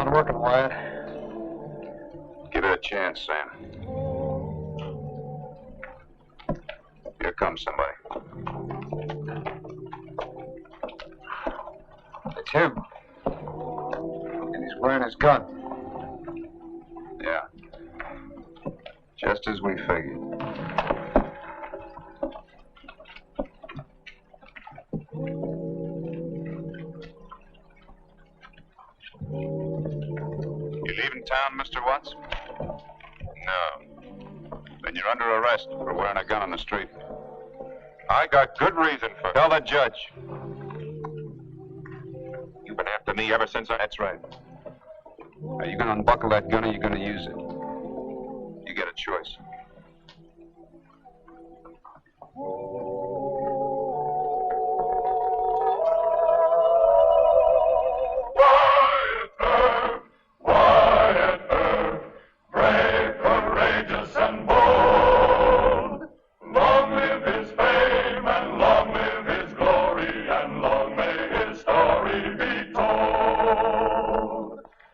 Hard working, Wyatt. Give it a chance, Sam. Here comes somebody. It's him. And he's wearing his gun. Yeah. Just as we figured. You leaving town, Mr. Watts? No. Then you're under arrest for wearing a gun on the street. I got good reason for it. Tell the judge. You've been after me ever since I... That's right. Are you going to unbuckle that gun or are you going to use it? You get a choice.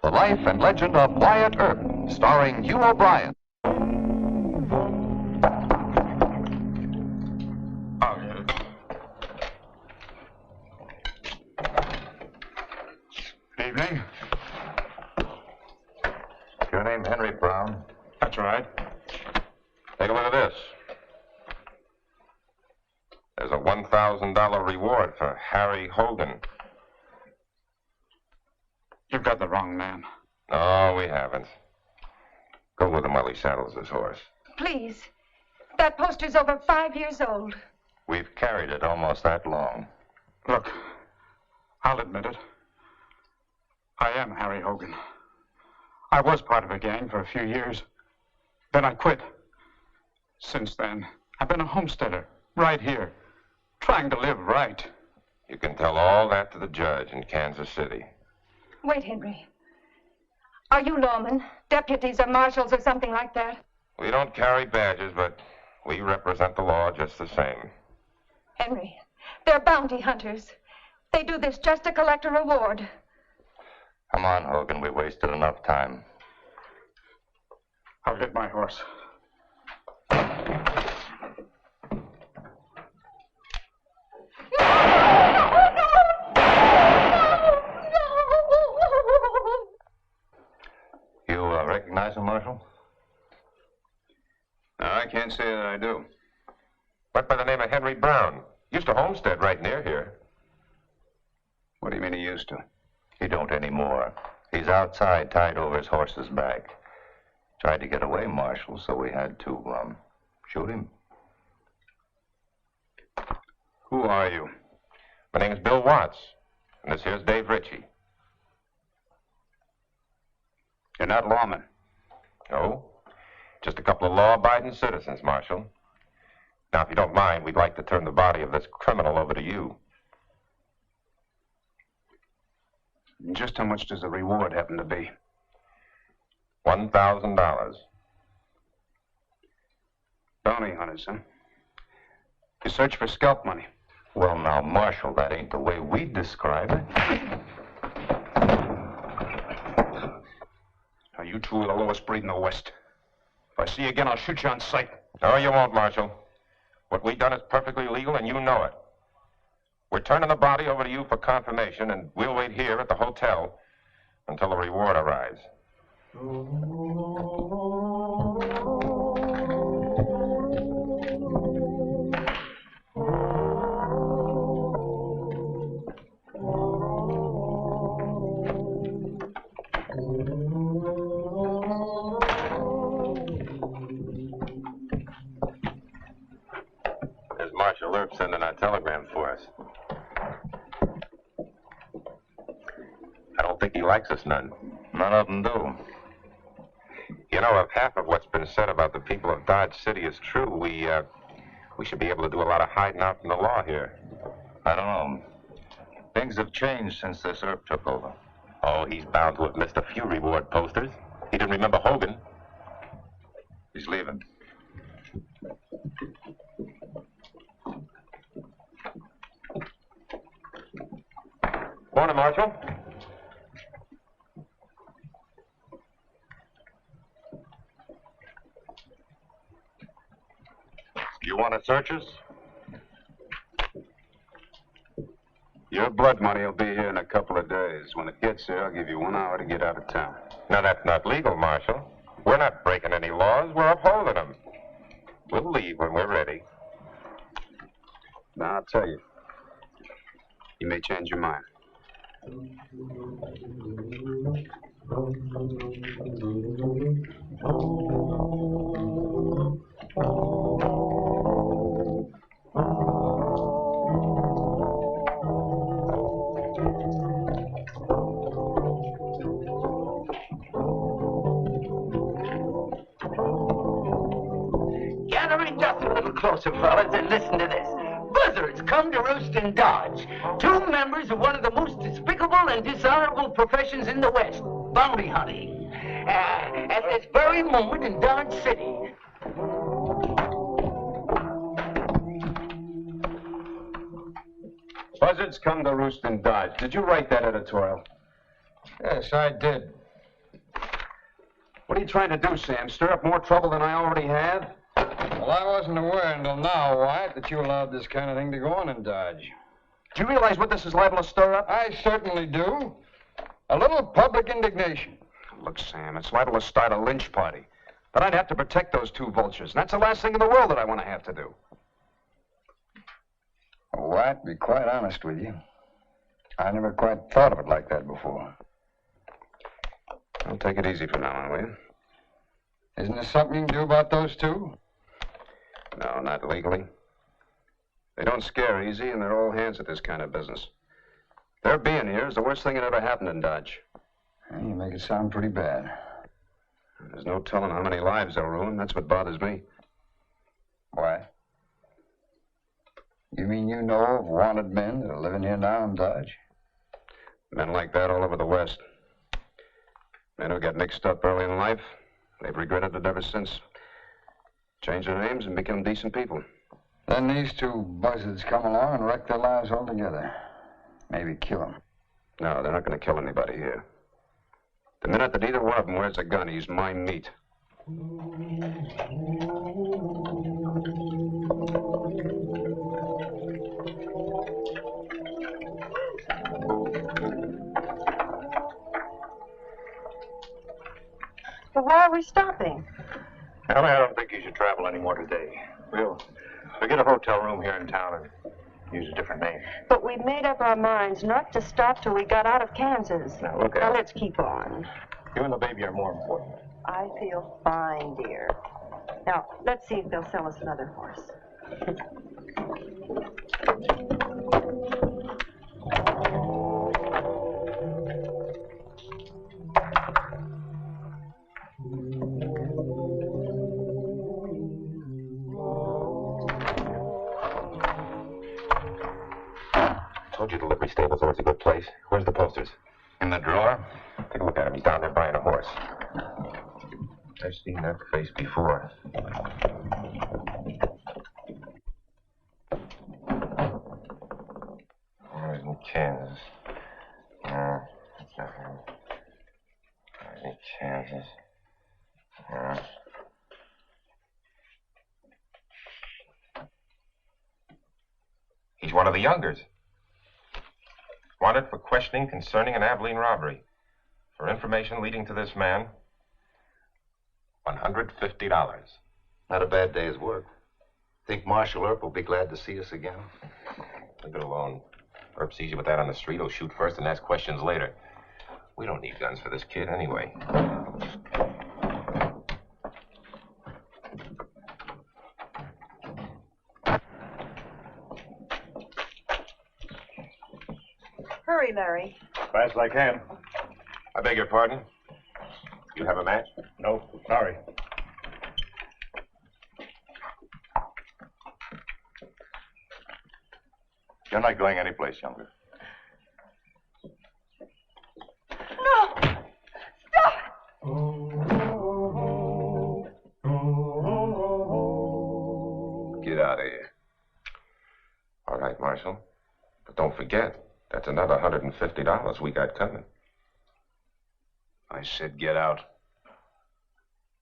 The Life and Legend of Wyatt Earp, starring Hugh O'Brien. Evening. Your name Henry Brown? That's right. Take a look at this. There's a $1,000 reward for Harry Hogan. You've got the wrong man. No, we haven't. Go with him while he saddles his horse. Please. That poster's over 5 years old. We've carried it almost that long. Look, I'll admit it. I am Harry Hogan. I was part of a gang for a few years. Then I quit. Since then, I've been a homesteader, right here, trying to live right. You can tell all that to the judge in Kansas City. Wait, Henry. Are you lawmen, deputies or marshals or something like that? We don't carry badges, but we represent the law just the same. Henry, they're bounty hunters. They do this just to collect a reward. Come on, Hogan. We wasted enough time. I'll get my horse. You recognize him, Marshal? No, I can't say that I do. Went by the name of Henry Brown. Used to homestead right near here. What do you mean he used to? He don't anymore. He's outside, tied over his horse's back. Tried to get away, Marshal, so we had to, shoot him. Who are you? My name's Bill Watts, and this here's Dave Ritchie. You're not lawmen. No, just a couple of law-abiding citizens, Marshal. Now, if you don't mind, we'd like to turn the body of this criminal over to you. Just how much does the reward happen to be? $1,000. Bounty hunters, huh? You search for scalp money. Well, now, Marshal, that ain't the way we describe it. Now, you two are the lowest breed in the West. If I see you again, I'll shoot you on sight. No, you won't, Marshal. What we done is perfectly legal, and you know it. We're turning the body over to you for confirmation, and we'll wait here at the hotel until the reward arrives. There's Marshal Earp sending our telegram for us. I don't think he likes us none. None of them do. You know, if half of what's been said about the people of Dodge City is true, we should be able to do a lot of hiding out from the law here. I don't know. Things have changed since this Earp took over. Oh, he's bound to have missed a few reward posters. He didn't remember Hogan. He's leaving. Morning, Marshal. You want to search us? Your blood money will be here in a couple of days. When it gets here, I'll give you 1 hour to get out of town. Now, that's not legal, Marshal. We're not breaking any laws. We're upholding them. We'll leave when we're ready. Now, I'll tell you. You may change your mind. Gather in just a little closer, fellas, and listen to this. Buzzards come to roost in Dodge. 2 members of one of the most despicable and dishonorable professions in the West, bounty hunting. At this very moment in Dodge City. Buzzards come to roost in Dodge. Did you write that editorial? Yes, I did. What are you trying to do, Sam? Stir up more trouble than I already have? Well, I wasn't aware until now, Wyatt, that you allowed this kind of thing to go on in Dodge. Do you realize what this is liable to stir up? I certainly do. A little public indignation. Look, Sam, it's liable to start a lynch party. But I'd have to protect those 2 vultures, and that's the last thing in the world that I want to have to do. Well, Wyatt, to be quite honest with you, I never quite thought of it like that before. I'll take it easy from now on, will you? Isn't there something you can do about those 2? No, not legally. They don't scare easy, and they're all hands at this kind of business. Their being here is the worst thing that ever happened in Dodge. Well, you make it sound pretty bad. There's no telling how many lives they'll ruin. That's what bothers me. Why? You mean you know of wanted men that are living here now in Dodge? Men like that all over the West. Men who got mixed up early in life. They've regretted it ever since. Changed their names and become decent people. Then these 2 buzzards come along and wreck their lives altogether. Maybe kill them. No, they're not going to kill anybody here. The minute that either one of them wears a gun, he's my meat. Well, why are we stopping? Ellie, I don't think you should travel anymore today. We'll get a hotel room here in town and use a different name. But we've made up our minds not to stop till we got out of Kansas. Now, look, Now, Ellie. let's keep on. You and the baby are more important. I feel fine, dear. Now, let's see if they'll sell us another horse. I told you the livery stable's always a good place. Where's the posters? In the drawer. Take a look at him. He's down there buying a horse. I've seen that face before. Where's in Kansas? No, that's not him. Where's in Kansas? No. He's one of the Youngers. Wanted for questioning concerning an Abilene robbery. For information leading to this man, $150. Not a bad day's work. Think Marshal Earp will be glad to see us again? Leave it alone. Earp sees you with that on the street, he'll shoot first and ask questions later. We don't need guns for this kid anyway. Hurry, Larry. Fast as I can. I beg your pardon? You have a match? No, sorry. You're not going anyplace, Younger. No! Stop! Get out of here. All right, Marshal. But don't forget, that's another $150 we got coming. I said get out.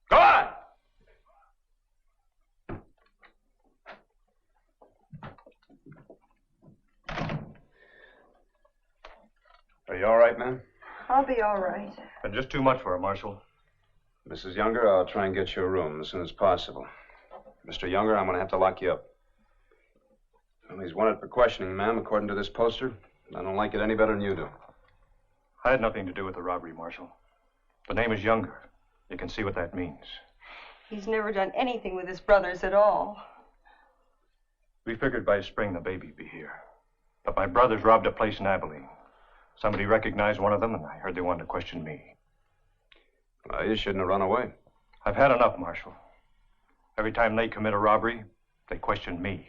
Go on! Are you all right, ma'am? I'll be all right. Been just too much for her, Marshal. Mrs. Younger, I'll try and get you a room as soon as possible. Mr. Younger, I'm going to have to lock you up. Well, he's wanted for questioning, ma'am, according to this poster. I don't like it any better than you do. I had nothing to do with the robbery, Marshal. The name is Younger. You can see what that means. He's never done anything with his brothers at all. We figured by spring the baby'd be here. But my brothers robbed a place in Abilene. Somebody recognized one of them, and I heard they wanted to question me. Well, you shouldn't have run away. I've had enough, Marshal. Every time they commit a robbery, they question me.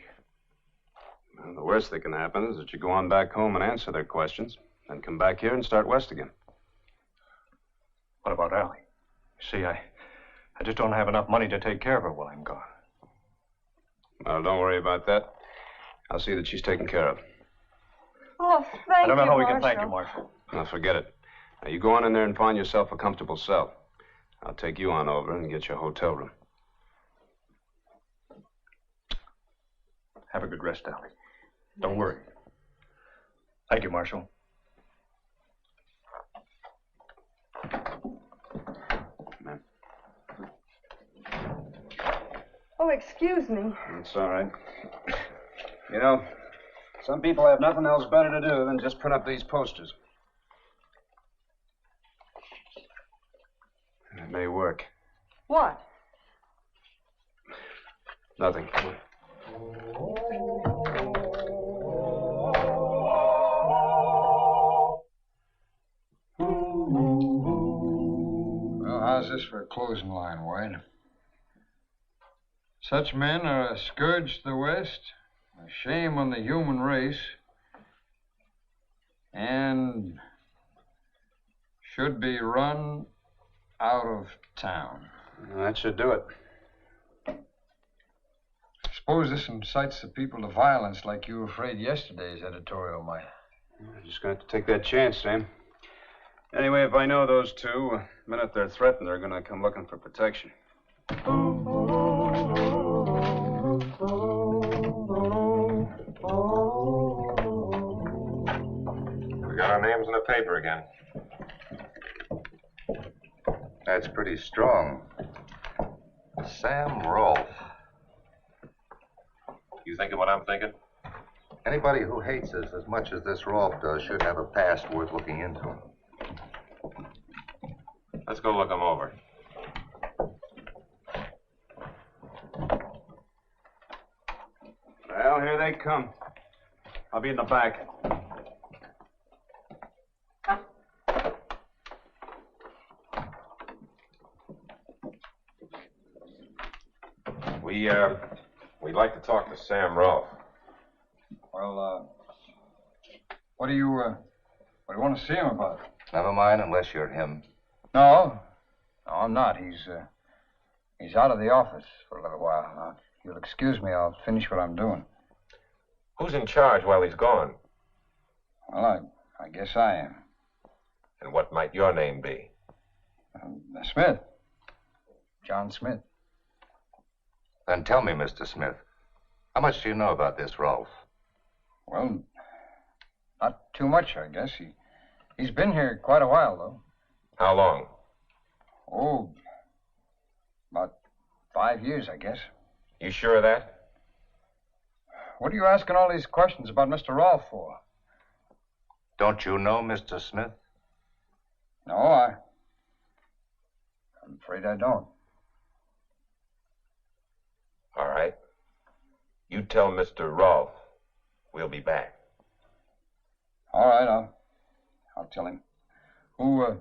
Well, the worst that can happen is that you go on back home and answer their questions, then come back here and start west again. What about Allie? You see, I just don't have enough money to take care of her while I'm gone. Well, don't worry about that. I'll see that she's taken care of. Oh, thank you, I don't know how we Marshal. can thank you, Marshal. Now, forget it. Now, you go on in there and find yourself a comfortable cell. I'll take you on over and get you a hotel room. Have a good rest, Allie. Don't worry. Thank you, Marshal. Ma'am. Oh, excuse me. That's all right. You know, some people have nothing else better to do than just print up these posters. It may work. What? Nothing. Well, how's this for a closing line, Wade? Such men are a scourge to the West, a shame on the human race, and should be run out of town. That should do it. I suppose this incites the people to violence like you were afraid yesterday's editorial might. I'm just going to have to take that chance, Sam. Anyway, if I know those two, the minute they're threatened, they're going to come looking for protection. We got our names in the paper again. That's pretty strong. Sam Rolfe. You thinking what I'm thinking? Anybody who hates us as much as this Rolfe does should have a past worth looking into. Let's go look them over. Well, here they come. I'll be in the back. We'd like to talk to Sam Rolfe. Well, what do you want to see him about? Never mind unless you're him. No, I'm not. He's out of the office for a little while. Now, if you'll excuse me, I'll finish what I'm doing. Who's in charge while he's gone? Well, I guess I am. And what might your name be? Smith. John Smith. Then tell me, Mr. Smith, how much do you know about this Rolfe? Well, not too much, I guess. He's been here quite a while, though. How long? Oh, about 5 years, I guess. You sure of that? What are you asking all these questions about Mr. Rolfe for? Don't you know Mr. Smith? No, I'm afraid I don't. All right. You tell Mr. Rolfe we'll be back. All right, I'll tell him. Who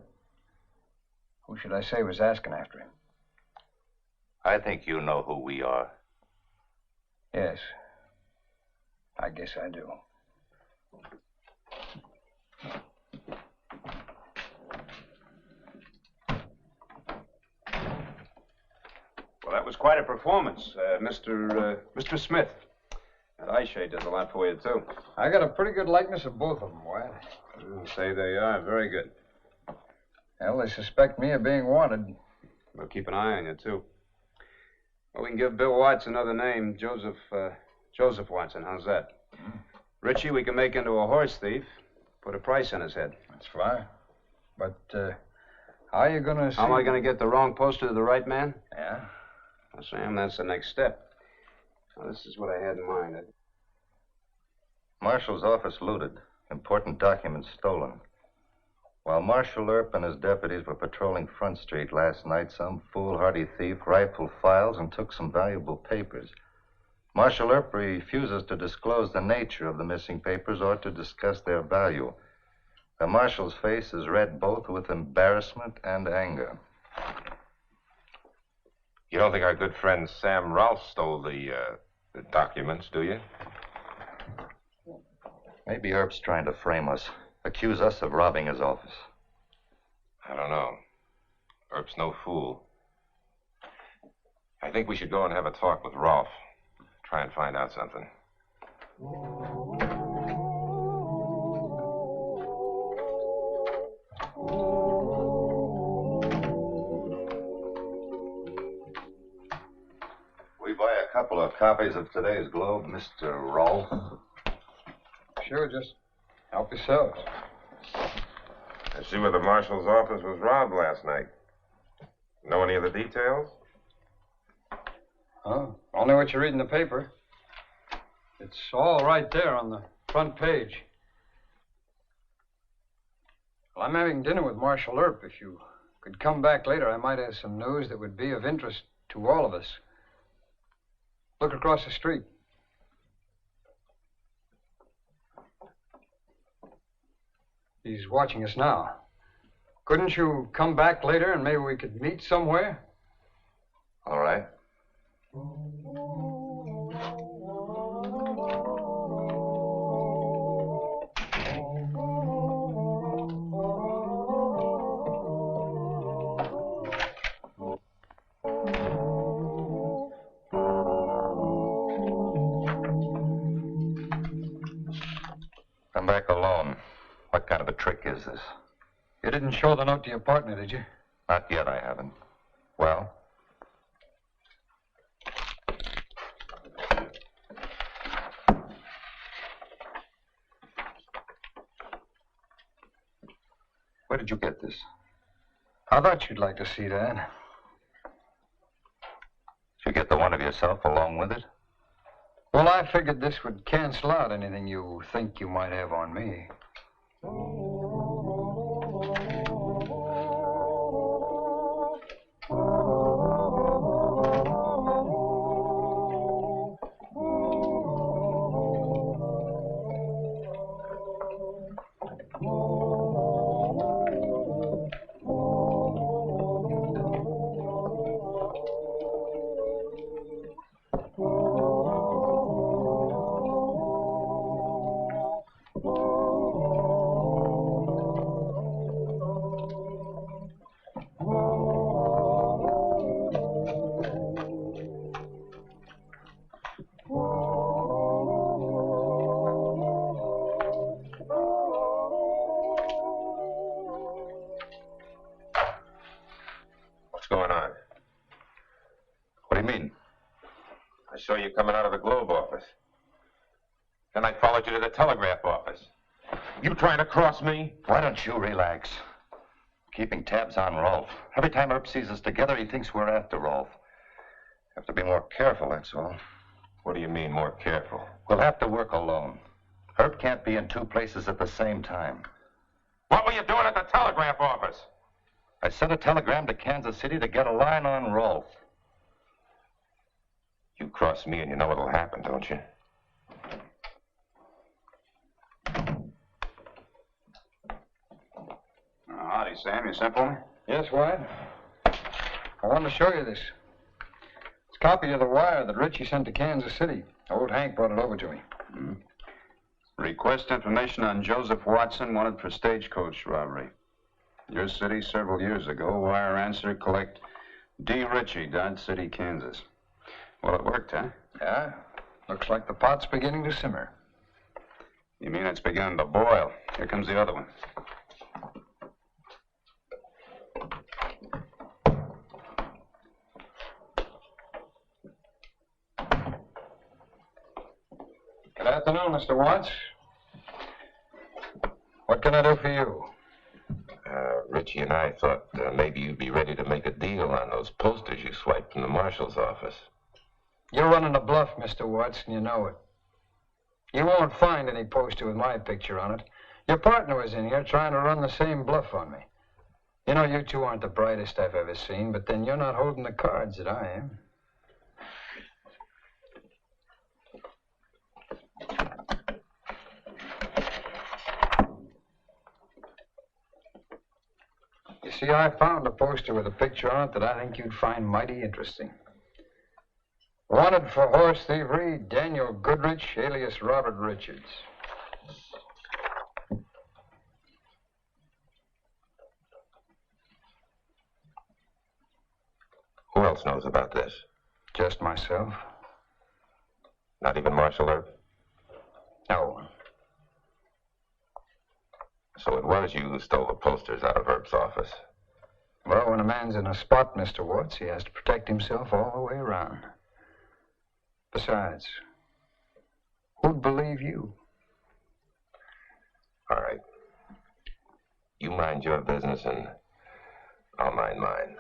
should I say was asking after him? I think you know who we are. Yes. I guess I do. Well, that was quite a performance, Mr. Smith. That eye shade does a lot for you, too. I got a pretty good likeness of both of them, Wyatt. I'll say they are. Very good. Well, they suspect me of being wanted. We'll keep an eye on you, too. Well, we can give Bill Watts another name, Joseph Watson. How's that? Richie, we can make into a horse thief. Put a price on his head. That's fine. But, how are you going to see... How am I going to get the wrong poster to the right man? Yeah? Well, Sam, that's the next step. Now, this is what I had in mind. Marshall's office looted. Important documents stolen. While Marshal Earp and his deputies were patrolling Front Street last night, some foolhardy thief rifled files and took some valuable papers. Marshal Earp refuses to disclose the nature of the missing papers or to discuss their value. The Marshal's face is red both with embarrassment and anger. You don't think our good friend Sam Rolfe stole the documents, do you? Maybe Earp's trying to frame us, accuse us of robbing his office. I don't know. Earp's no fool. I think we should go and have a talk with Rolfe. Try and find out something. We buy a couple of copies of today's Globe, Mr. Rolfe. Sure, just help yourselves. I see where the marshal's office was robbed last night. Know any of the details? Oh, only what you read in the paper. It's all right there on the front page. Well, I'm having dinner with Marshal Earp. If you could come back later, I might have some news that would be of interest to all of us. Look across the street. He's watching us now. Couldn't you come back later and maybe we could meet somewhere? All right. Come back alone. What kind of a trick is this? You didn't show the note to your partner, did you? Not yet, I haven't. Well? Where did you get this? I thought you'd like to see that. Did you get the one of yourself along with it? Well, I figured this would cancel out anything you think you might have on me. What's going on? What do you mean? I saw you coming out of the Globe office. Then I followed you to the telegraph office. You trying to cross me? Why don't you relax? Keeping tabs on Rolfe. Every time Earp sees us together, he thinks we're after Rolfe. Have to be more careful, that's all. What do you mean, more careful? We'll have to work alone. Earp can't be in two places at the same time. What were you doing at the telegraph office? I sent a telegram to Kansas City to get a line on Rolfe. You cross me and you know what'll happen, don't you? Howdy, Sam. You sent for me? Yes, Wyatt. I wanted to show you this. It's a copy of the wire that Richie sent to Kansas City. Old Hank brought it over to me. Request information on Joseph Watson, wanted for stagecoach robbery. Your city several years ago. Wire answer, collect D. Ritchie, Dodge City, Kansas. Well, it worked, huh? Yeah. Looks like the pot's beginning to simmer. You mean it's beginning to boil? Here comes the other one. Good afternoon, Mr. Watts. What can I do for you? Richie and I thought maybe you'd be ready to make a deal on those posters you swiped from the marshal's office. You're running a bluff, Mr. Watson, you know it. You won't find any poster with my picture on it. Your partner was in here trying to run the same bluff on me. You know, you two aren't the brightest I've ever seen, but then you're not holding the cards that I am. You see, I found a poster with a picture on it that I think you'd find mighty interesting. Wanted for horse thievery, Daniel Goodrich, alias Robert Richards. Who else knows about this? Just myself. Not even Marshal Earp? No. So it was you who stole the posters out of Earp's office? Well, when a man's in a spot, Mr. Watts, he has to protect himself all the way around. Besides, who'd believe you? All right. You mind your business and I'll mind mine.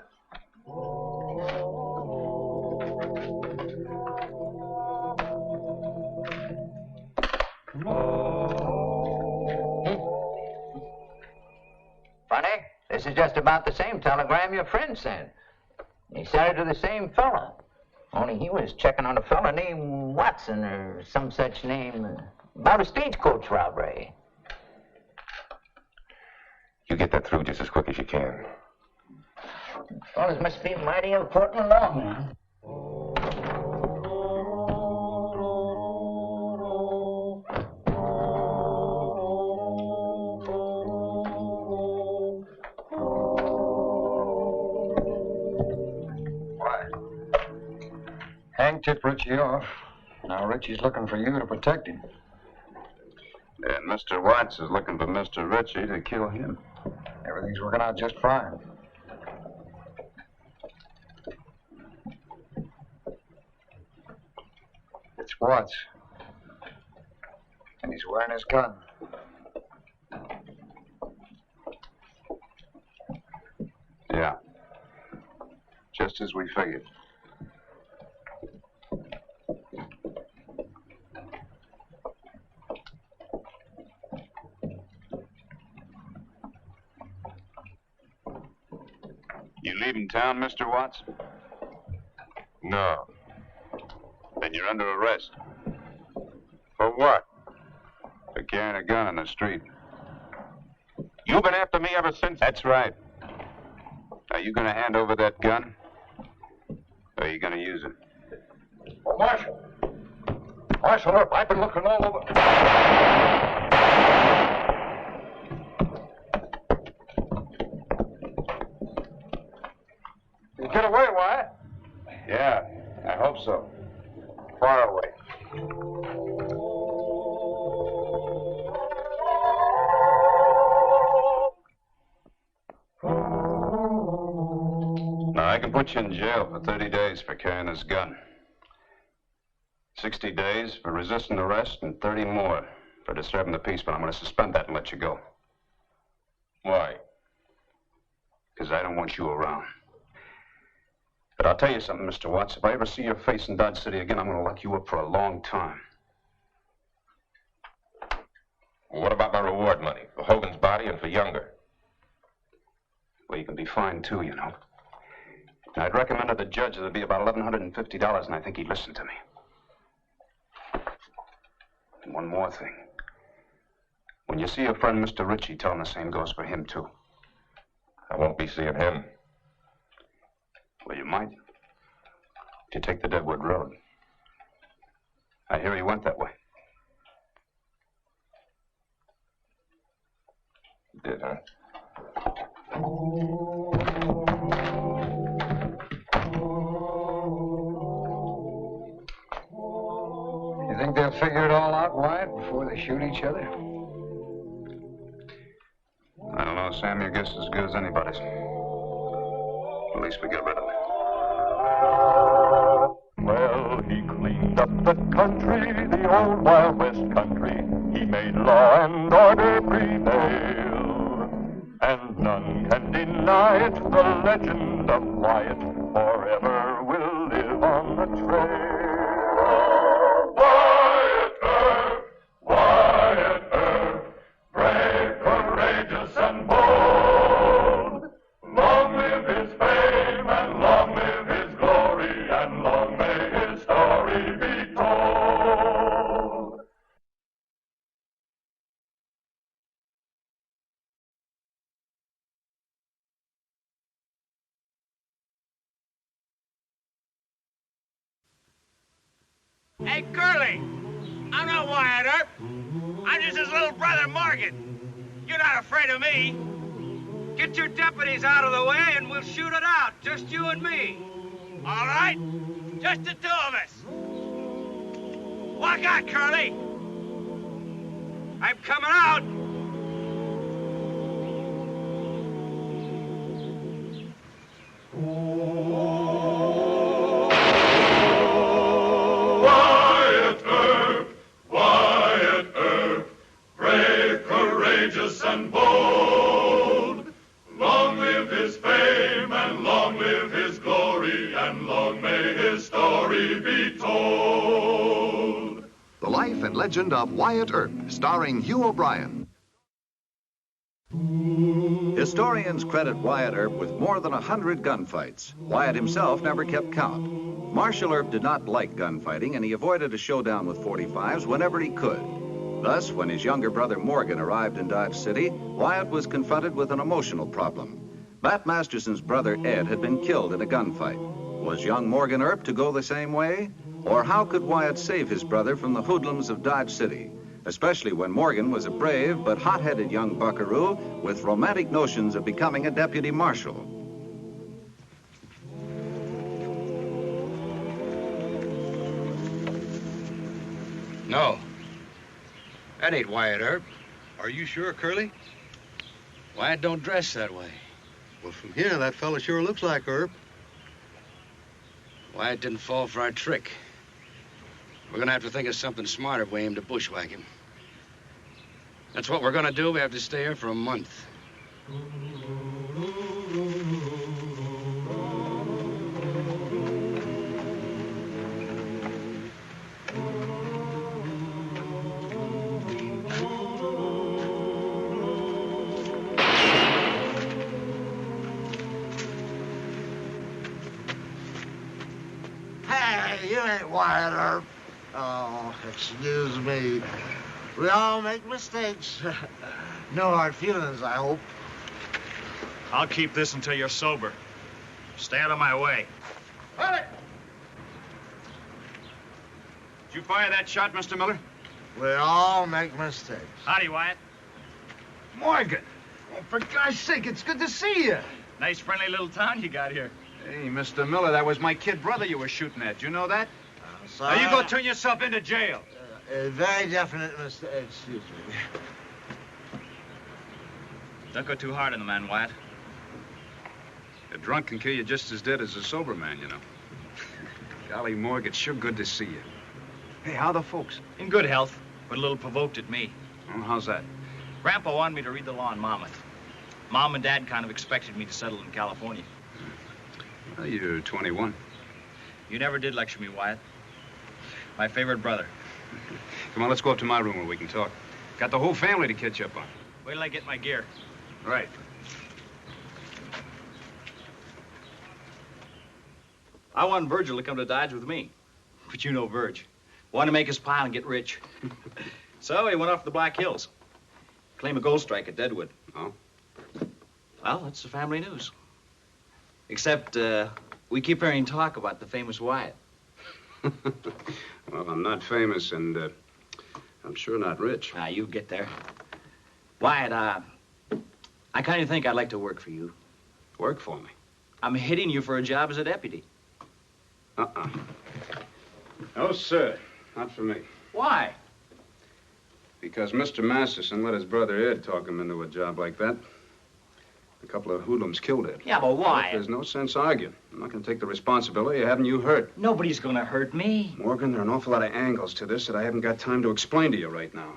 Funny, this is just about the same telegram your friend sent. He sent it to the same fella. Only he was checking on a fella named Watson or some such name about a stagecoach robbery. You get that through just as quick as you can. Fellas must be mighty important lawmen. Hank tipped Richie off. Now Richie's looking for you to protect him. And Mr. Watts is looking for Mr. Richie to kill him. Everything's working out just fine. It's Watts. And he's wearing his gun. Yeah. Just as we figured. You leaving town, Mr. Watts? No. Then you're under arrest. For what? For carrying a gun in the street. You've been after me ever since? That's right. Are you going to hand over that gun? Or are you going to use it? Oh, Marshal. Marshal Earp, I've been looking all over. You get away, Wyatt? Yeah, I hope so. Far away. Now, I can put you in jail for 30 days for carrying this gun. 60 days for resisting arrest and 30 more for disturbing the peace, but I'm going to suspend that and let you go. Why? Because I don't want you around. But I'll tell you something, Mr. Watts. If I ever see your face in Dodge City again, I'm going to lock you up for a long time. Well, what about my reward money? For Hogan's body and for Younger? Well, you can be fined, too, you know. And I'd recommend to the judge that it'd be about $1,150, and I think he'd listen to me. And one more thing. When you see your friend, Mr. Richie, tell him the same goes for him, too. I won't be seeing him. Well, you might. If you take the Deadwood Road. I hear he went that way. Did, huh? You think they'll figure it all out, Wyatt, before they shoot each other? I don't know, Sam. Your guess is as good as anybody's. At least we get rid of him. Well, he cleaned up the country, the old Wild West country. He made law and order prevail. and none can deny it. The legend of Wyatt forever will live on the trail. Wyatt Earp, Wyatt Earp, brave, courageous, and bold. Long live his fame, and long live his glory, and long may his story be told. Hey, Curly, I'm not Wyatt Earp. I'm just his little brother, Morgan. You're not afraid of me. Get your deputies out of the way and we'll shoot it out, just you and me. All right? Just the two of us. Walk out, Curly. I'm coming out. Wyatt Earp, Wyatt Earp, brave, courageous, and bold. Long live his fame, and long live his glory, and long may his story be told. The Life and Legend of Wyatt Earp, starring Hugh O'Brien. Historians credit Wyatt Earp with more than 100 gunfights. Wyatt himself never kept count. Marshal Earp did not like gunfighting, and he avoided a showdown with .45s whenever he could. Thus, when his younger brother Morgan arrived in Dodge City, Wyatt was confronted with an emotional problem. Bat Masterson's brother Ed had been killed in a gunfight. Was young Morgan Earp to go the same way? Or how could Wyatt save his brother from the hoodlums of Dodge City? Especially when Morgan was a brave but hot-headed young buckaroo with romantic notions of becoming a deputy marshal. No. That ain't Wyatt Earp. Are you sure, Curly? Wyatt don't dress that way. Well, from here, that fella sure looks like Earp. Wyatt didn't fall for our trick. We're gonna have to think of something smarter if we aim to bushwhack him. That's what we're gonna do. We have to stay here for a month. Hey, you ain't Wyatt Earp. Oh, excuse me. We all make mistakes. No hard feelings, I hope. I'll keep this until you're sober. Stay out of my way. Did you fire that shot, Mr. Miller? We all make mistakes. Howdy, Wyatt. Morgan! Oh, for God's sake, it's good to see you. Nice, friendly little town you got here. Hey, Mr. Miller, that was my kid brother you were shooting at. You know that? Sorry. Now, you go turn yourself into jail. Very definite mistake. Excuse me. Don't go too hard on the man, Wyatt. A drunk can kill you just as dead as a sober man, you know. Golly, Morg, it's sure good to see you. Hey, how the folks? In good health, but a little provoked at me. Oh, how's that? Grandpa wanted me to read the law in Monmouth. Mom and Dad kind of expected me to settle in California. Well, you're 21. You never did lecture me, Wyatt. My favorite brother. Come on, let's go up to my room where we can talk. Got the whole family to catch up on. Wait till I get my gear. Right. I want Virgil to come to Dodge with me. But you know Virg. Want to make his pile and get rich. So he went off to the Black Hills. Claim a gold strike at Deadwood. Oh? Well, that's the family news. Except, we keep hearing talk about the famous Wyatt. Well, I'm not famous, and I'm sure not rich. Now, you get there. Wyatt, I kind of think I'd like to work for you. Work for me? I'm hitting you for a job as a deputy. Uh-uh. No, sir. Not for me. Why? Because Mr. Masterson let his brother Ed talk him into a job like that. A couple of hoodlums killed Ed. Yeah, but why? There's no sense arguing. I'm not going to take the responsibility of having you hurt. Nobody's going to hurt me. Morgan, there are an awful lot of angles to this that I haven't got time to explain to you right now.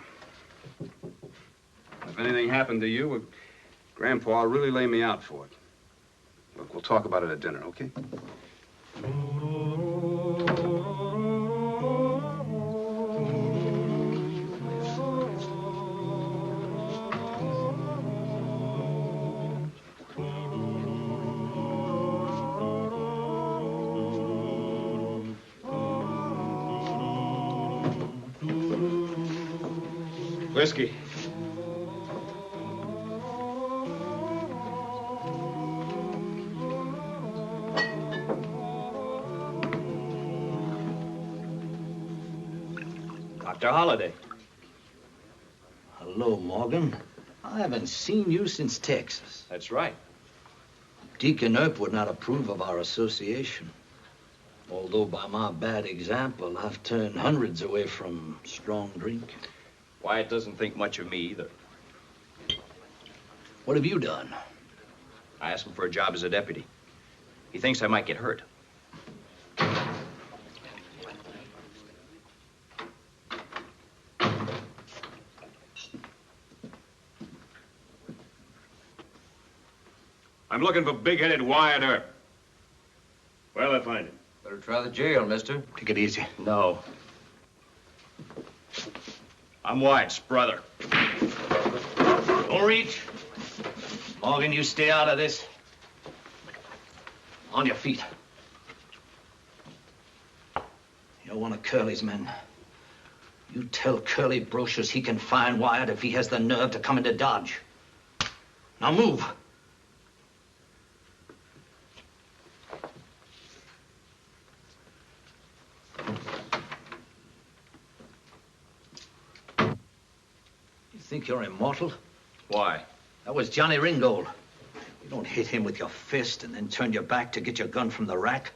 If anything happened to you, Grandpa really lay me out for it. Look, we'll talk about it at dinner, okay? Whiskey. Dr. Holliday. Hello, Morgan. I haven't seen you since Texas. That's right. Deacon Earp would not approve of our association. Although by my bad example, I've turned hundreds away from strong drink. Wyatt doesn't think much of me either. What have you done? I asked him for a job as a deputy. He thinks I might get hurt. I'm looking for big-headed Wyatt Earp. Where'll I find him? Better try the jail, mister. Take it easy. No. I'm Wyatt's brother. Don't reach. Morgan, you stay out of this. On your feet. You're one of Curly's men. You tell Curly Brocious he can find Wyatt if he has the nerve to come into Dodge. Now move. You think you're immortal? Why? That was Johnny Ringgold. You don't hit him with your fist and then turn your back to get your gun from the rack.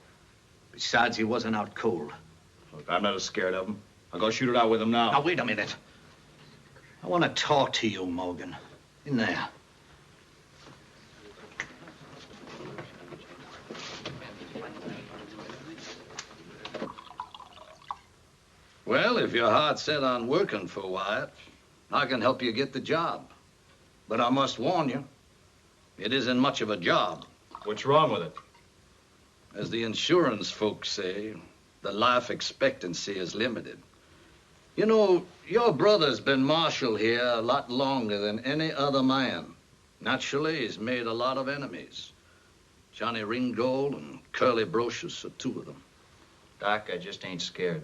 Besides, he wasn't out cold. Look, I'm not as scared of him. I'll go shoot it out with him now. Now, wait a minute. I want to talk to you, Morgan. In there. Well, if your heart's set on working for Wyatt, I can help you get the job. But I must warn you, it isn't much of a job. What's wrong with it? As the insurance folks say, the life expectancy is limited. You know, your brother's been marshal here a lot longer than any other man. Naturally, he's made a lot of enemies. Johnny Ringgold and Curly Brocious are two of them. Doc, I just ain't scared.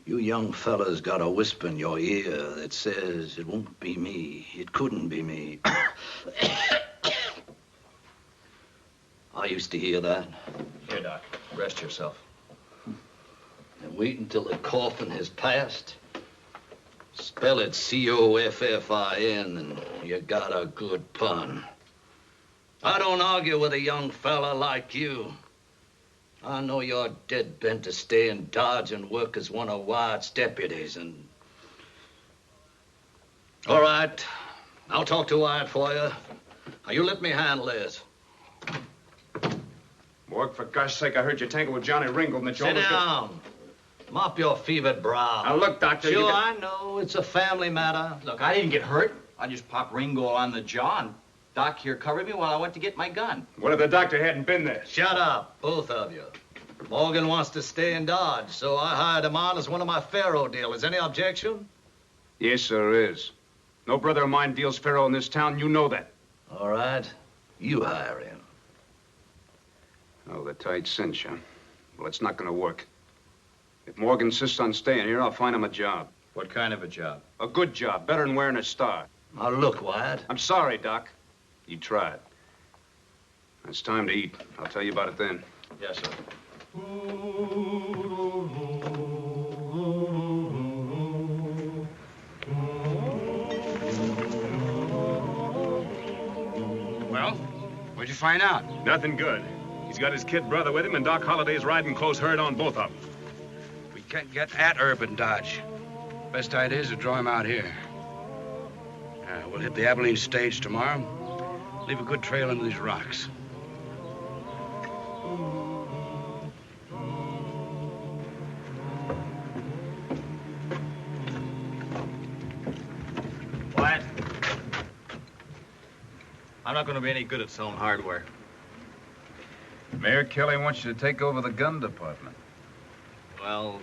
You young fellas got a whisper in your ear that says, it won't be me, it couldn't be me. I used to hear that. Here, Doc, rest yourself. And wait until the coffin has passed. Spell it C-O-F-F-I-N and you got a good pun. I don't argue with a young fella like you. I know you're dead bent to stay in Dodge and work as one of Wyatt's deputies, and... All right, I'll talk to Wyatt for you. Now, you let me handle this. Morg, for gosh sake, I heard you tangle with Johnny Ringgold and that you Sit almost down. Mop your fevered brow. Now, look, Doctor, Sure, you I know. It's a family matter. Look, I didn't get hurt. I just popped Ringgold on the jaw, and Doc here covered me while I went to get my gun. What if the doctor hadn't been there? Shut up, both of you. Morgan wants to stay in Dodge, so I hired him on as one of my faro dealers. Any objection? Yes, there is. No brother of mine deals faro in this town. You know that. All right. You hire him. Oh, the tight cinch, huh? Well, it's not going to work. If Morgan insists on staying here, I'll find him a job. What kind of a job? A good job, better than wearing a star. Now, look, Wyatt. I'm sorry, Doc. You tried. It's time to eat. I'll tell you about it then. Yes, sir. Well, what'd you find out? Nothing good. He's got his kid brother with him, and Doc Holliday's riding close herd on both of them. We can't get at Urban Dodge. Best idea is to draw him out here. We'll hit the Abilene stage tomorrow. Leave a good trail into these rocks. I'm not going to be any good at selling hardware. Mayor Kelly wants you to take over the gun department. Well...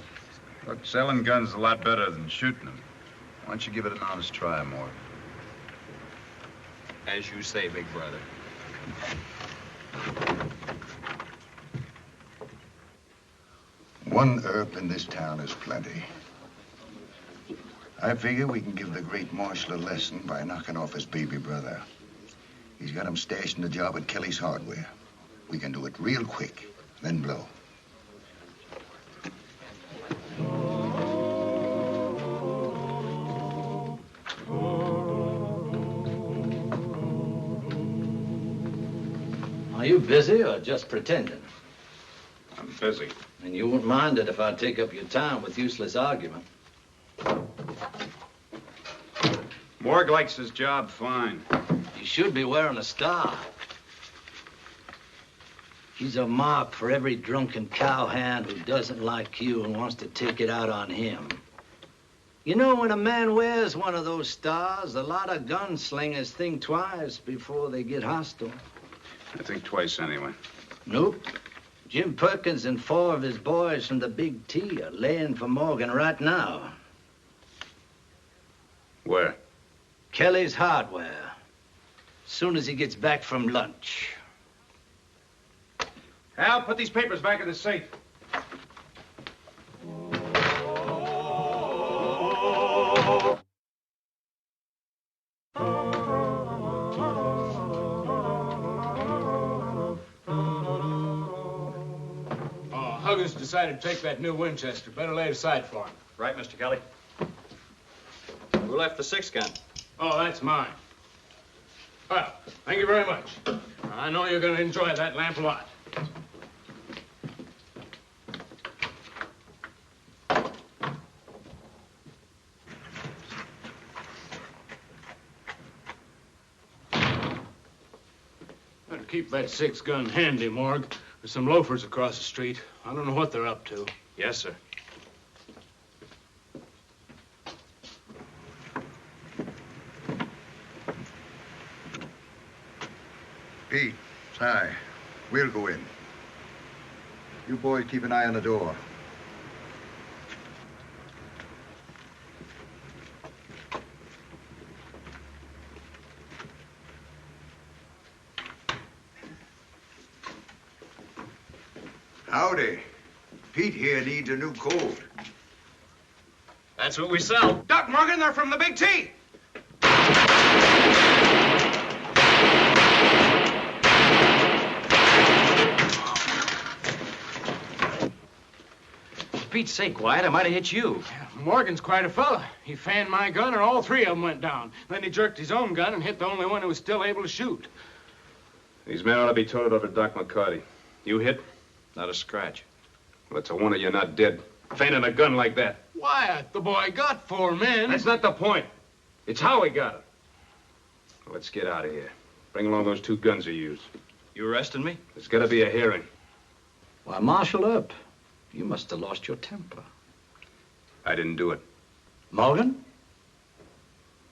Look, selling guns is a lot better than shooting them. Why don't you give it an honest try, Morgan? As you say, big brother. One Earp in this town is plenty. I figure we can give the great marshal a lesson by knocking off his baby brother. He's got him stashed in the job at Kelly's Hardware. We can do it real quick, then blow. Are you busy or just pretending? I'm busy. And you won't mind it if I take up your time with useless argument. Morg likes his job fine. He should be wearing a star. He's a mark for every drunken cowhand who doesn't like you and wants to take it out on him. You know, when a man wears one of those stars, a lot of gunslingers think twice before they get hostile. I think twice anyway. Nope. Jim Perkins and 4 of his boys from the Big T are laying for Morgan right now. Where? Kelly's Hardware. Soon as he gets back from lunch. Al, put these papers back in the safe. Huggins decided to take that new Winchester. Better lay it aside for him. Right, Mr. Kelly. Who left the 6-gun? Oh, that's mine. Well, thank you very much. I know you're going to enjoy that lamp a lot. Better keep that 6-gun handy, Morg. There's some loafers across the street. I don't know what they're up to. Yes, sir. Pete, Si, we'll go in. You boys keep an eye on the door. Howdy. Pete here needs a new coat. That's what we sell. Doc Morgan, they're from the Big T. For Pete's sake, Wyatt, I might have hit you. Morgan's quite a fella. He fanned my gun and all 3 of them went down. Then he jerked his own gun and hit the only one who was still able to shoot. These men ought to be toted over to Doc McCarty. You hit? Not a scratch. Well, it's a wonder you're not dead. Fanning a gun like that. Wyatt, the boy got 4 men. That's not the point. It's how he got it. Well, let's get out of here. Bring along those 2 guns you used. You arresting me? There's got to be a hearing. Why, Marshal Earp, you must have lost your temper. I didn't do it. Morgan?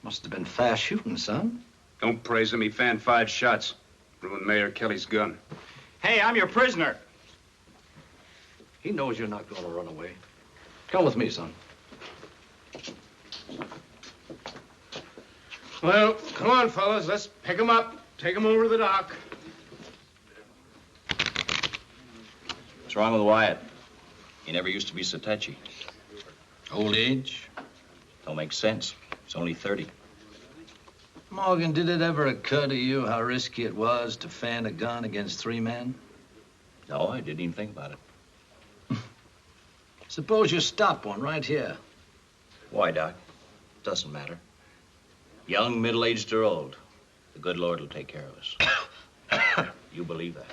Must have been fast shooting, son. Don't praise him. He fanned 5 shots. Ruined Mayor Kelly's gun. Hey, I'm your prisoner. He knows you're not going to run away. Come with me, son. Well, come on, fellas. Let's pick him up. Take him over to the dock. What's wrong with Wyatt? He never used to be so touchy. Old age? Don't make sense. He's only 30. Morgan, did it ever occur to you how risky it was to fan a gun against 3 men? No, I didn't even think about it. Suppose you stop one right here. Why, Doc? Doesn't matter. Young, middle-aged, or old, the good Lord will take care of us. You believe that?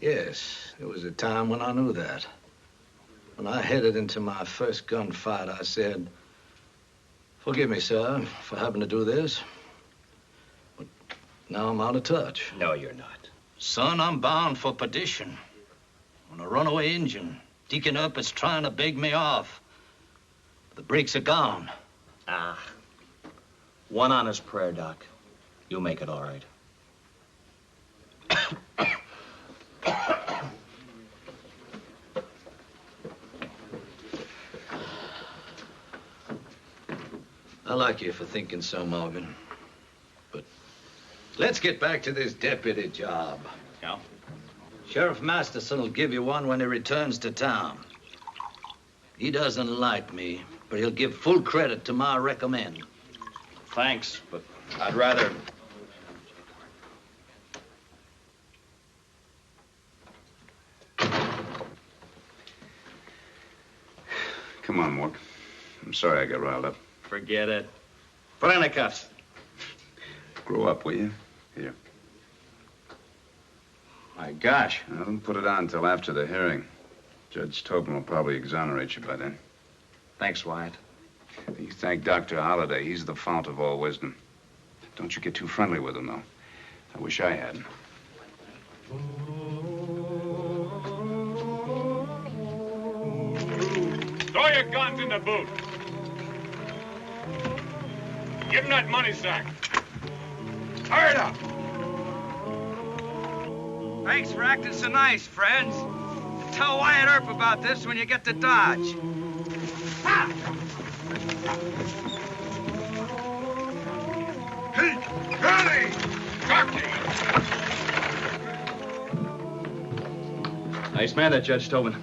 Yes, there was a time when I knew that. When I headed into my first gunfight, I said, "Forgive me, sir, for having to do this. But now I'm out of touch." No, you're not. Son, I'm bound for perdition. On a runaway Injun, Deacon Earp is trying to beg me off. The brakes are gone. Ah. One honest prayer, Doc. You'll make it all right. I like you for thinking so, Morgan. But let's get back to this deputy job. Yeah? Sheriff Masterson will give you one when he returns to town. He doesn't like me, but he'll give full credit to my recommend. Thanks, but I'd rather... Come on, Mork. I'm sorry I got riled up. Forget it. Put on the cuffs. Grow up, will you? Here. My gosh. Now, don't put it on until after the hearing. Judge Tobin will probably exonerate you by then. Thanks, Wyatt. You thank Dr. Holliday. He's the fount of all wisdom. Don't you get too friendly with him, though. I wish I hadn't. Throw your guns in the boot. Give him that money sack. Hurry it up. Thanks for acting so nice, friends. Tell Wyatt Earp about this when you get to Dodge. Hey, Curly! Nice man, that Judge Tobin.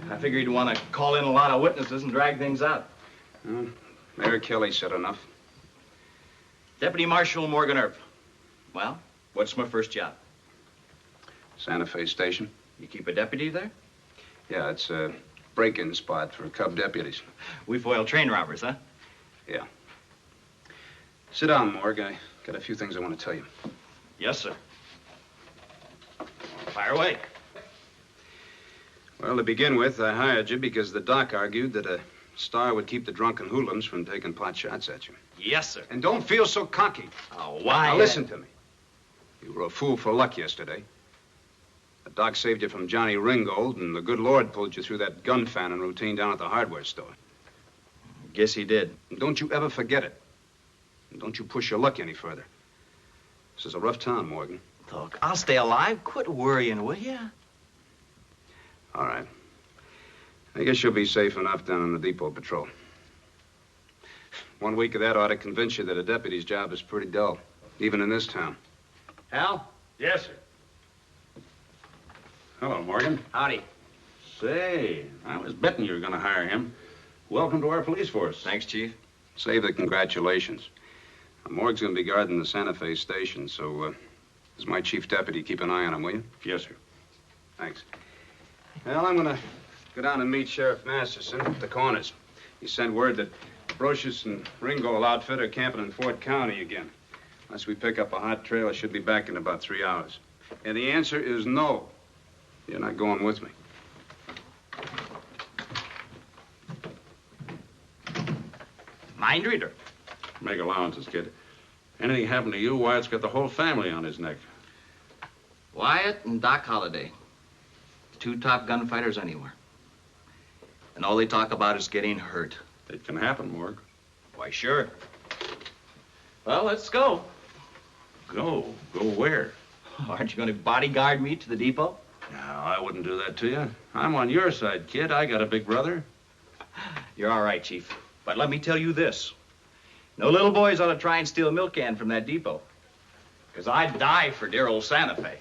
I figured he'd want to call in a lot of witnesses and drag things out. Mayor Kelly said enough. Deputy Marshal Morgan Earp. Well, what's my first job? Santa Fe Station. You keep a deputy there? Yeah, it's a break-in spot for cub deputies. We foil train robbers, huh? Yeah. Sit down, Morg. I got a few things I want to tell you. Yes, sir. Fire away. Well, to begin with, I hired you because the doc argued that a star would keep the drunken hoodlums from taking pot shots at you. Yes, sir. And don't feel so cocky. Oh, why? Now, listen to me. You were a fool for luck yesterday. The doc saved you from Johnny Ringgold, and the good Lord pulled you through that gun fanning routine down at the hardware store. Guess he did. And don't you ever forget it. And don't you push your luck any further. This is a rough town, Morgan. Look, I'll stay alive. Quit worrying, will you? All right. I guess you'll be safe enough down on the depot patrol. 1 week of that ought to convince you that a deputy's job is pretty dull, even in this town. Hal? Yes, sir. Hello, Morgan. Howdy. Say, I was betting you were going to hire him. Welcome to our police force. Thanks, Chief. Save the congratulations. Morg's going to be guarding the Santa Fe station, so as my chief deputy, keep an eye on him, will you? Yes, sir. Thanks. Well, I'm going to go down and meet Sheriff Masterson at the corners. He sent word that Brocious and Ringgold outfit are camping in Fort County again. Unless we pick up a hot trail, I should be back in about 3 hours. And the answer is no. You're not going with me. Mind reader. Make allowances, kid. Anything happen to you, Wyatt's got the whole family on his neck. Wyatt and Doc Holliday. 2 top gunfighters anywhere. And all they talk about is getting hurt. It can happen, Morg. Why, sure. Well, let's go. Go? Go where? Aren't you going to bodyguard me to the depot? No, I wouldn't do that to you. I'm on your side, kid. I got a big brother. You're all right, Chief. But let me tell you this. No little boys ought to try and steal a milk can from that depot. Because I'd die for dear old Santa Fe.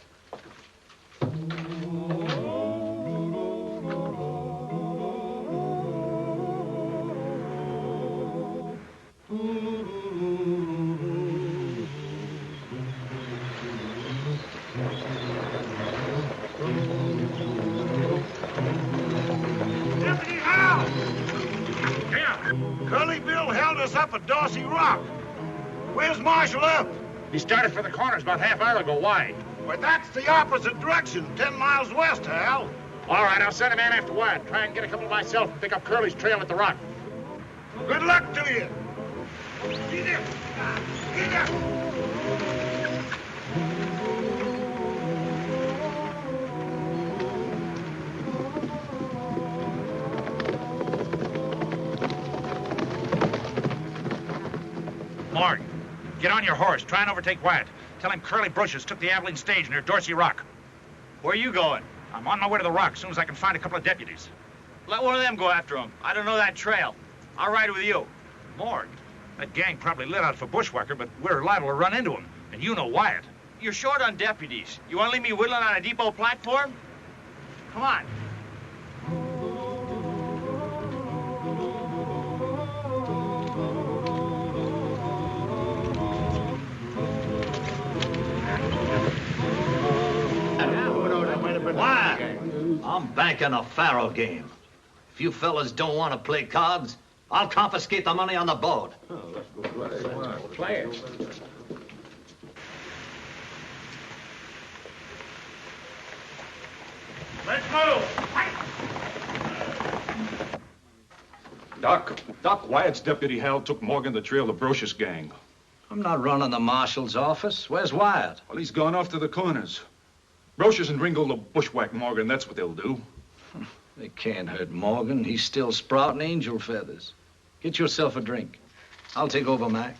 Deputy Hal! Yeah, Curly Bill held us up at Dorsey Rock. Where's Marshal Earp? He started for the corners about half hour ago. Why? Well, that's the opposite direction, 10 miles west, Hal. All right, I'll send a man after Wyatt. Try and get a couple myself and pick up Curly's trail at the rock. Good luck to you. Get him! Get him! Morgan, Get on your horse. Try and overtake Wyatt. Tell him Curly Brocious took the Abilene stage near Dorsey Rock. Where are you going? I'm on my way to the Rock as soon as I can find a couple of deputies. Let one of them go after him. I don't know that trail. I'll ride with you. Morg, that gang probably lit out for Bushwhacker, but we're liable to run into him. And you know Wyatt. You're short on deputies. You want to leave me whittling on a depot platform? Come on. Why? I'm banking a faro game. If you fellas don't want to play cards, I'll confiscate the money on the board. Play it. Let's move! Doc, Wyatt's deputy Hal took Morgan to trail the Brocious gang. I'm not running the marshal's office. Where's Wyatt? Well, he's gone off to the corners. Brocious and Ringo will bushwhack Morgan, that's what they'll do. They can't hurt Morgan. He's still sprouting angel feathers. Get yourself a drink. I'll take over, Mac.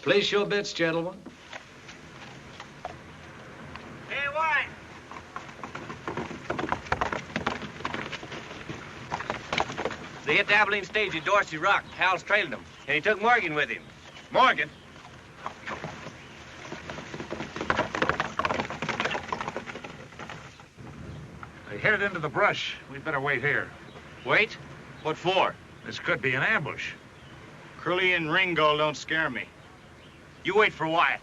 Place your bets, gentlemen. Hey, Wyatt. They hit the Abilene stage at Dorsey Rock. Hal's trailing them, and he took Morgan with him. Morgan? They headed into the brush. We'd better wait here. Wait? What for? This could be an ambush. Curly and Ringo don't scare me. You wait for Wyatt.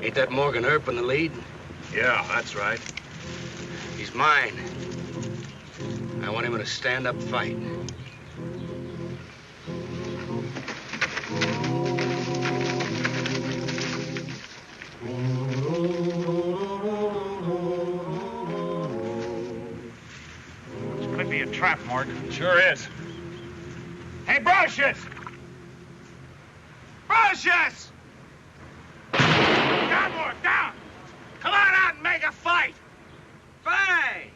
Ain't that Morgan Earp in the lead? Yeah, that's right. He's mine. I want him in a stand-up fight. This could be a trap, Morgan. Sure is. Hey, Brocious! Brocious! Down, Morg, down! Come on out and make a fight! Fine.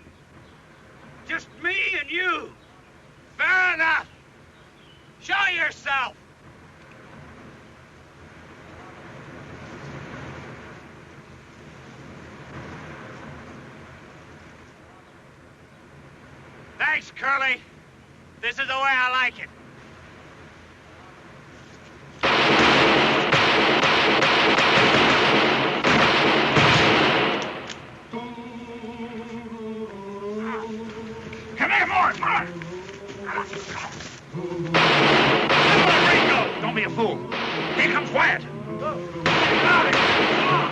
Just me and you. Fair enough. Show yourself. Thanks, Curly. This is the way I like it. Come here, Morg, Morg! Ringo! Don't be a fool. Here comes Wyatt. Get out of here. Come on.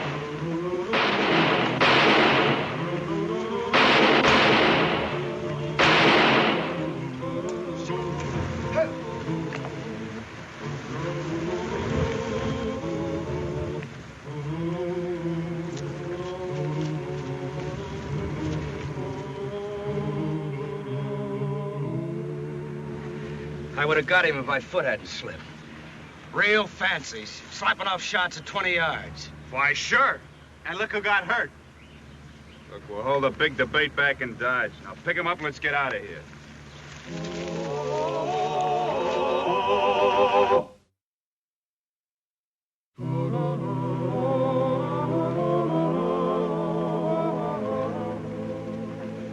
I would have got him if my foot hadn't slipped. Real fancy, slapping off shots at 20 yards. Why, sure. And look who got hurt. Look, we'll hold a big debate back in Dodge. Now pick him up and let's get out of here.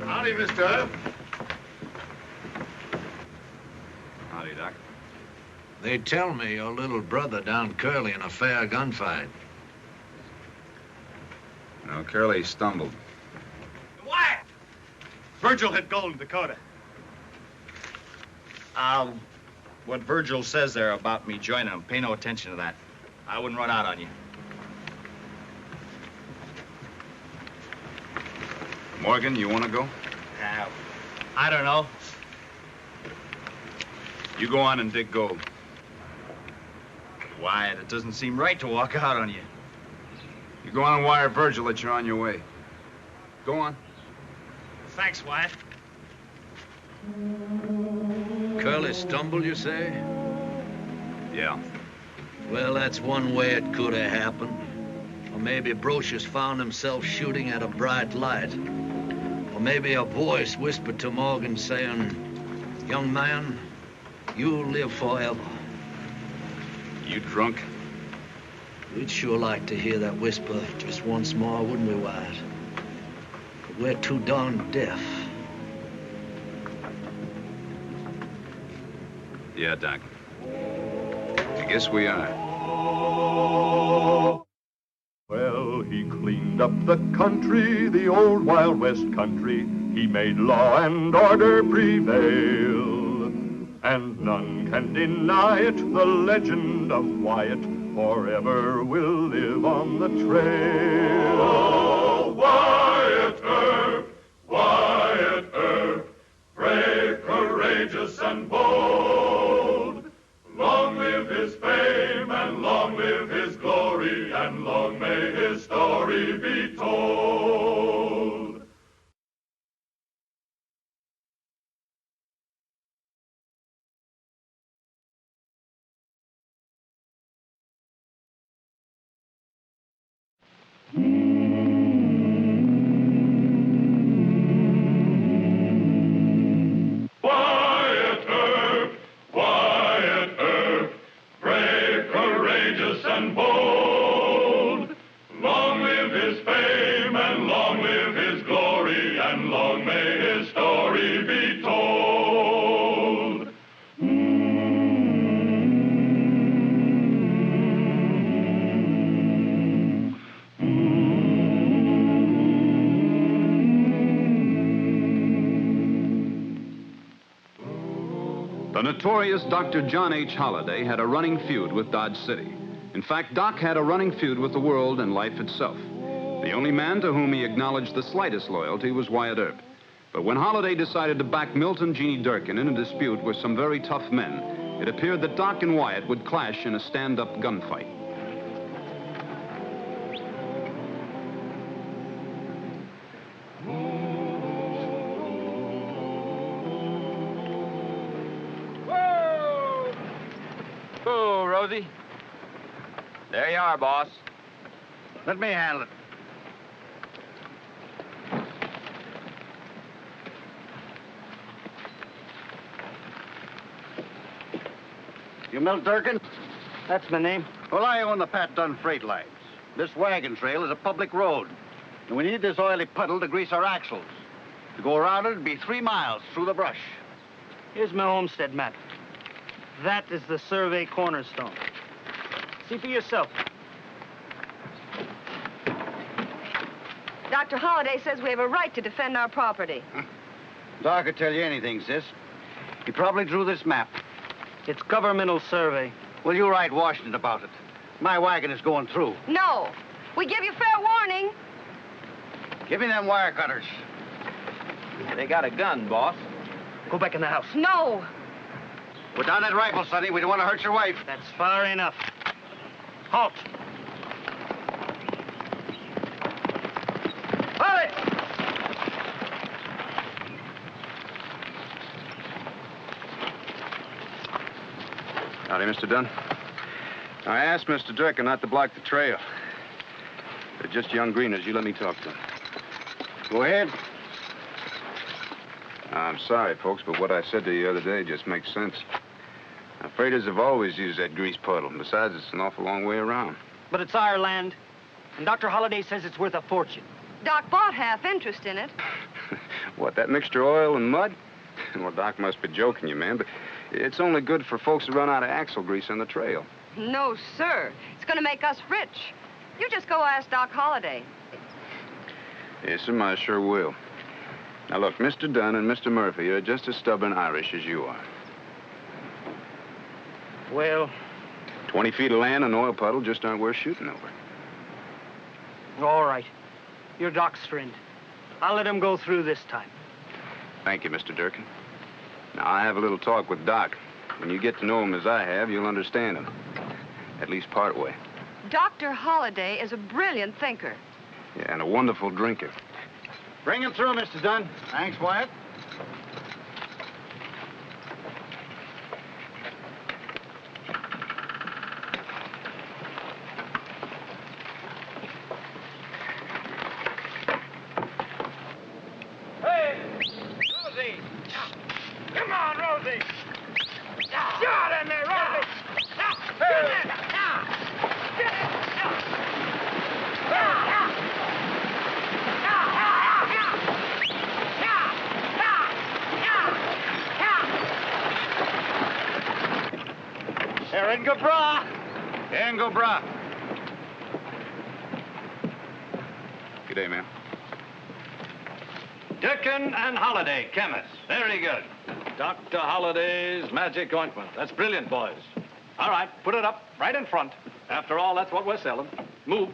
Howdy, mister. Howdy, Doc. They tell me your little brother downed Curly in a fair gunfight. No, Curly stumbled. Wyatt! Virgil hit gold in Dakota. What Virgil says there about me joining him, pay no attention to that. I wouldn't run out on you. Morgan, you want to go? I don't know. You go on and dig gold. Wyatt, it doesn't seem right to walk out on you. You go on and wire Virgil that you're on your way. Go on. Thanks, Wyatt. Curly stumbled, you say? Yeah. Well, that's one way it could have happened. Or maybe Brocious found himself shooting at a bright light. Or maybe a voice whispered to Morgan saying, "Young man, you'll live forever." You drunk? We'd sure like to hear that whisper just once more, wouldn't we, Wyatt? But we're too darn deaf. Yeah, Doc. I guess we are. Well, he cleaned up the country, the old Wild West country. He made law and order prevail. And none can deny it, the legend of Wyatt forever will live on the trail. Oh, Wyatt Earp, brave, courageous, and bold. Long live his fame, and long live his glory, and long may his story be told. Wyatt Earp, brave, courageous, and bold. Long live his fame, and long live his glory, and long may his story be told. The notorious Dr. John H. Holliday had a running feud with Dodge City. In fact, Doc had a running feud with the world and life itself. The only man to whom he acknowledged the slightest loyalty was Wyatt Earp. But when Holliday decided to back Milton Jeannie Durkin in a dispute with some very tough men, it appeared that Doc and Wyatt would clash in a stand-up gunfight. Oh, Rosie. There you are, boss. Let me handle it. You Milt Durkin? That's my name. Well, I own the Pat Dunn Freight Lines. This wagon trail is a public road, and we need this oily puddle to grease our axles. To go around it, it'd be 3 miles through the brush. Here's my homestead map. That is the survey cornerstone. See for yourself. Dr. Holliday says we have a right to defend our property. Doc could tell you anything, sis. He probably drew this map. It's governmental survey. Well, you write Washington about it. My wagon is going through. No. We give you fair warning. Give me them wire cutters. They got a gun, boss. Go back in the house. No. Put down that rifle, Sonny. We don't want to hurt your wife. That's far enough. Halt. Halt! Howdy, Mr. Dunn. I asked Mr. Durkin not to block the trail. They're just young greeners. You let me talk to them. Go ahead. I'm sorry, folks, but what I said to you the other day just makes sense. Freighters have always used that grease puddle. Besides, it's an awful long way around. But it's our land, and Dr. Holliday says it's worth a fortune. Doc bought half interest in it. What, that mixture of oil and mud? Well, Doc must be joking you, man, but it's only good for folks who run out of axle grease on the trail. No, sir. It's going to make us rich. You just go ask Doc Holliday. Yes, sir, I sure will. Now, look, Mr. Dunn and Mr. Murphy are just as stubborn Irish as you are. Well... 20 feet of land and an oil puddle just aren't worth shooting over. All right. You're Doc's friend. I'll let him go through this time. Thank you, Mr. Durkin. Now, I'll have a little talk with Doc. When you get to know him as I have, you'll understand him. At least part way. Dr. Holliday is a brilliant thinker. Yeah, and a wonderful drinker. Bring him through, Mr. Dunn. Thanks, Wyatt. Engobra! Engobra. Good day, ma'am. Durkin and Holliday, chemists. Very good. Dr. Holliday's magic ointment. That's brilliant, boys. All right, put it up right in front. After all, that's what we're selling. Move.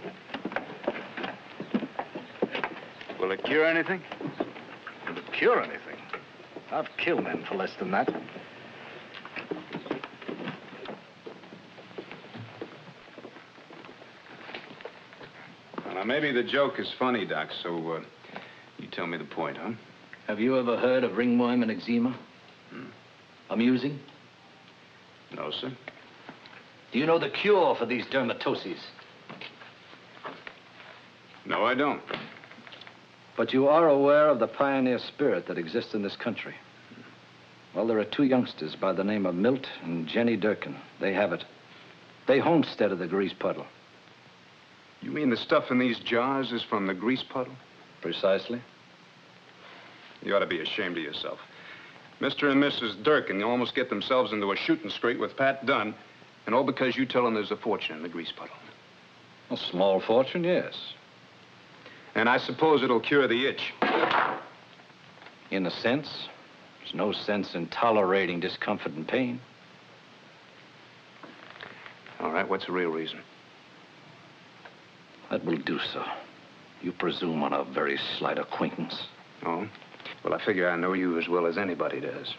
Will it cure anything? Will it cure anything? I've killed men for less than that. Well, now, maybe the joke is funny, Doc, so you tell me the point, huh? Have you ever heard of ringworm and eczema? Amusing? No, sir. Do you know the cure for these dermatoses? No, I don't. But you are aware of the pioneer spirit that exists in this country. Well, there are two youngsters by the name of Milt and Jenny Durkin. They have it. They homesteaded the grease puddle. You mean the stuff in these jars is from the grease puddle? Precisely. You ought to be ashamed of yourself. Mr. and Mrs. Durkin almost get themselves into a shooting scrape with Pat Dunn, and all because you tell them there's a fortune in the grease puddle. A small fortune, yes. And I suppose it'll cure the itch. In a sense. There's no sense in tolerating discomfort and pain. All right, what's the real reason? That will do so. You presume on a very slight acquaintance. Oh? Well, I figure I know you as well as anybody does.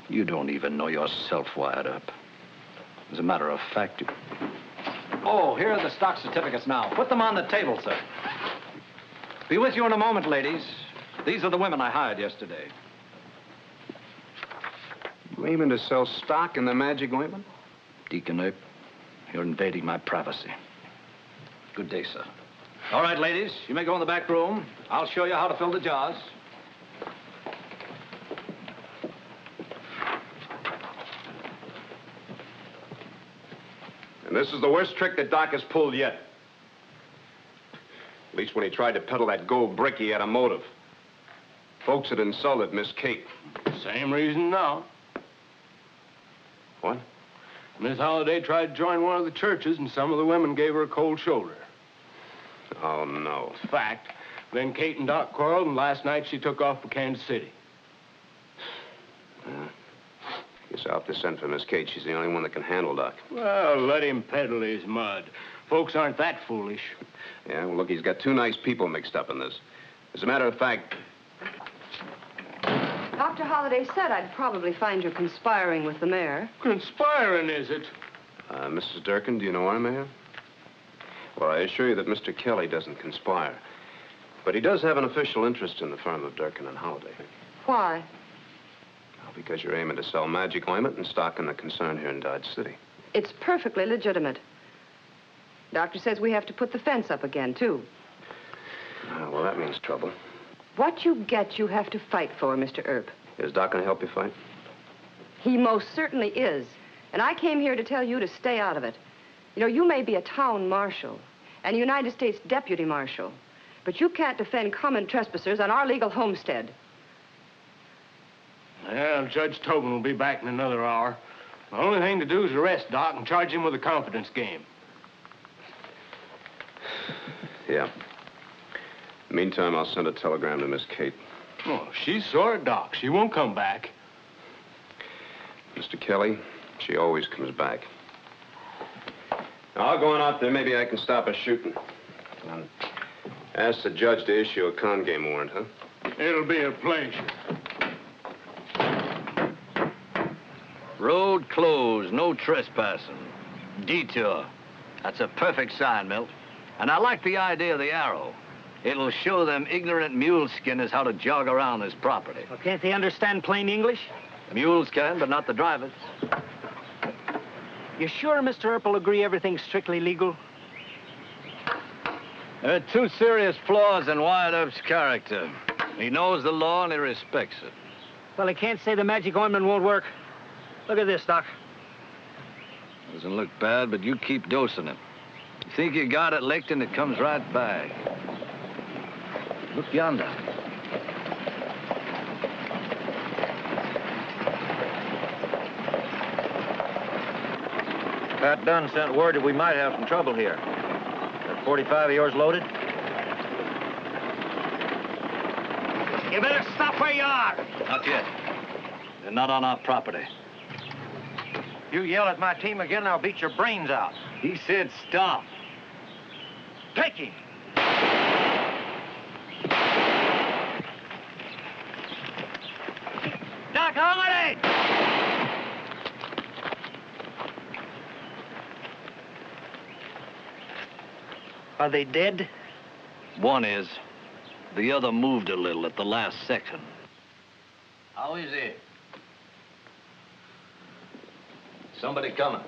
You don't even know yourself, Wired Up. As a matter of fact, you... Oh, here are the stock certificates now. Put them on the table, sir. Be with you in a moment, ladies. These are the women I hired yesterday. You aiming to sell stock in the magic ointment? Deacon Earp, you're invading my privacy. Good day, sir. All right, ladies, you may go in the back room. I'll show you how to fill the jars. And this is the worst trick that Doc has pulled yet. At least when he tried to peddle that gold brick, he had a motive. Folks had insulted Miss Kate. Same reason now. What? Miss Holliday tried to join one of the churches, and some of the women gave her a cold shoulder. Oh, no. It's fact. Then Kate and Doc quarreled, and last night she took off for Kansas City. Guess I'll have to send for Miss Kate. She's the only one that can handle Doc. Well, let him peddle his mud. Folks aren't that foolish. Yeah, well, look, he's got two nice people mixed up in this. As a matter of fact... Dr. Holliday said I'd probably find you conspiring with the mayor. Conspiring, is it? Mrs. Durkin, do you know our mayor? Well, I assure you that Mr. Kelly doesn't conspire. But he does have an official interest in the firm of Durkin and Holliday. Why? Well, because you're aiming to sell magic ointment and stock in the concern here in Dodge City. It's perfectly legitimate. Doctor says we have to put the fence up again, too. Well, that means trouble. What you get, you have to fight for, Mr. Earp. Is Doc going to help you fight? He most certainly is. And I came here to tell you to stay out of it. You know, you may be a town marshal and a United States deputy marshal, but you can't defend common trespassers on our legal homestead. Well, Judge Tobin will be back in another hour. The only thing to do is arrest Doc and charge him with a confidence game. Yeah. Meantime, I'll send a telegram to Miss Kate. Oh, she's sore at Doc. She won't come back. Mr. Kelly, she always comes back. Now, I'll go on out there. Maybe I can stop a shooting. Ask the judge to issue a con game warrant, huh? It'll be a pleasure. Road closed, no trespassing. Detour. That's a perfect sign, Milt. And I like the idea of the arrow. It'll show them ignorant mule skinners how to jog around this property. Well, can't they understand plain English? The mules can, but not the drivers. You sure Mr. Earp will agree everything's strictly legal? There are two serious flaws in Wyatt Earp's character. He knows the law and he respects it. Well, he can't say the magic ointment won't work. Look at this, Doc. Doesn't look bad, but you keep dosing it. You think you got it licked and it comes right back. Look yonder. Pat Dunn sent word that we might have some trouble here. That 45 of yours loaded? You better stop where you are. Not yet. They're not on our property. You yell at my team again, I'll beat your brains out. He said stop. Take him. Doc Holiday! Are they dead? One is. The other moved a little at the last second. How is he? Somebody coming.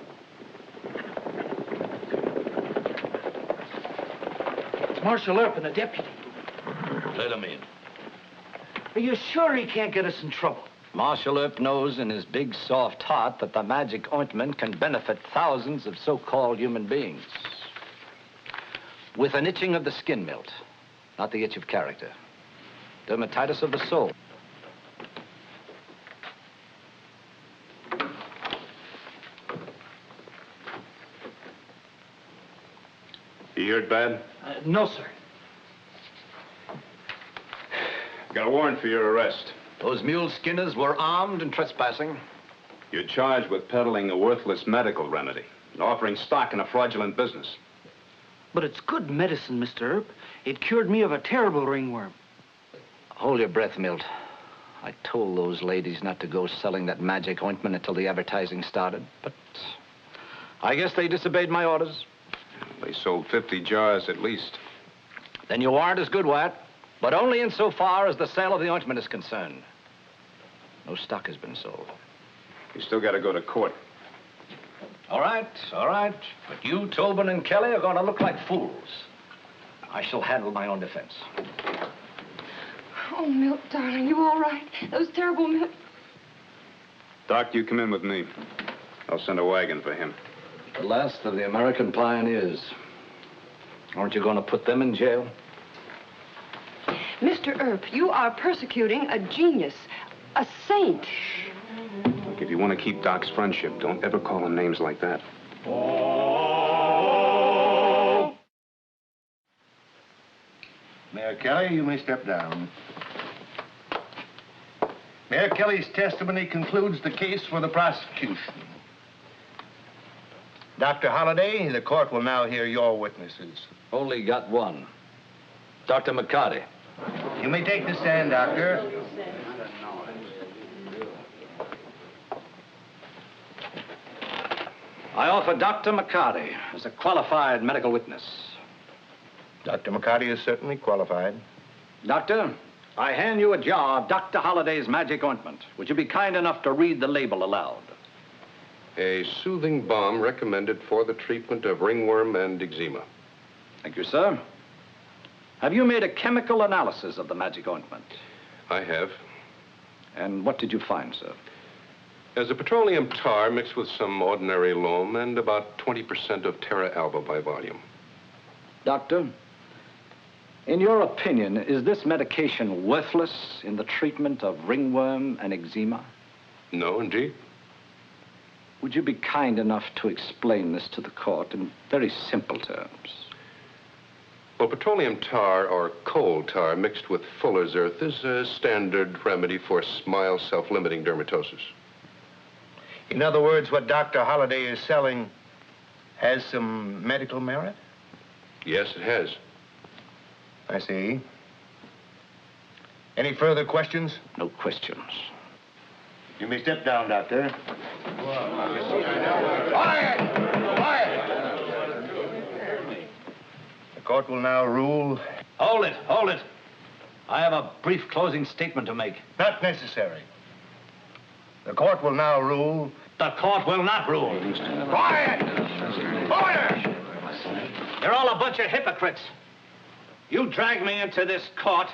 It's Marshal Earp and the deputy. Let him in. Are you sure he can't get us in trouble? Marshal Earp knows in his big, soft heart that the magic ointment can benefit thousands of so-called human beings. With an itching of the skin melt, not the itch of character. Dermatitis of the soul. You heard bad? No, sir. Got a warrant for your arrest. Those mule skinners were armed and trespassing. You're charged with peddling a worthless medical remedy and offering stock in a fraudulent business. But it's good medicine, Mr. Earp. It cured me of a terrible ringworm. Hold your breath, Milt. I told those ladies not to go selling that magic ointment until the advertising started, but I guess they disobeyed my orders. They sold 50 jars at least. Then your warrant is good, Wyatt, but only insofar as the sale of the ointment is concerned. No stock has been sold. You still got to go to court. All right. But you, Tobin, and Kelly are going to look like fools. I shall handle my own defense. Oh, Milt, darling, you all right? Those terrible Milt... Doc, you come in with me. I'll send a wagon for him. The last of the American pioneers. Aren't you going to put them in jail? Mr. Earp, you are persecuting a genius, a saint. Look, if you want to keep Doc's friendship, don't ever call him names like that. Mayor Kelly, you may step down. Mayor Kelly's testimony concludes the case for the prosecution. Dr. Holliday, the court will now hear your witnesses. Only got one. Dr. McCarty. You may take the stand, Doctor. I offer Dr. McCarty as a qualified medical witness. Dr. McCarty is certainly qualified. Doctor, I hand you a jar of Dr. Holliday's magic ointment. Would you be kind enough to read the label aloud? A soothing balm recommended for the treatment of ringworm and eczema. Thank you, sir. Have you made a chemical analysis of the magic ointment? I have. And what did you find, sir? As a petroleum tar mixed with some ordinary loam and about 20% of terra alba by volume. Doctor, in your opinion, is this medication worthless in the treatment of ringworm and eczema? No, indeed. Would you be kind enough to explain this to the court in very simple terms? Well, petroleum tar or coal tar mixed with fuller's earth is a standard remedy for mild self-limiting dermatosis. In other words, what Dr. Holliday is selling has some medical merit? Yes, it has. I see. Any further questions? No questions. You may step down, Doctor. Quiet! The court will now rule. Hold it. I have a brief closing statement to make. Not necessary. The court will now rule. The court will not rule. Quiet! Order! You're all a bunch of hypocrites. You dragged me into this court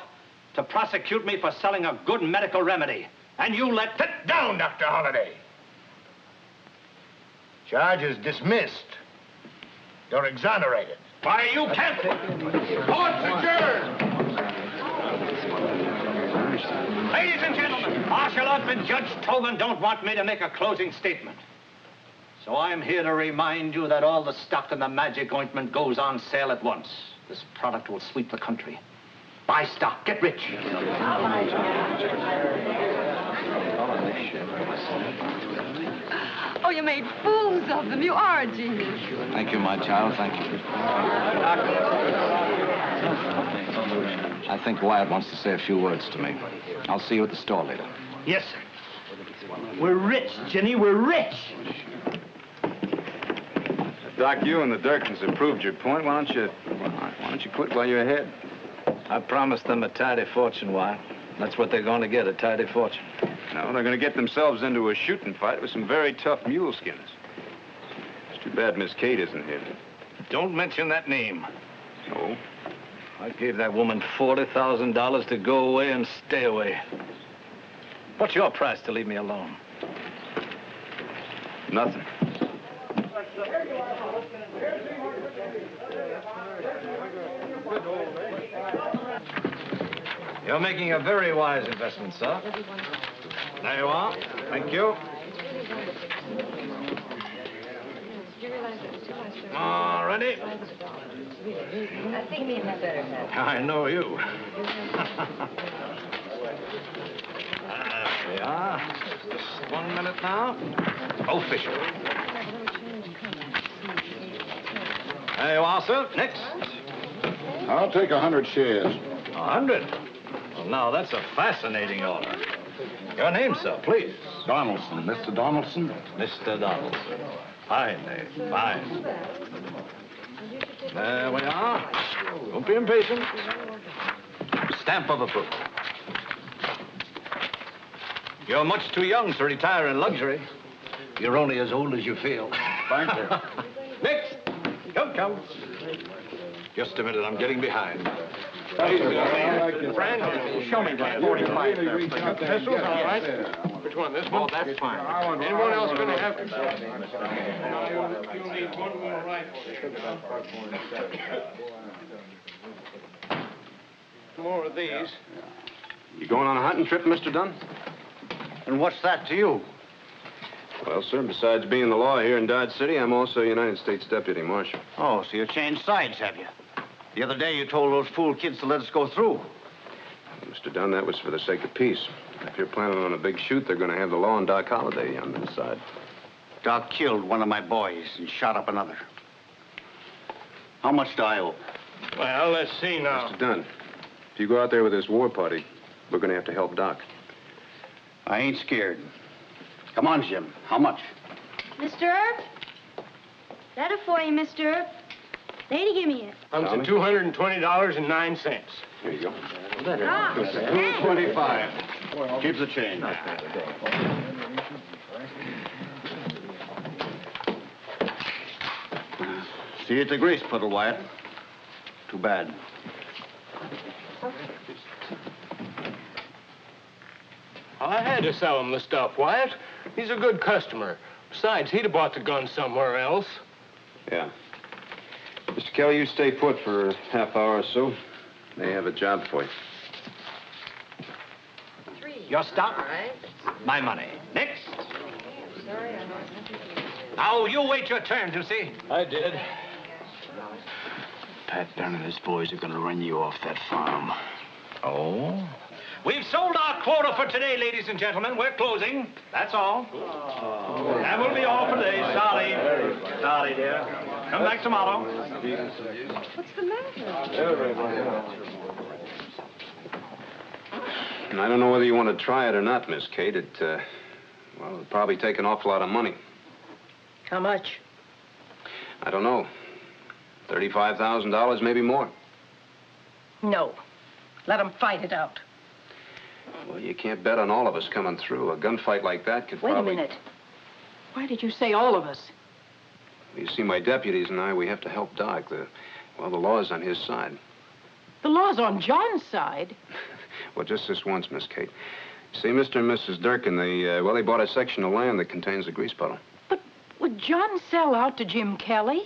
to prosecute me for selling a good medical remedy. And you let... Sit down, Dr. Holliday. Charge is dismissed. You're exonerated. Why, you can't... Court's adjourned! Ladies and gentlemen, Marshal Earp and Judge Tobin don't want me to make a closing statement. So I'm here to remind you that all the stock in the magic ointment goes on sale at once. This product will sweep the country. Buy stock, get rich. Oh, you made fools of them. You are a genius. Thank you, my child, thank you. I think Wyatt wants to say a few words to me. I'll see you at the store later. Yes, sir. We're rich, Jenny, we're rich. Doc, you and the Durkins have proved your point. Why don't you quit while you're ahead? I promised them a tidy fortune, Wyatt. That's what they're going to get, a tidy fortune. No, they're going to get themselves into a shooting fight with some very tough mule skinners. It's too bad Miss Kate isn't here. Don't mention that name. No? I gave that woman $40,000 to go away and stay away. What's your price to leave me alone? Nothing. You're making a very wise investment, sir. There you are. Thank you. All ready? I know you. There we are. Just 1 minute now. Official. There you are, sir. Next. I'll take 100 shares. 100? Well, now, that's a fascinating order. Your name, sir, please. Donaldson. Mr. Donaldson? Mr. Donaldson. Fine name. Fine. There we are. Don't be impatient. Stamp of approval. You're much too young to retire in luxury. You're only as old as you feel. Thank you. Next. Come. Just a minute, I'm getting behind. Friend, show me that 45 there. This one's all right. Which one? This one? Oh, that's fine. Anyone else going to have to? You'll need one more rifle. More of these. You going on a hunting trip, Mr. Dunn? And what's that to you? Well, sir, besides being the law here in Dodge City, I'm also a United States Deputy Marshal. Oh, so you changed sides, have you? The other day you told those fool kids to let us go through. Mr. Dunn, that was for the sake of peace. If you're planning on a big shoot, they're going to have the law and Doc Holliday on their side. Doc killed one of my boys and shot up another. How much do I owe? Well, let's see now. Mr. Dunn, if you go out there with this war party, we're going to have to help Doc. I ain't scared. Come on, Jim. How much? Mr. Earp? That'll for you, Mr. Earp. Lady, give me it. Comes to $220.09. There you go. Ah, $225. Keep the change. See you at the grease puddle, Wyatt. Too bad. I had to sell him the stuff, Wyatt. He's a good customer. Besides, he'd have bought the gun somewhere else. Yeah. Mr. Kelly, you stay put for a half hour or so. They have a job for you. Your stock. My money. Next. Now, you wait your turn, Juicy. I did. Pat Dunn and his boys are going to run you off that farm. Oh? We've sold our quota for today, ladies and gentlemen. We're closing. That's all. Oh. That will be all for today. Sorry. Sorry, dear. Come back tomorrow. What's the matter? And I don't know whether you want to try it or not, Miss Kate. Well, it'll probably take an awful lot of money. How much? I don't know. $35,000, maybe more. No. Let them fight it out. Well, you can't bet on all of us coming through. A gunfight like that could probably... Wait a minute. Why did you say all of us? You see, my deputies and I, we have to help Doc. The law's on his side. The law's on John's side. Well, just this once, Miss Kate. See, Mr. and Mrs. Durkin, they bought a section of land that contains the grease puddle. But would John sell out to Jim Kelly?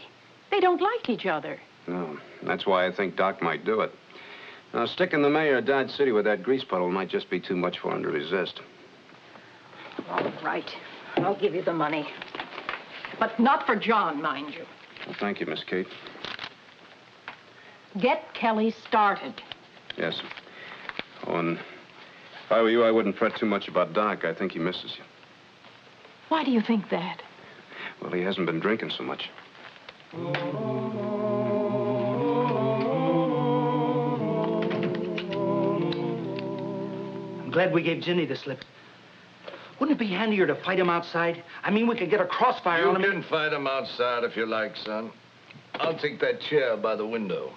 They don't like each other. No, that's why I think Doc might do it. Now, sticking the mayor of Dodge City with that grease puddle might just be too much for him to resist. All right. I'll give you the money. But not for John, mind you. Well, thank you, Miss Kate. Get Kelly started. Yes, sir. Oh, and if I were you, I wouldn't fret too much about Doc. I think he misses you. Why do you think that? Well, he hasn't been drinking so much. I'm glad we gave Ginny the slip. Wouldn't it be handier to fight him outside? I mean, we could get a crossfire on him. You can fight him outside if you like, son. I'll take that chair by the window.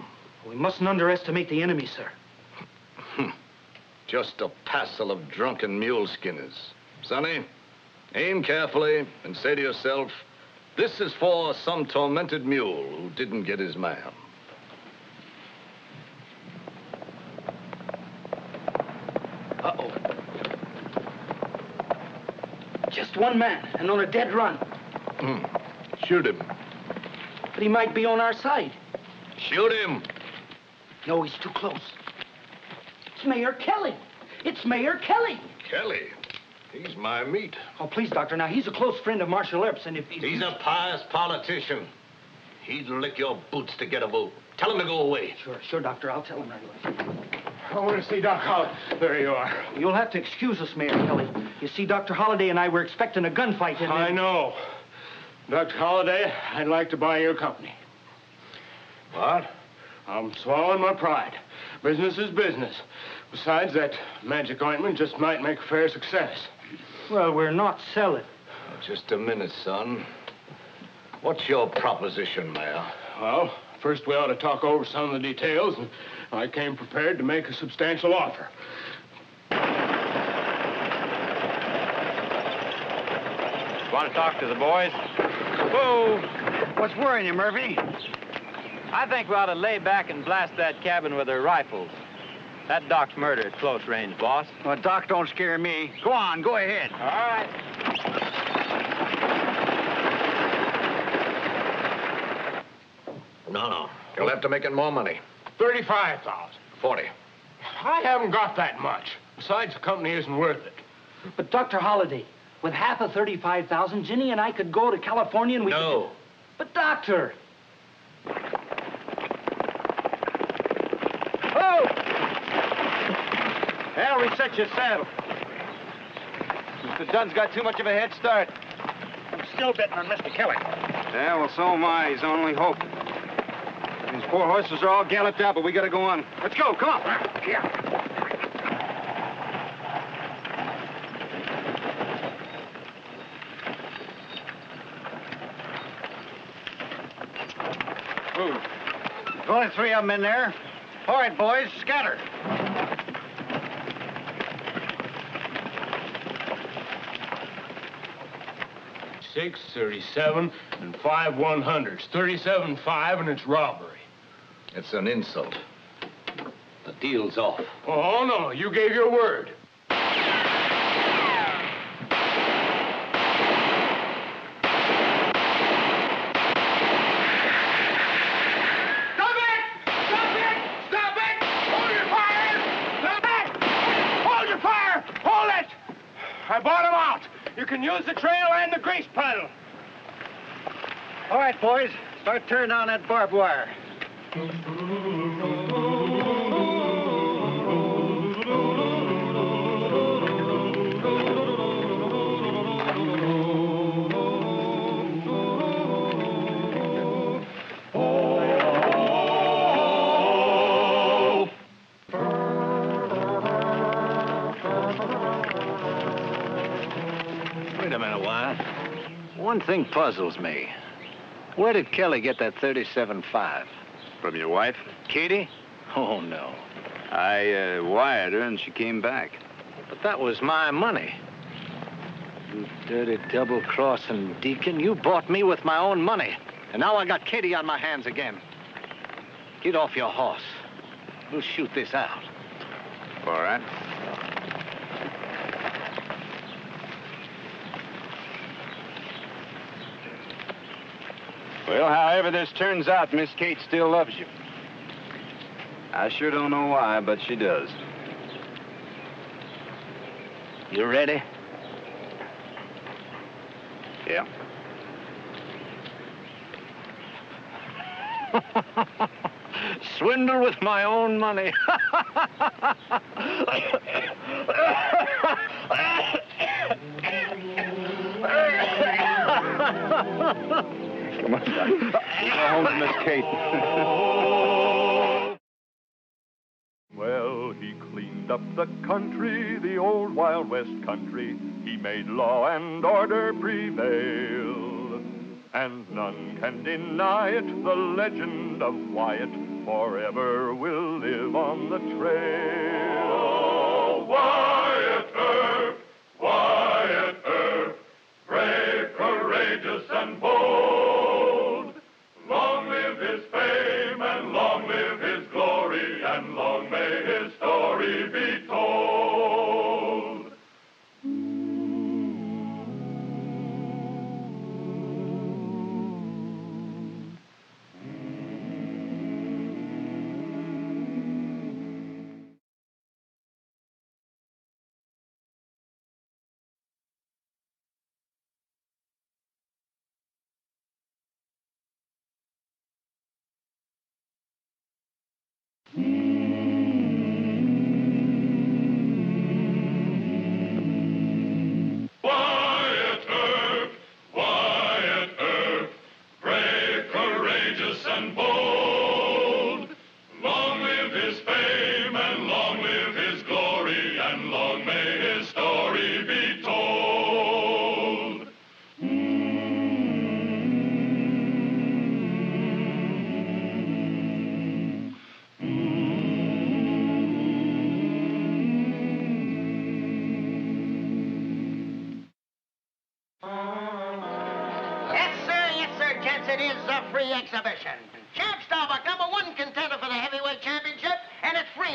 We mustn't underestimate the enemy, sir. Just a passel of drunken mule skinners. Sonny, aim carefully and say to yourself, this is for some tormented mule who didn't get his man. Uh-oh. Just one man, and on a dead run. Shoot him. But he might be on our side. Shoot him. No, he's too close. It's Mayor Kelly. It's Mayor Kelly. Kelly? He's my meat. Oh, please, Doctor. Now, he's a close friend of Marshal Earp's, and if He's a pious politician. He'd lick your boots to get a vote. Tell him to go away. Sure, Doctor. I'll tell him right away. I want to see Doc Holliday. There you are. You'll have to excuse us, Mayor Kelly. You see, Dr. Holliday and I were expecting a gunfight, and I know. Dr. Holliday, I'd like to buy your company. What? I'm swallowing my pride. Business is business. Besides, that magic ointment just might make a fair success. Well, we're not selling. Just a minute, son. What's your proposition, Mayor? Well, first we ought to talk over some of the details, and I came prepared to make a substantial offer. Want to talk to the boys? Whoa! What's worrying you, Murphy? I think we ought to lay back and blast that cabin with our rifles. That Doc's murder at close range, boss. Well, Doc don't scare me. Go on, go ahead. All right. No. You'll have to make it more money. 35,000. 40. I haven't got that much. Besides, the company isn't worth it. But, Dr. Holliday, with half of 35,000, Ginny and I could go to California and we No. could... But, Doctor... Oh! Well, reset your saddle. Mr. Dunn's got too much of a head start. I'm still betting on Mr. Kelly. Yeah, well, so am I. He's our only hope. These poor horses are all galloped out, but we gotta go on. Let's go, come on. Yeah. There's only 3 of them in there. All right, boys, scatter. Six, 37, and 5 100s. 37.5, and it's robbery. It's an insult. The deal's off. Oh, no, you gave your word. I bought him out. You can use the trail and the grease pedal. All right, boys, start turning on that barbed wire. Wait a minute, Wyatt. One thing puzzles me. Where did Kelly get that 37.5? From your wife? Katie? Oh, no. I wired her and she came back. But that was my money. You dirty double-crossing deacon. You bought me with my own money. And now I got Katie on my hands again. Get off your horse. We'll shoot this out. All right. Well, however this turns out, Miss Kate still loves you. I sure don't know why, but she does. You ready? Yeah. Swindle with my own money. Come on, Doc. We'll go home to Miss Kate. Well, he cleaned up the country, the old Wild West country. He made law and order prevail. And none can deny it, the legend of Wyatt forever will live on the trail. Oh, Wyatt Earp, brave, courageous, and bold. Long live his fame, and long live his glory, and long may his story be told. Wyatt Earp, brave, courageous, and bold. Long live his fame, and long live his glory, and long may his story be told. Yes, sir, gents, it is a free exhibition. Champ Starbuck, #1 contender for the heavyweight championship, and it's free.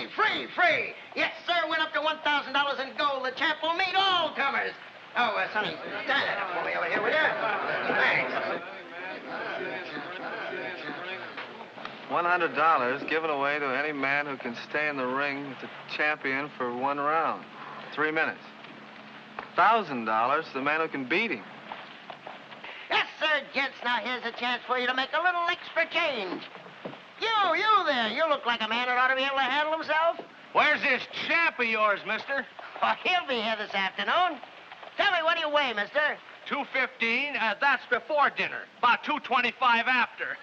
Yes, sir, win up to $1,000 in gold. The champ will meet all comers. Oh, Sonny, stand that up for me over here, will you? Thanks. $100 given away to any man who can stay in the ring with the champion for 1 round, 3 minutes. $1,000 to the man who can beat him. Yes, sir, gents, now here's a chance for you to make a little extra change. You there, you look like a man that ought to be able to handle himself. Where's this champ of yours, mister? Oh, he'll be here this afternoon. Tell me, what do you weigh, mister? 215, that's before dinner. About 225 after.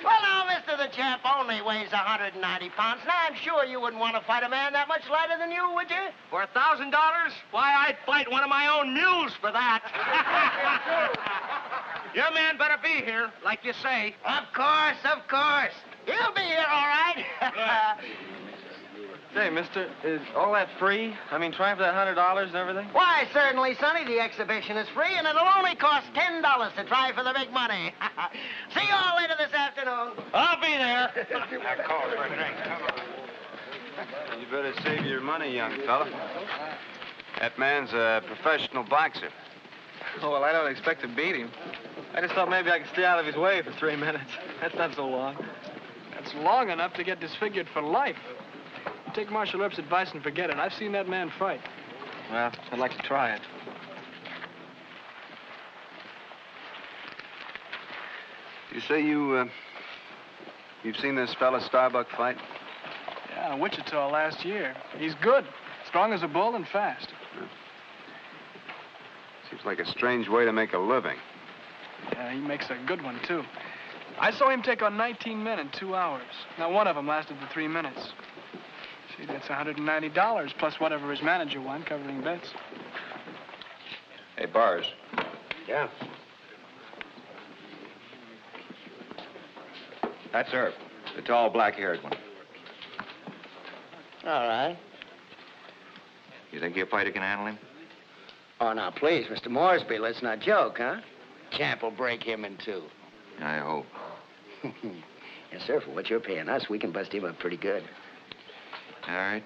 Well, now, Mr. the Champ only weighs 190 pounds. Now, I'm sure you wouldn't want to fight a man that much lighter than you, would you? For $1,000? Why, I'd fight one of my own mules for that. Your man better be here, like you say. Of course. He'll be here, all right. Say, mister, is all that free? I mean, trying for that $100 and everything? Why, certainly, Sonny. The exhibition is free, and it'll only cost $10 to try for the big money. See you all later this afternoon. I'll be there. I've called for a drink. You better save your money, young fella. That man's a professional boxer. Oh, well, I don't expect to beat him. I just thought maybe I could stay out of his way for 3 minutes. That's not so long. That's long enough to get disfigured for life. Take Marshal Earp's advice and forget it. I've seen that man fight. Well, I'd like to try it. You say you've seen this fella Starbuck fight? Yeah, in Wichita last year. He's good. Strong as a bull and fast. Seems like a strange way to make a living. Yeah, he makes a good one, too. I saw him take on 19 men in 2 hours. Now, one of them lasted the 3 minutes. See, that's $190 plus whatever his manager won, covering bets. Hey, Bars. Yeah? That's Earp, the tall, black-haired one. All right. You think your fighter can handle him? Oh, now, please, Mr. Moresby, let's not joke, huh? Champ will break him in two. I hope. Yes, sir, for what you're paying us, we can bust him up pretty good. All right.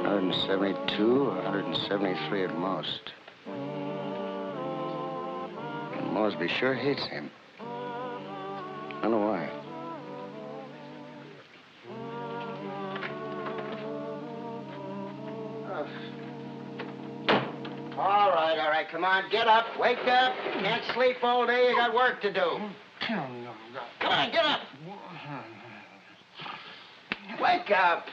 $172, 173 at most. And Moresby sure hates him. I don't know why. right, come on, get up, wake up. You can't sleep all day, you got work to do. Come on, get up. Wake up.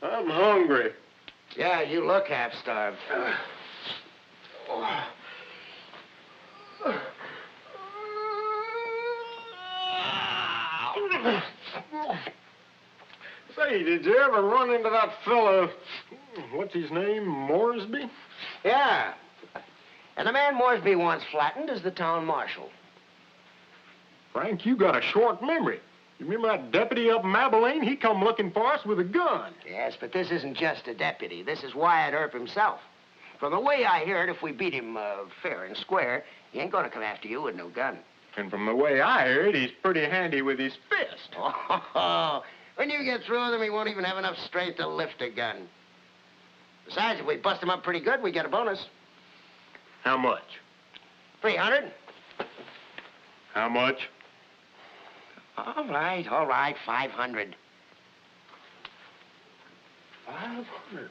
I'm hungry. Yeah, you look half-starved. Say, did you ever run into that fellow, what's his name, Moresby? Yeah. And the man Moresby once flattened is the town marshal. Frank, you got a short memory. You remember that deputy up in Abilene? He come looking for us with a gun. Yes, but this isn't just a deputy. This is Wyatt Earp himself. From the way I hear it, if we beat him fair and square, he ain't gonna come after you with no gun. And from the way I hear it, he's pretty handy with his fist. Oh, when you get through with him, he won't even have enough strength to lift a gun. Besides, if we bust him up pretty good, we get a bonus. How much? 300. How much? All right, 500. 500,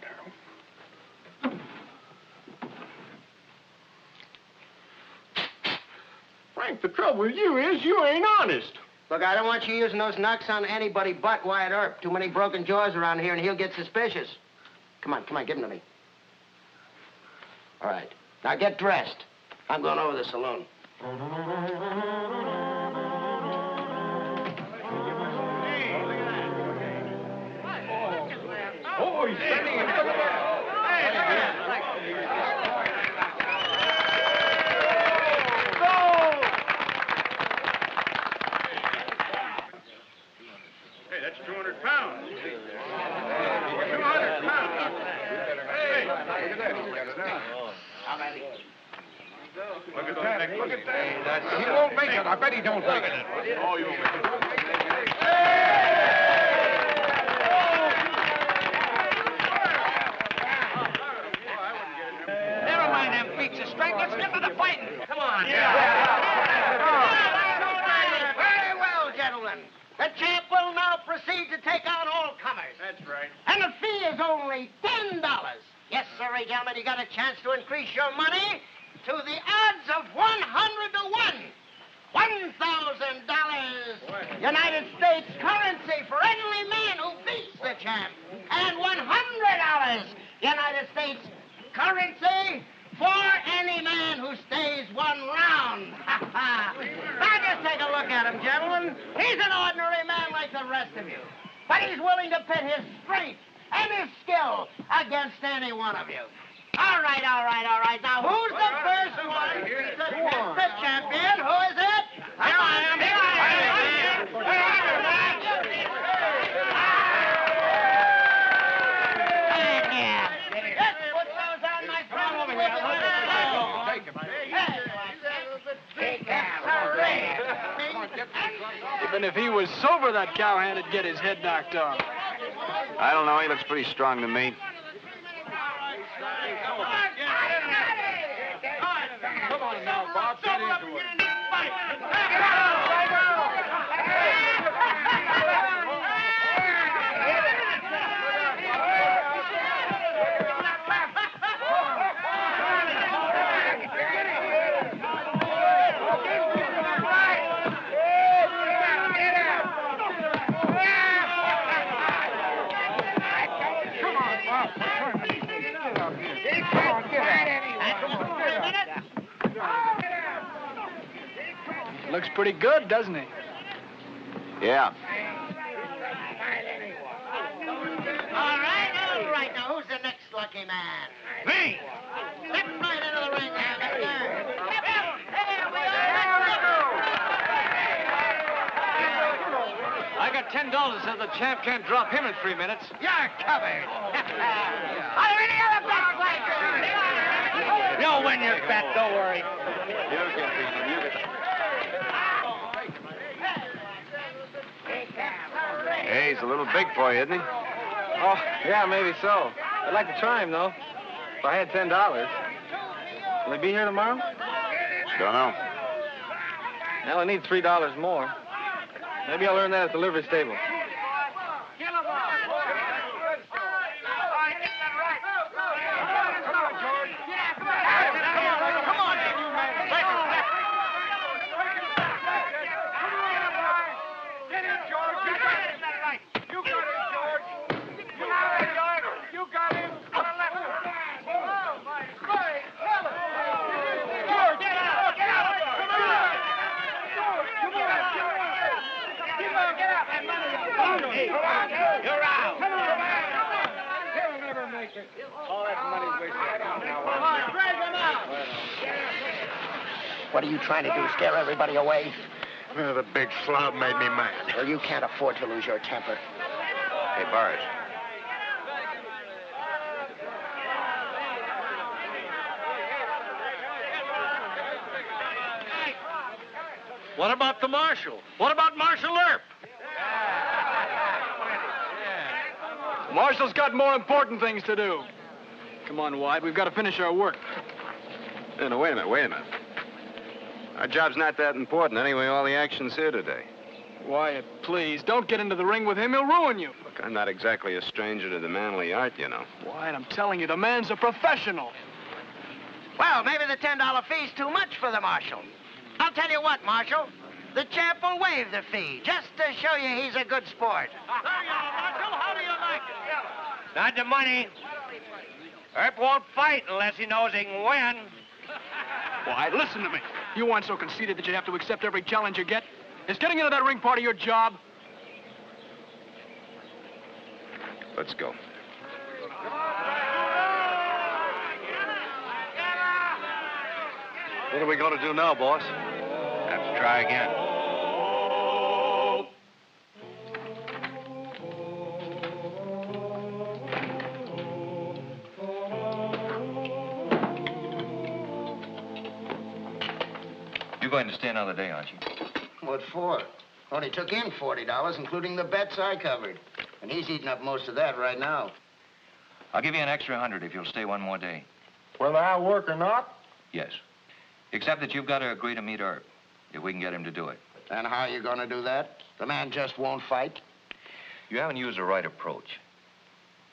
Frank, the trouble with you is you ain't honest. Look, I don't want you using those knocks on anybody but Wyatt Earp. Too many broken jaws around here, and he'll get suspicious. Come on, give him to me. All right. Now get dressed. I'm going over to the saloon. Oh, he's standing in front of us. Hey, that's 200 pounds. 200 pounds. Hey, look at that. How many? Look at that. Look at that. He won't make it. I bet he don't make it. Oh, you won't make it. Never mind them feats of strength. Let's get to the fighting. Come on. Very well, gentlemen. The champ will now proceed to take on all comers. That's right. And the fee is only $10. Yes, sir, gentlemen, you got a chance to increase your money to the odds of 100 to 1. $1,000 United States currency for any man who beats the champ. And $100 United States currency for any man who stays one round. Now just take a look at him, gentlemen. He's an ordinary man like the rest of you. But he's willing to pit his strength and his skill against any one of you. All right. Now, who's the first one to test the champion? Who is it? Here I am. Let's put those on my friend over here. Even if he was sober, that cowhand'd get his head knocked off. I don't know. He looks pretty strong to me. Come on now, Bob. Get into it. Looks pretty good, doesn't he? Yeah. All right. Now, who's the next lucky man? Me. Step right into the ring now, mister. I got $10 so the champ can't drop him in 3 minutes. You're covered. Are there any other bets like this? You'll win your bet, don't worry. Hey, he's a little big for you, isn't he? Oh, yeah, maybe so. I'd like to try him, though. If I had $10. Will he be here tomorrow? Don't know. Well, I need $3 more. Maybe I'll learn that at the livery stable. What are you trying to do, scare everybody away? The big slob made me mad. Well, you can't afford to lose your temper. Hey, Bart. What about the marshal? What about Marshal Earp? Marshall's got more important things to do. Come on, White. We've got to finish our work. No, wait a minute. Our job's not that important. Anyway, all the action's here today. Wyatt, please, don't get into the ring with him. He'll ruin you. Look, I'm not exactly a stranger to the manly art, you know. Wyatt, I'm telling you, the man's a professional. Well, maybe the $10 fee's too much for the marshal. I'll tell you what, Marshal. The champ will waive the fee, just to show you he's a good sport. There you are, Marshal. How do you like it? Not the money. Earp won't fight unless he knows he can win. Wyatt, listen to me. You aren't so conceited that you have to accept every challenge you get. Is getting into that ring part of your job? Let's go. What are we going to do now, boss? Have to try again. You're going to stay another day, aren't you? What for? Only took in $40, including the bets I covered. And he's eating up most of that right now. I'll give you an extra 100 if you'll stay one more day. Whether I work or not? Yes. Except that you've got to agree to meet Earp, if we can get him to do it. And how are you going to do that? The man just won't fight? You haven't used the right approach.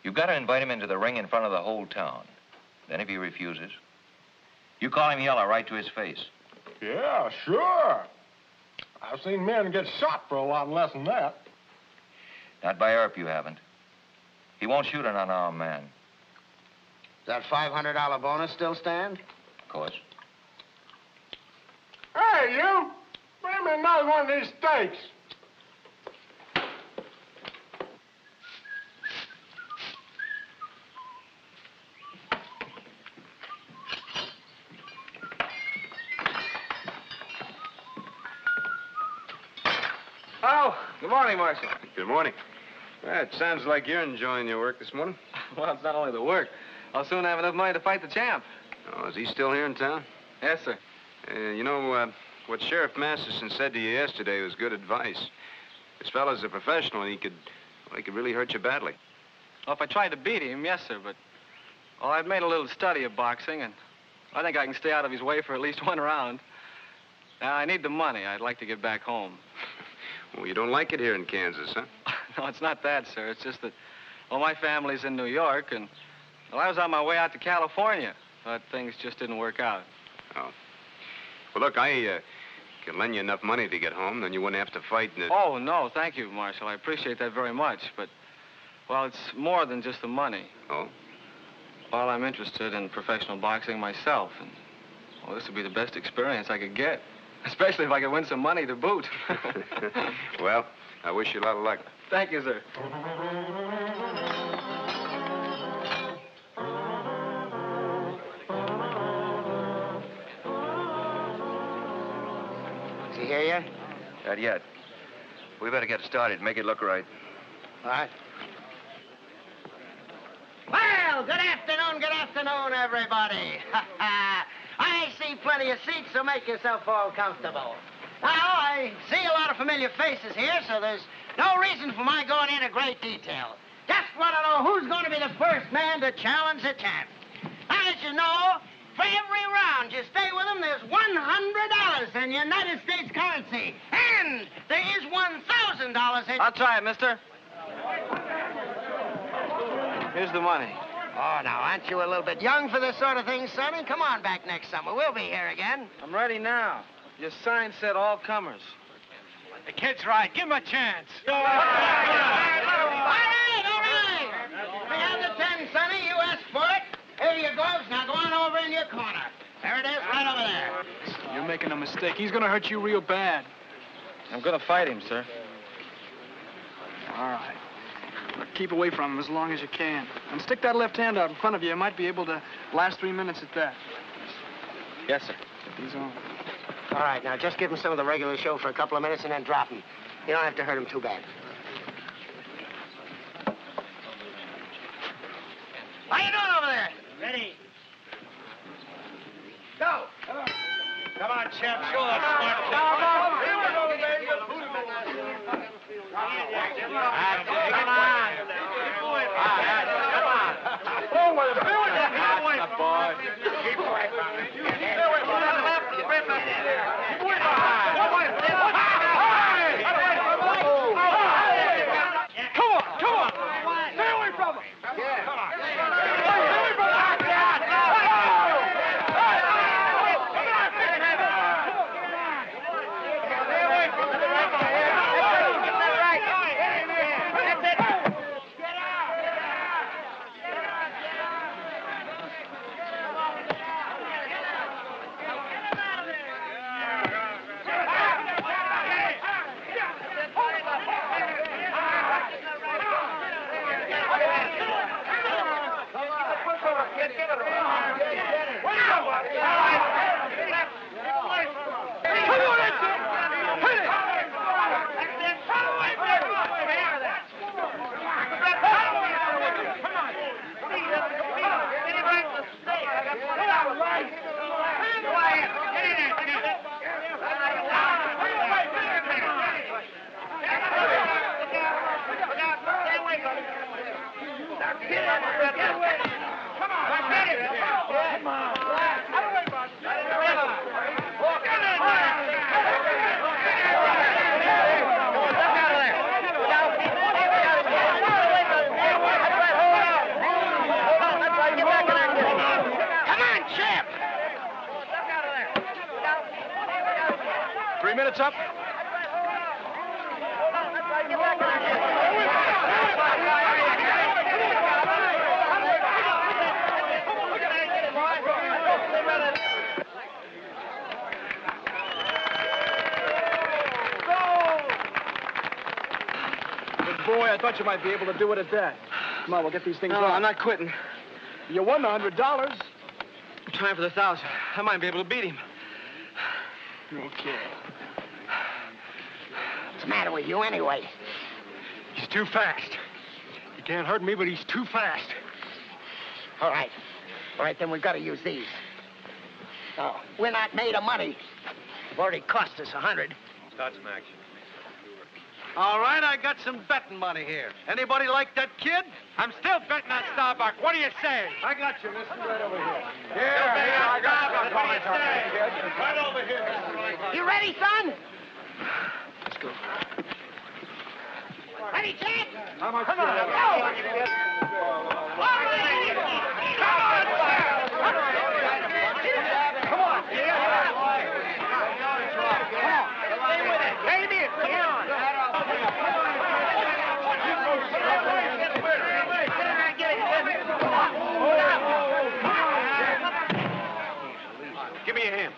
You've got to invite him into the ring in front of the whole town. Then if he refuses, you call him yellow right to his face. Yeah, sure. I've seen men get shot for a lot less than that. Not by Earp, you haven't. He won't shoot an unarmed man. Does that $500 bonus still stand? Of course. Hey, you! Bring me another one of these steaks. Oh, good morning, Marshal. Good morning. Well, it sounds like you're enjoying your work this morning. Well, it's not only the work. I'll soon have enough money to fight the champ. Oh, is he still here in town? Yes, sir. What Sheriff Masterson said to you yesterday was good advice. This fellow's a professional, and he could really hurt you badly. Well, if I tried to beat him, yes, sir, but... Well, I've made a little study of boxing, and I think I can stay out of his way for at least one round. Now, I need the money. I'd like to get back home. Well, you don't like it here in Kansas, huh? No, it's not that, sir. It's just that, well, my family's in New York, and, well, I was on my way out to California, but things just didn't work out. Oh. Well, look, I could lend you enough money to get home, then you wouldn't have to fight in the... Oh, no, thank you, Marshal. I appreciate that very much, but, well, it's more than just the money. Oh? Well, I'm interested in professional boxing myself, and, well, this would be the best experience I could get, especially if I could win some money to boot. Well, I wish you a lot of luck. Thank you, sir. Does he hear you? Not yet. We better get started, make it look right. All right. Well, good afternoon, everybody. I see plenty of seats, so make yourself all comfortable. Now, I see a lot of familiar faces here, so there's no reason for my going into great detail. Just want to know who's going to be the first man to challenge the champ. Now, as you know, For every round you stay with them, there's $100 in United States currency. And there is $1,000 in... I'll try it, mister. Here's the money. Oh, now, aren't you a little bit young for this sort of thing, Sonny? Come on back next summer. We'll be here again. I'm ready now. Your sign said all comers. The kid's right. Give him a chance. All right. We have the 10, Sonny. You asked for it. Here are your gloves. Now go on over in your corner. There it is, right over there. You're making a mistake. He's gonna hurt you real bad. I'm gonna fight him, sir. All right. But keep away from him as long as you can. And stick that left hand out in front of you. You might be able to last 3 minutes at that. Yes, sir. Get these on. All right, now just give him some of the regular show for a couple of minutes and then drop him. You don't have to hurt him too bad. How you doing over there? Ready. Go. Come on, champ. Show that smart kid. Come on. Forward. That's the boy. Keep away from it. Stay away from the left. Keep away Come on. Stay away from him. Come on. Stay away from him. Minutes up. Good boy, I thought you might be able to do it at that. Come on, we'll get these things on. I'm not quitting. You won the $100. I'm trying for the 1,000. I might be able to beat him. Okay. What's the matter with you anyway? He's too fast. He can't hurt me, but he's too fast. All right. All right, then we've got to use these. Oh, we're not made of money. They've already cost us 100. Start some action. All right, I got some betting money here. Anybody like that kid? I'm still betting on Starbuck. What do you say? I got you, mister, right over here. I got you. What do you say? Right over here. You ready, son? Let's go. Ready, Jack? How much? Come on, go. All right. Come on. Baby, come on. Give me a hand.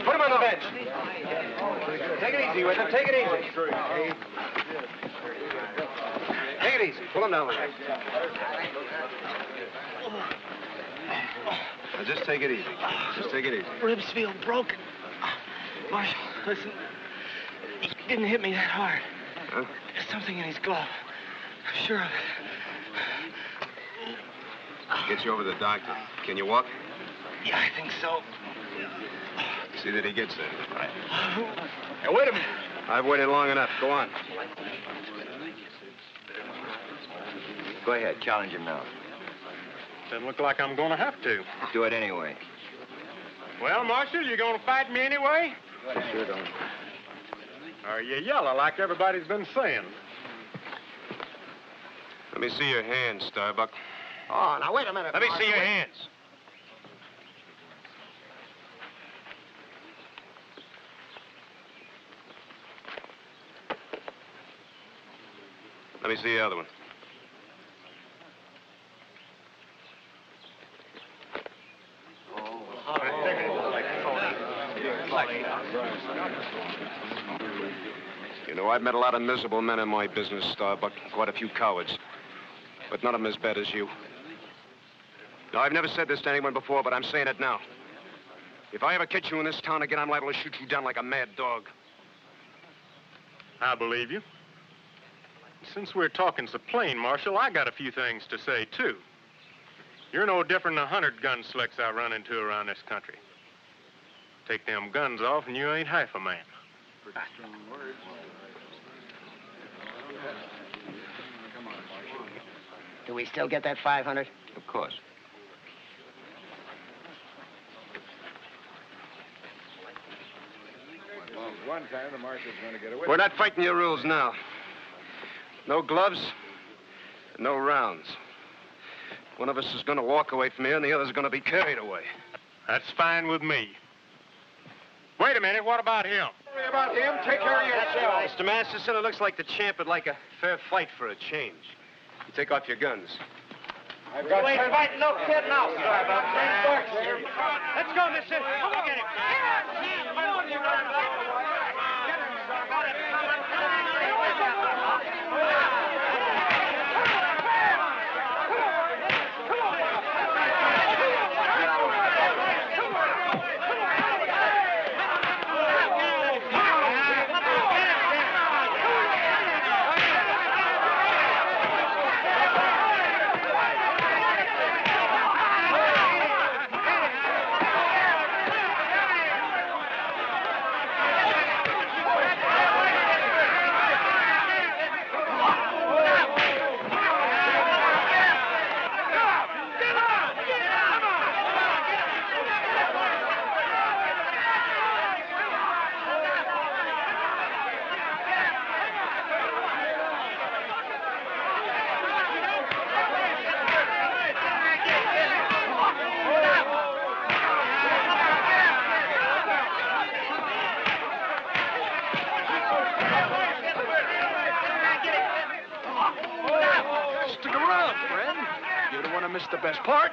Put him on the bench. Take it easy with him. Take it easy. Take it easy. Pull him down with it. Now, just take it easy. Just take it easy. Ribs feel broken. Marshal, listen. He didn't hit me that hard. Huh? There's something in his glove. I'm sure of it. Get you over to the doctor. Can you walk? Yeah, I think so. See that he gets there. Right. Hey, wait a minute. I've waited long enough. Go on. Go ahead. Challenge him now. Doesn't look like I'm gonna have to. Do it anyway. Well, Marshal, you gonna fight me anyway? Sure don't. Or you yellow like everybody's been saying? Let me see your hands, Starbuck. Oh, now, wait a minute. Let me Marshal. see your hands. Let me see the other one. You know, I've met a lot of miserable men in my business, Starbuck. Quite a few cowards. But none of them as bad as you. Now, I've never said this to anyone before, but I'm saying it now. If I ever catch you in this town again, I'm liable to shoot you down like a mad dog. I believe you. Since we're talking so plain, Marshal, I got a few things to say, too. You're no different than 100 gun slicks I run into around this country. Take them guns off and you ain't half a man. Pretty strong words. Do we still get that 500? Of course. Well, one time the marshal's going to get away. We're not fighting your rules now. No gloves, no rounds. One of us is going to walk away from here and the other's going to be carried away. That's fine with me. Wait a minute, what about him? Worry about him. Take care of yourself. Mr. Masterson, it looks like the champ would like a fair fight for a change. You take off your guns. I've got You ain't fighting no kid now, Starbuck. Let's go, mister. Look at him. Stick around, friend. You don't want to miss the best part.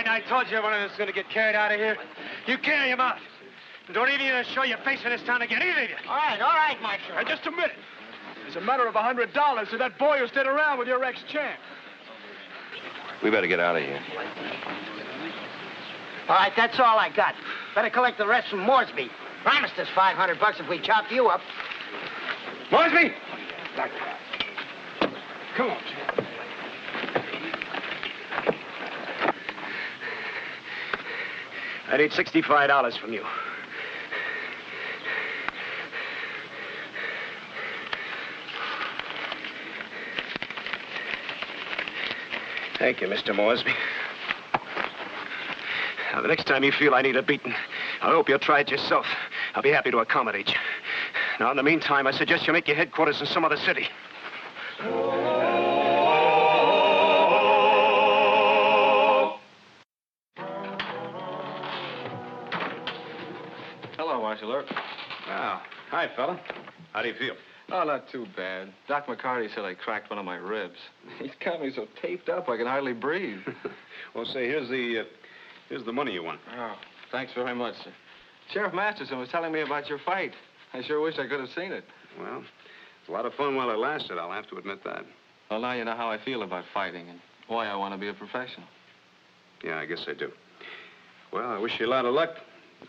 I told you one of us was going to get carried out of here. You carry him out. And don't even show your face in this town again, either of you. All right, Marshal. Hey, just a minute. It's a matter of $100 to that boy who stayed around with your ex-champ. We better get out of here. All right, that's all I got. Better collect the rest from Moresby. Promised us $500 if we chopped you up. Moresby! Come on, champ. I need $65 from you. Thank you, Mr. Moresby. Now, the next time you feel I need a beating, I hope you'll try it yourself. I'll be happy to accommodate you. Now, in the meantime, I suggest you make your headquarters in some other city. Hello, Marshal Earp. Oh, hi, fella. How do you feel? Oh, not too bad. Doc McCarty said I cracked one of my ribs. He's got me so taped up I can hardly breathe. Well, say, here's the money you won. Oh, thanks very much, sir. Sheriff Masterson was telling me about your fight. I sure wish I could have seen it. Well, it's a lot of fun while it lasted, I'll have to admit that. Well, now you know how I feel about fighting, and Why, I want to be a professional. Yeah, I guess I do. Well, I wish you a lot of luck.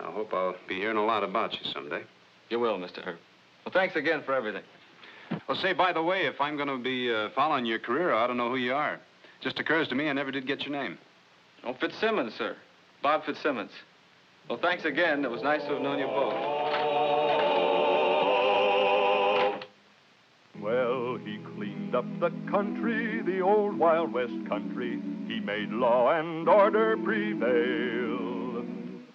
I hope I'll be hearing a lot about you someday. You will, Mr. Herb. Well, thanks again for everything. Well, say, by the way, if I'm going to be following your career, I ought to know who you are. Just occurs to me I never did get your name. Oh, Fitzsimmons, sir. Bob Fitzsimmons. Well, thanks again. It was nice to have known you both. Well, he cleaned up the country, the old Wild West country. He made law and order prevail.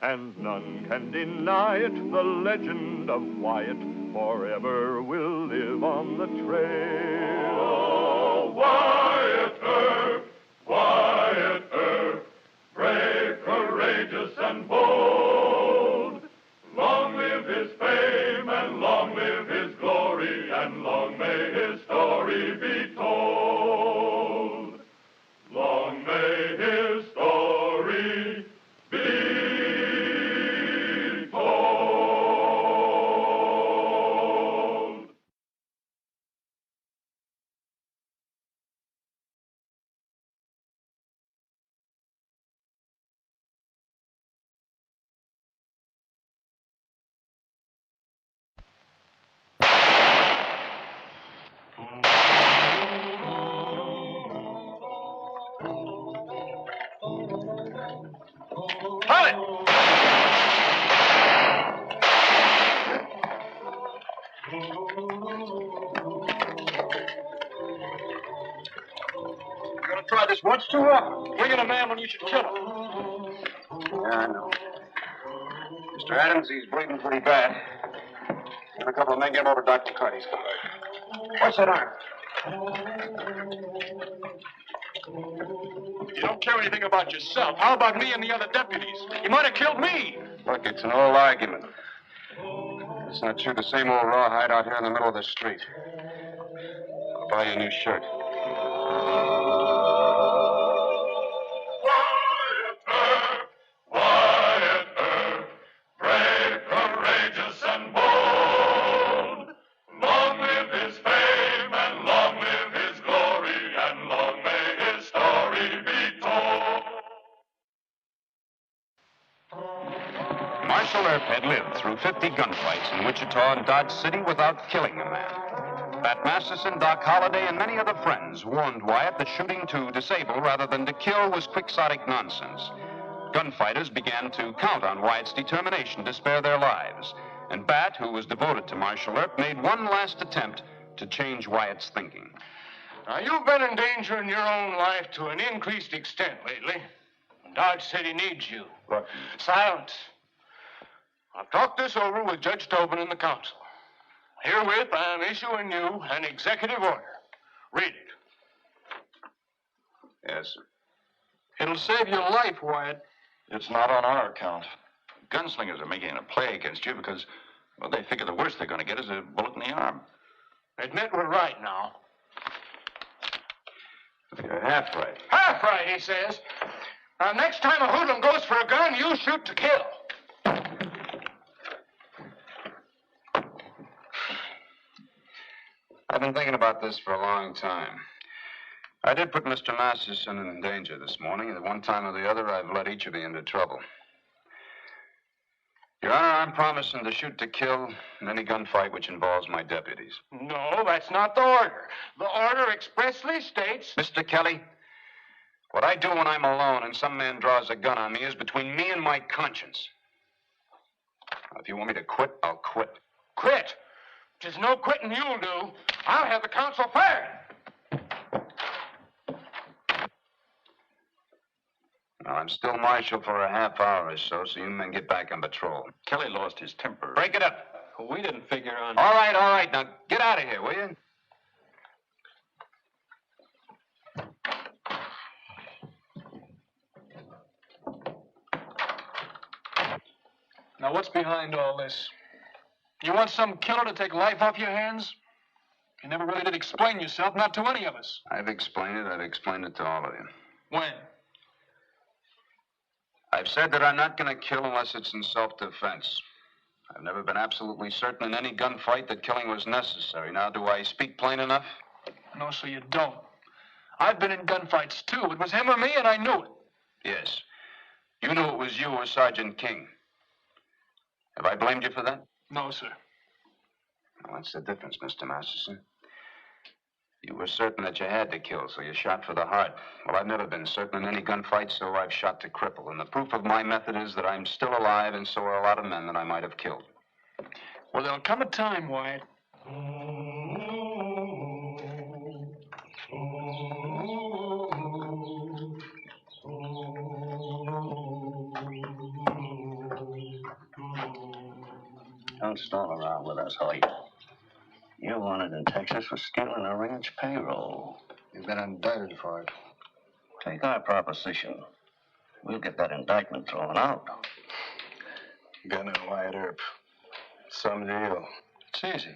And none can deny it, the legend of Wyatt forever will live on the trail. Oh, Wyatt Earp, Wyatt Earp, brave, courageous, and bold. Long live his fame, and long live his glory, and long may his story be told. Long may his story be told. You're gonna try this once too often. Bring in a man when you should kill him. Yeah, I know. Mr. Adams, he's bleeding pretty bad. Get a couple of men, get him over to Dr. Carty's. What's that arm? You don't care anything about yourself. How about me and the other deputies? You might have killed me. Look, it's an old argument. It's not true. The same old rawhide out here in the middle of the street. I'll buy you a new shirt. Wyatt Earp, brave, courageous, and bold. Long live his fame, and long live his glory, and long may his story be told. Marshal Earp had lived through 50 gunfights in Wichita and Dodge City without killing a man. Pat Masterson, Doc Holliday, and many other friends warned Wyatt that shooting to disable rather than to kill was quixotic nonsense. Gunfighters began to count on Wyatt's determination to spare their lives. And Bat, who was devoted to Marshal Earp, made one last attempt to change Wyatt's thinking. Now, you've been endangering your own life to an increased extent lately. Dodge City needs you. Look. Silence. I've talked this over with Judge Tobin and the council. Herewith, I am issuing you an executive order. Read it. Yes, sir. It'll save your life, Wyatt. It's not on our account. Gunslingers are making a play against you because, well, they figure the worst they're going to get is a bullet in the arm. Admit we're right now. You're half right. Half right, he says. Now, next time a hoodlum goes for a gun, you shoot to kill. I've been thinking about this for a long time. I did put Mr. Masterson in danger this morning, and at one time or the other, I've led each of you into trouble. Your Honor, I'm promising to shoot to kill in any gunfight which involves my deputies. No, that's not the order. The order expressly states... Mr. Kelly, what I do when I'm alone and some man draws a gun on me is between me and my conscience. Now, if you want me to quit, I'll quit. Quit? There's no quitting you'll do. I'll have the council fired. Now, I'm still marshal for a half hour or so you men get back on patrol. Kelly lost his temper. Break it up. We didn't figure on... All right. Now, get out of here, will you? Now, what's behind all this? You want some killer to take life off your hands? You never really did explain yourself, not to any of us. I've explained it. I've explained it to all of you. When? I've said that I'm not going to kill unless it's in self-defense. I've never been absolutely certain in any gunfight that killing was necessary. Now, do I speak plain enough? No, so you don't. I've been in gunfights, too. It was him or me, and I knew it. Yes. You knew it was you or Sergeant King. Have I blamed you for that? No, sir. Well, that's the difference, Mr. Masterson. You were certain that you had to kill, so you shot for the heart. Well, I've never been certain in any gunfight, so I've shot to cripple. And the proof of my method is that I'm still alive, and so are a lot of men that I might have killed. Well, there'll come a time, Wyatt. Don't stall around with us, Hoyt. You're wanted in Texas for stealing a ranch payroll. You've been indicted for it. Take our proposition. We'll get that indictment thrown out. Gunner Wyatt Earp. Some deal. It's easy.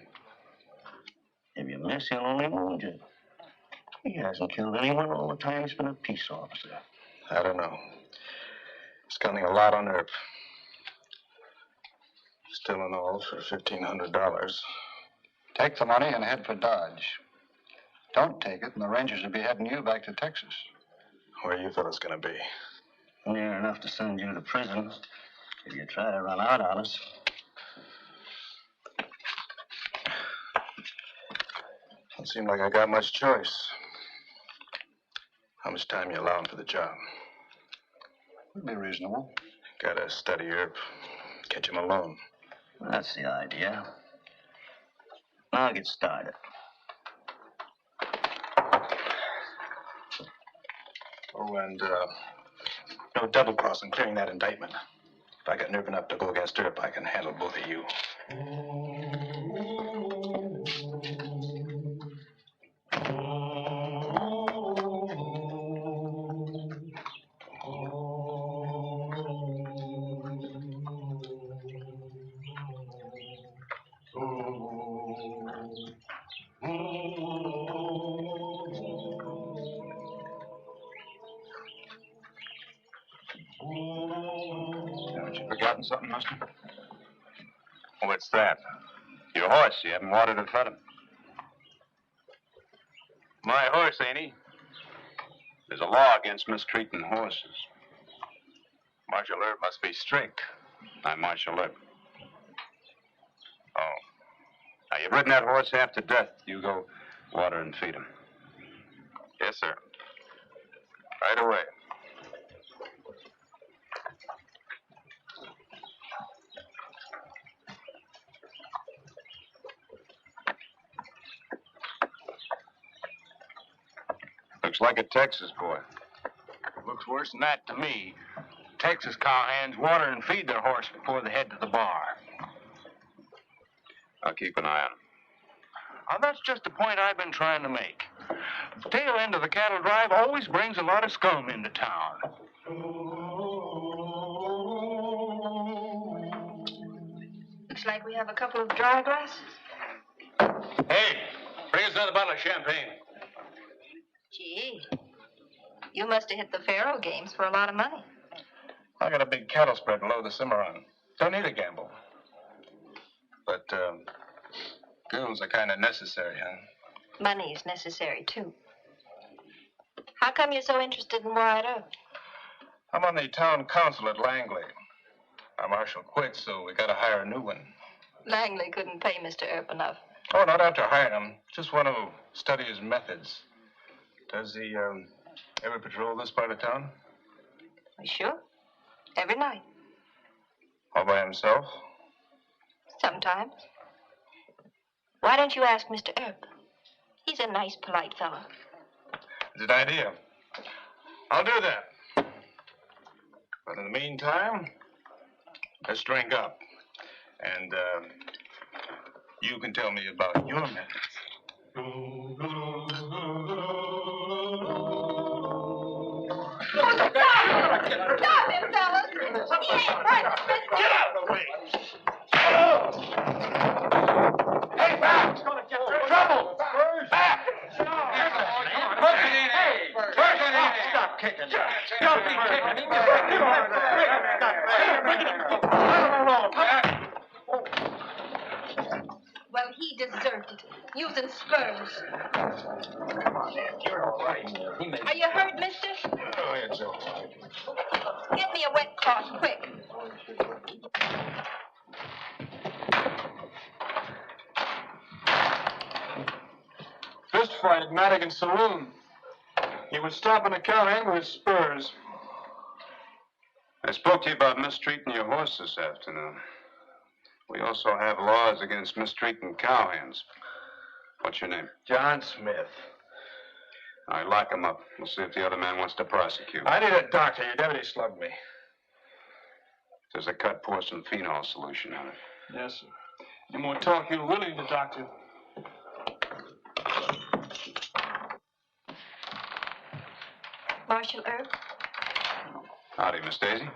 If you miss, he'll only wound you. He hasn't killed anyone all the time he's been a peace officer. I don't know. He's counting a lot on Earp. Still in all for $1,500. Take the money and head for Dodge. Don't take it, and the Rangers will be heading you back to Texas. Where you thought it was going to be? Near enough to send you to prison if you try to run out on us. Don't seem like I got much choice. How much time you allowing for the job? Would be reasonable. Gotta study Earp. Catch him alone. That's the idea. Now get started. Oh, and no double-crossing, clearing that indictment. If I got nerve enough to go against Earp, I can handle both of you. Haven't you forgotten something, mister? What's that? Your horse. You haven't watered or fed him. My horse, ain't he? There's a law against mistreating horses. Marshal Earp must be strict. I'm Marshal Earp. Oh. Now, you've ridden that horse half to death. You go water and feed him. Yes, sir. Right away. Looks like a Texas boy. Looks worse than that to me. Texas cowhands water and feed their horse before they head to the bar. I'll keep an eye on him. Now, that's just the point I've been trying to make. The tail end of the cattle drive always brings a lot of scum into town. Looks like we have a couple of dry glasses. Hey, bring us another bottle of champagne. Gee, you must have hit the faro games for a lot of money. I got a big cattle spread below the Cimarron. Don't need a gamble. But, girls are kind of necessary, huh? Money is necessary, too. How come you're so interested in Wyatt Earp? I'm on the town council at Langley. Our marshal quit, so we got to hire a new one. Langley couldn't pay Mr. Earp enough. Oh, not after hiring him. Just want to study his methods. Does he, ever patrol this part of town? Sure. Every night. All by himself? Sometimes. Why don't you ask Mr. Earp? He's a nice, polite fellow. It's an idea. I'll do that. But in the meantime, let's drink up. And, you can tell me about your methods. Stop him, fellas! He ain't right. Get out of the way! Hey, back! It's gonna get trouble! Back! Stop kicking. Don't be kicking. Well, he deserved it. Using spurs. Come on, Ed. You're all right. Are you hurt, mister? Oh, it's all right. Get me a wet cloth, quick. Fist fight at Madigan's saloon. He was stopping a cowhand with his spurs. I spoke to you about mistreating your horse this afternoon. We also have laws against mistreating cowhands. What's your name? John Smith. All right, lock him up. We'll see if the other man wants to prosecute. I need a doctor. Your deputy slugged me. There's a cut, pour some phenol solution on it. Yes, sir. Any more talk, you will need the doctor. Marshal Earp, Howdy, Miss Daisy.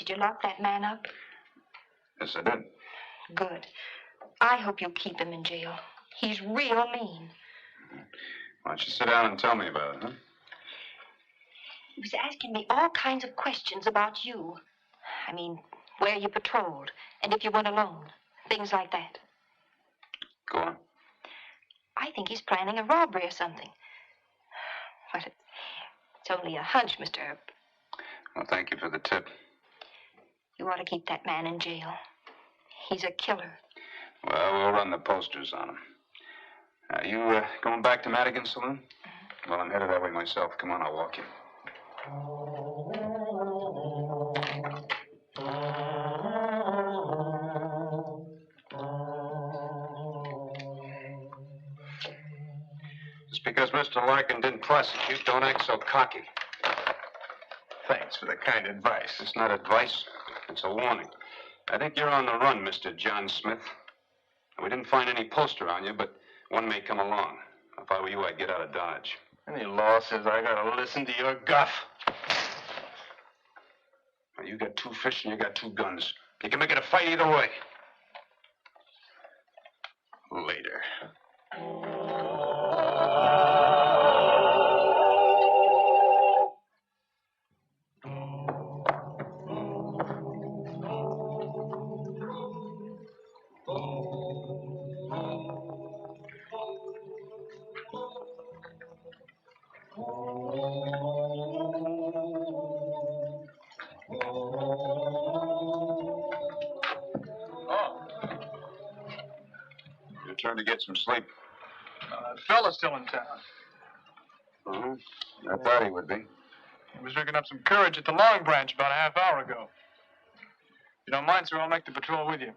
did you lock that man up? Yes, I did. Good. I hope you'll keep him in jail. He's real mean. Why don't you sit down and tell me about it, huh? He was asking me all kinds of questions about you. I mean, where you patrolled, and if you went alone. Things like that. Go on. I think he's planning a robbery or something. Well, it's only a hunch, Mr. Earp. Well, thank you for the tip. You ought to keep that man in jail. He's a killer. Well, we'll run the posters on him. You going back to Madigan's saloon? Well, I'm headed that way myself. Come on, I'll walk you. Just because Mr. Larkin didn't prosecute, don't act so cocky. Thanks for the kind advice. It's not advice. It's a warning. I think you're on the run, Mr. John Smith. We didn't find any poster on you, but one may come along. If I were you, I'd get out of Dodge. Any law says I gotta listen to your guff. Well, you got 2 fish and you got 2 guns. You can make it a fight either way. Later. Your turn to get some sleep. Fella's still in town. I thought he would be. He was drinking up some courage at the Long Branch about a half hour ago. If you don't mind, sir, I'll make the patrol with you.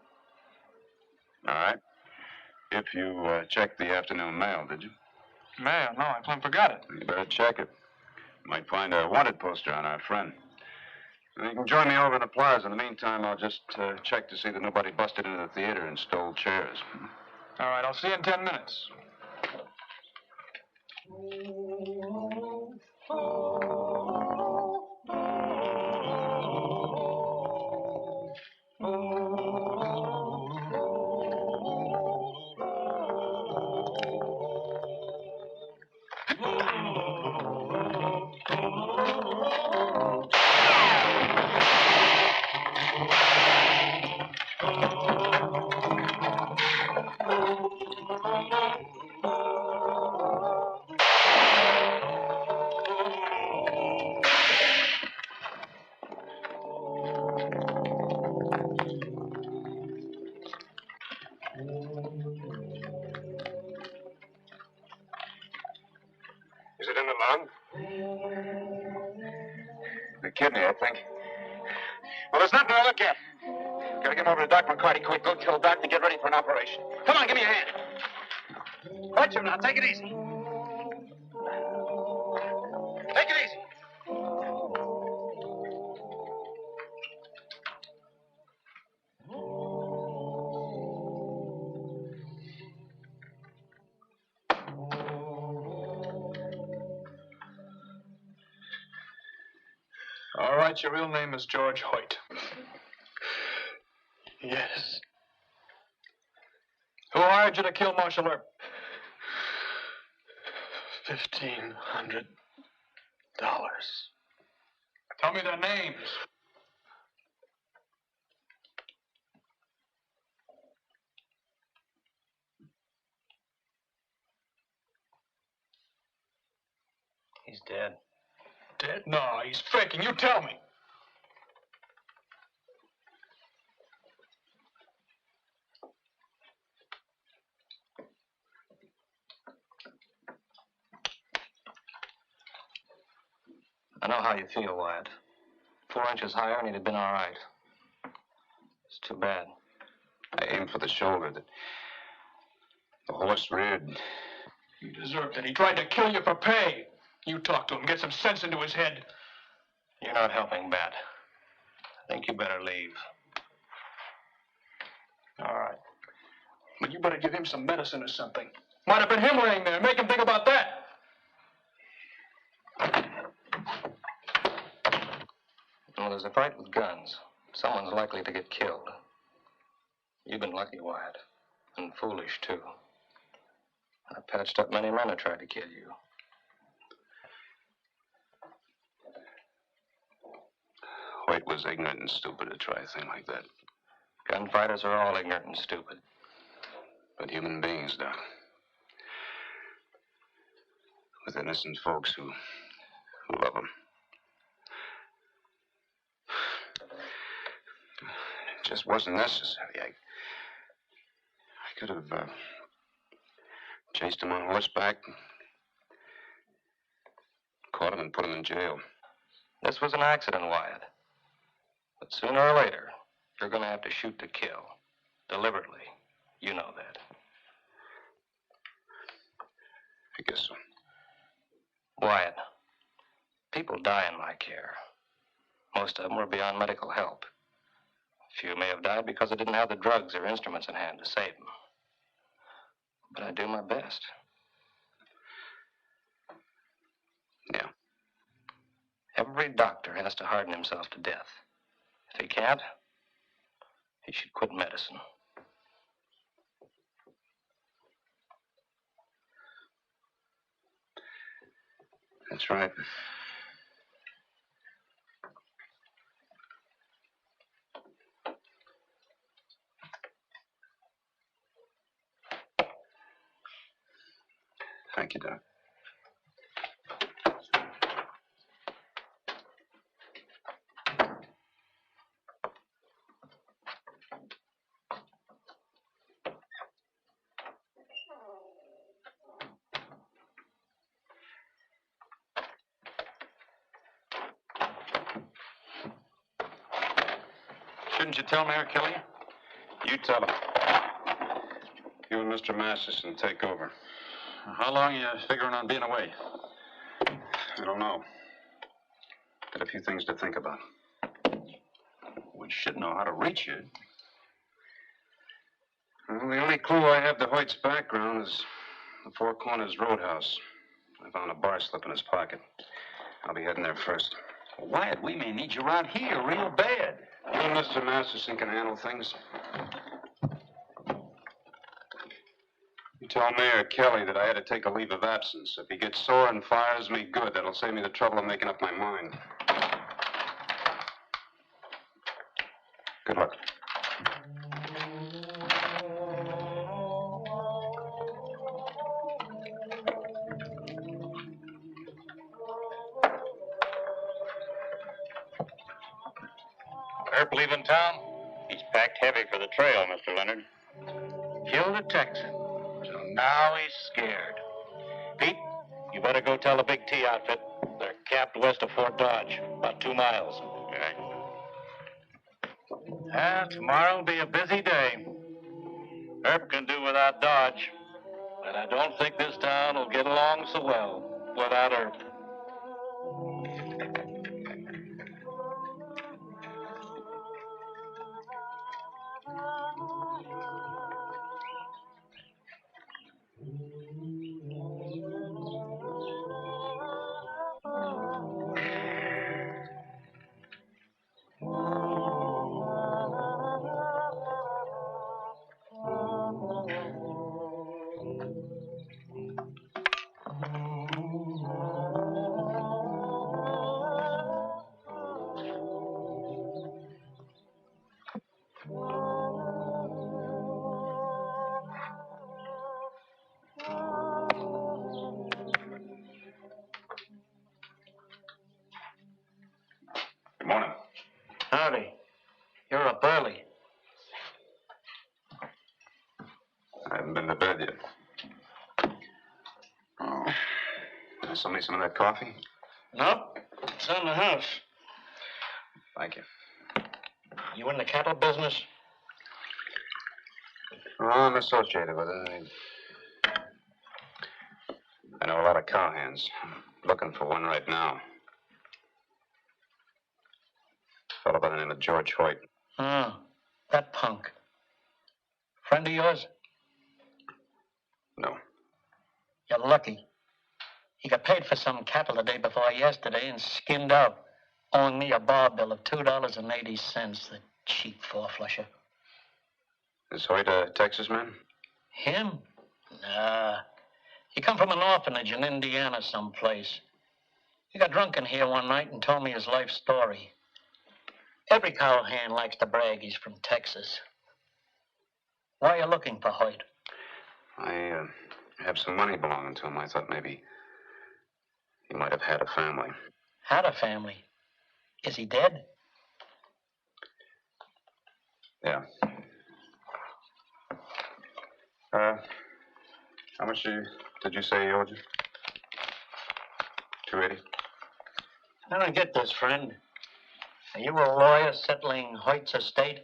All right. If you checked the afternoon mail, did you? Mail? No, I plumb forgot it. You better check it. You might find a wanted poster on our friend. You can join me over in the plaza. In the meantime, I'll just check to see that nobody busted into the theater and stole chairs. All right, I'll see you in 10 minutes. Is it in the lung? The kidney, I think. Well, there's nothing to look at. Gotta get him over to Doc McCarty. Quick, go tell Doc to get ready for an operation. Come on, give me a hand. Watch him now. Take it easy. Take it easy. All right, your real name is George Hoyt. Yes. Who hired you to kill Marshal Earp? $1,500. Tell me their names. He's dead. Dead? No, he's faking. You tell me. I know how you feel, Wyatt. 4 inches higher and he'd have been all right. It's too bad. I aimed for the shoulder. The horse reared. He deserved it. He tried to kill you for pay. You talk to him. Get some sense into his head. You're not helping, Bat. I think you better leave. All right. But you better give him some medicine or something. Might have been him laying there. Make him think about that. Well, there's a fight with guns. Someone's likely to get killed. You've been lucky, Wyatt. And foolish, too. I patched up many men who tried to kill you. White was ignorant and stupid to try a thing like that. Gunfighters are all ignorant and stupid. But human beings, Doc. With innocent folks who love them. It just wasn't necessary. I could have chased him on horseback, caught him and put him in jail. This was an accident, Wyatt. But sooner or later, you're going to have to shoot to kill. Deliberately. You know that. I guess so. Wyatt, people die in my care. Most of them were beyond medical help. A few may have died because I didn't have the drugs or instruments in hand to save them. But I do my best. Yeah. Every doctor has to harden himself to death. If he can't, he should quit medicine. That's right. Thank you, Doc. Shouldn't you tell Mayor Kelly? You tell him. You and Mr. Masterson take over. How long are you figuring on being away? I don't know. Got a few things to think about. We should know how to reach you. Well, the only clue I have to Hoyt's background is the Four Corners Roadhouse. I found a bar slip in his pocket. I'll be heading there first. Wyatt, we may need you around here real bad. You and Mr. Masterson can handle things. You tell Mayor Kelly that I had to take a leave of absence. If he gets sore and fires me, good. That'll save me the trouble of making up my mind. Good luck. Herb leaving town? He's packed heavy for the trail, Mr. Leonard. Killed a Texan. So now he's scared. Pete, you better go tell the Big T outfit. They're camped west of Fort Dodge, about 2 miles. Right. Tomorrow'll be a busy day. Herb can do without Dodge. But I don't think this town will get along so well without Herb. haven't been to bed yet. Oh. Somebody some of that coffee? Nope. It's in the house. Thank you. You in the cattle business? Oh, I'm associated with it. I know a lot of cowhands. I'm looking for one right now. A fellow by the name of George Hoyt. Oh, that punk. Friend of yours? No. You're lucky. He got paid for some cattle the day before yesterday and skinned out, owing me a bar bill of $2.80, the cheap four-flusher. Is Hoyt a Texas man? Him? Nah. He come from an orphanage in Indiana someplace. He got drunk in here one night and told me his life story. Every cowhand likes to brag he's from Texas. Why are you looking for Hoyt? I have some money belonging to him. I thought maybe he might have had a family. Had a family? Is he dead? Yeah. How much did you say he owed you? $280? I don't get this, friend. Are you a lawyer settling Hoyt's estate?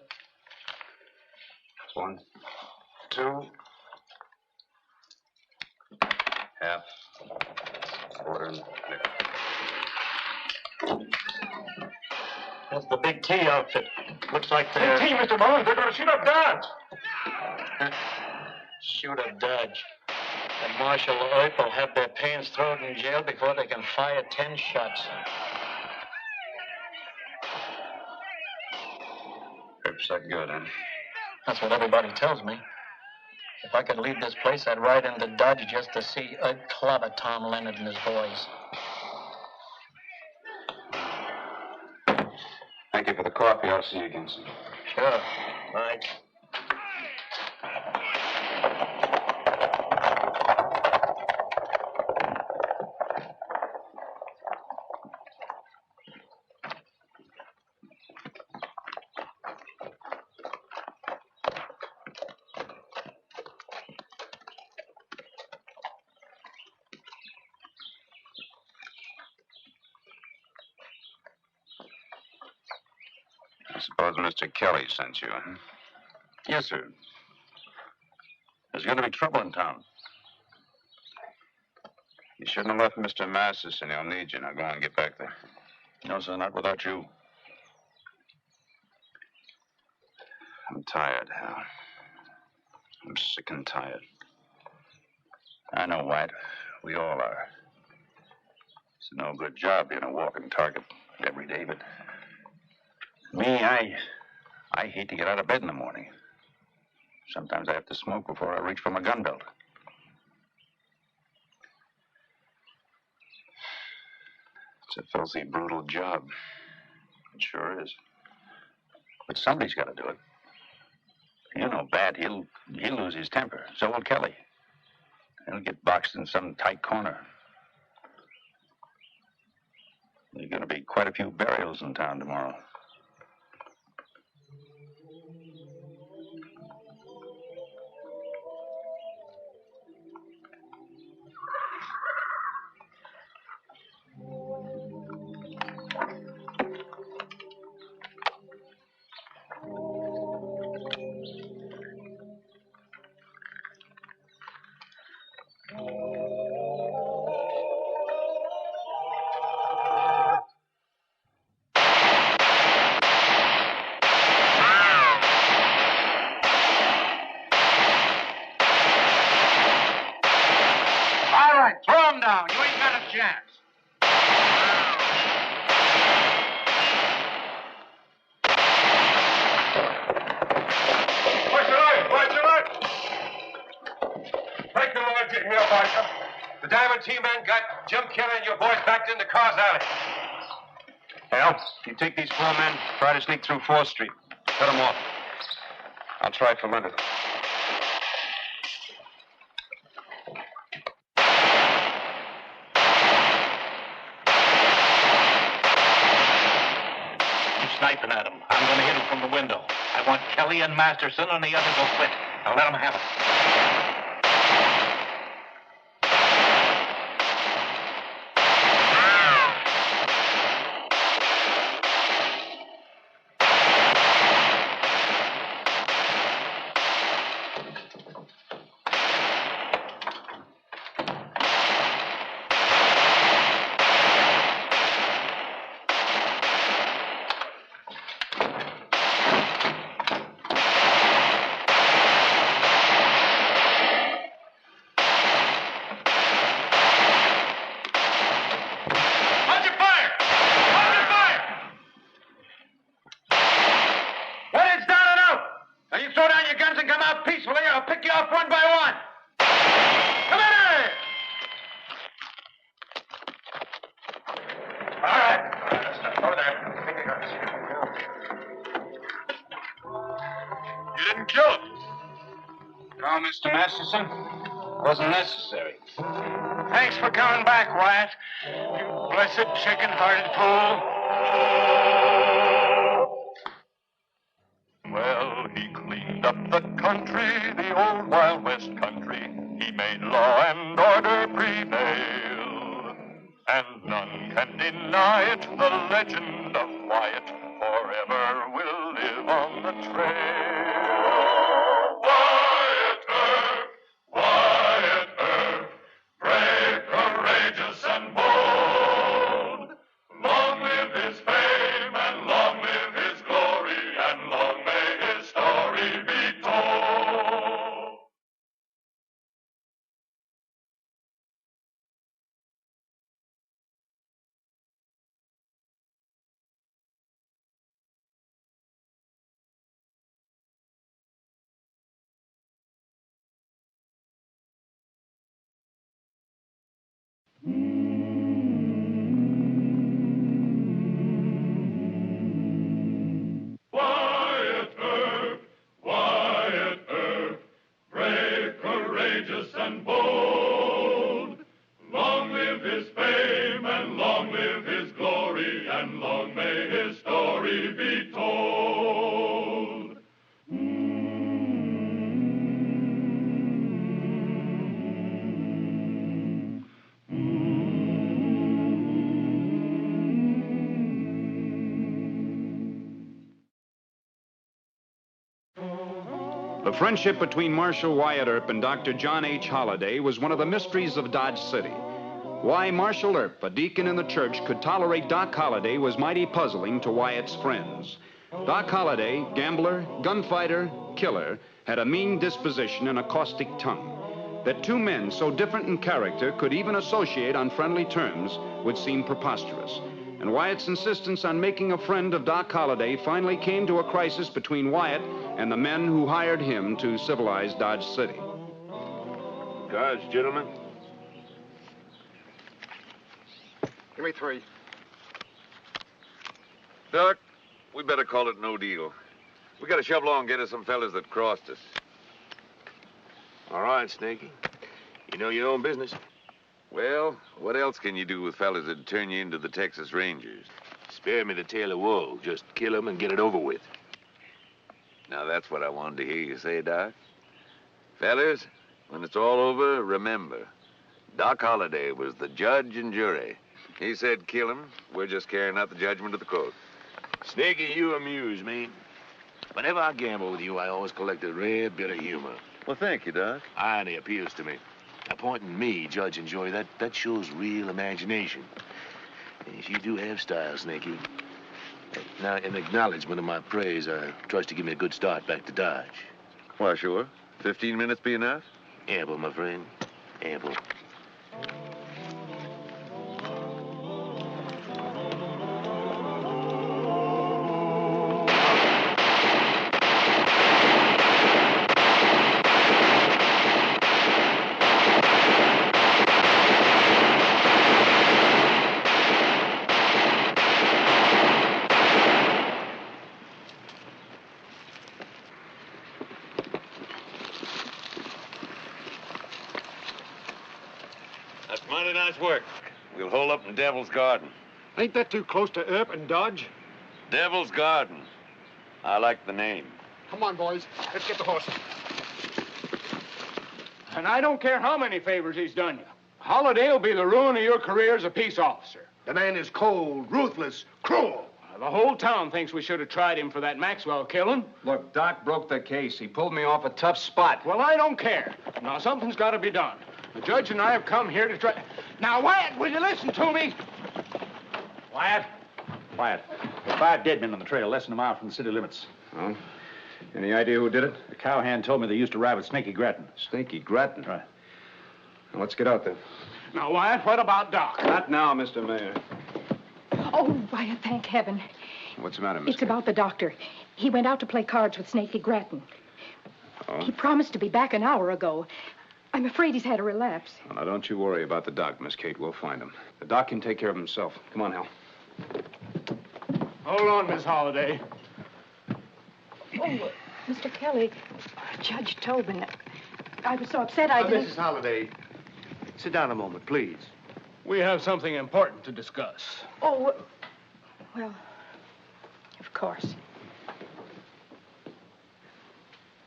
1, 2, half, quarter, and nickel. That's the big T outfit. Looks like they're... Big T, Mr. Mullins. They're going to shoot up Dodge. Shoot up Dodge. And Marshal Earp will have their pants thrown in jail before they can fire 10 shots. Earp's that good, huh? That's what everybody tells me. If I could leave this place, I'd ride into Dodge just to see Earp clobber Tom Leonard and his boys. Thank you for the coffee. I'll see you again soon. Sure. Right. I suppose Mr. Kelly sent you, huh? Yes, sir. There's going to be trouble in town. You shouldn't have left Mr. Massacre. He'll need you. Now go on and get back there. No, sir, not without you. I'm tired, Hal. I'm sick and tired. I know, White. We all are. It's no good job being a walking target every day, but me, I hate to get out of bed in the morning. Sometimes I have to smoke before I reach for my gun belt. It's a filthy, brutal job. It sure is. But somebody's got to do it. You know, Bad, he'll lose his temper. So will Kelly. He'll get boxed in some tight corner. There's going to be quite a few burials in town tomorrow. All right, throw him down. You ain't got a chance. Watch your light! Watch your light! Break the line, get here, Marshal. The Diamond T-Man got Jim Kelly and your boys backed into Carr's Alley. Hal, you take these 4 men, try to sneak through 4th Street. Cut them off. I'll try for Leonard. Keep sniping at him. I'm going to hit him from the window. I want Kelly and Masterson and the others will quit. Now let them have it. want? Come in here! All right. Over there. Take your guns. You didn't kill him. No, Mr. Masterson. Wasn't necessary. Thanks for coming back, Wyatt. You blessed chicken-hearted fool. Well, he cleaned up the country, the old Wild West country. He made law and order prevail. And none can deny it, the legend of Wyatt forever will live on the trail. Wyatt Earp, Wyatt Earp, brave, courageous, and bold. Long live his fame, and long live his glory, and long may his story be told. Wyatt Earp, Wyatt Earp, brave, courageous, and bold. Long live his fame, and long live his glory, and long may his story be told. The friendship between Marshal Wyatt Earp and Dr. John H. Holliday was one of the mysteries of Dodge City. Why Marshal Earp, a deacon in the church, could tolerate Doc Holliday was mighty puzzling to Wyatt's friends. Doc Holliday, gambler, gunfighter, killer, had a mean disposition and a caustic tongue. That two men so different in character could even associate on friendly terms would seem preposterous. And Wyatt's insistence on making a friend of Doc Holliday finally came to a crisis between Wyatt and the men who hired him to civilize Dodge City. Cards, gentlemen. Give me 3. Doc, we better call it no deal. We got to shove along and get us some fellas that crossed us. All right, Snaky. You know your own business. Well, what else can you do with fellas that turn you into the Texas Rangers? Spare me the tale of woe. Just kill them and get it over with. Now, that's what I wanted to hear you say, Doc. Fellas, when it's all over, remember, Doc Holliday was the judge and jury. He said kill him. We're just carrying out the judgment of the court. Snaky, you amuse me. Whenever I gamble with you, I always collect a rare bit of humor. Well, thank you, Doc. Irony appeals to me. Appointing me judge and jury, that shows real imagination. Yes, you do have style, Snaky. Now, in acknowledgement of my praise, I trust you give me a good start back to Dodge. Why, sure. 15 minutes be enough? Ample, my friend. Ample. That's mighty nice work. We'll hole up in Devil's Garden. Ain't that too close to Earp and Dodge? Devil's Garden. I like the name. Come on, boys. Let's get the horse. And I don't care how many favors he's done you. Holliday will be the ruin of your career as a peace officer. The man is cold, ruthless, cruel. The whole town thinks we should have tried him for that Maxwell killing. Look, Doc broke the case. He pulled me off a tough spot. Well, I don't care. Now, something's got to be done. The judge and I have come here to try... Now, Wyatt, will you listen to me? Wyatt? Wyatt, there are 5 dead men on the trail, less than a mile from the city limits. Oh? Any idea who did it? The cowhand told me they used to ride with Snaky Grattan. Snaky Grattan? Right. Now, let's get out then. Now, Wyatt, what about Doc? Not now, Mr. Mayor. Oh, Wyatt, thank heaven. What's the matter, Miss? It's about the doctor. He went out to play cards with Snaky Grattan. Oh? He promised to be back an hour ago. I'm afraid he's had a relapse. Well, now, don't you worry about the doc, Miss Kate. We'll find him. The doc can take care of himself. Come on, Hal. Hold on, Miss Holliday. Oh, Mr. Kelly, Judge Tobin, I was so upset I didn't... Mrs. Holliday, sit down a moment, please. We have something important to discuss. Oh, well, of course.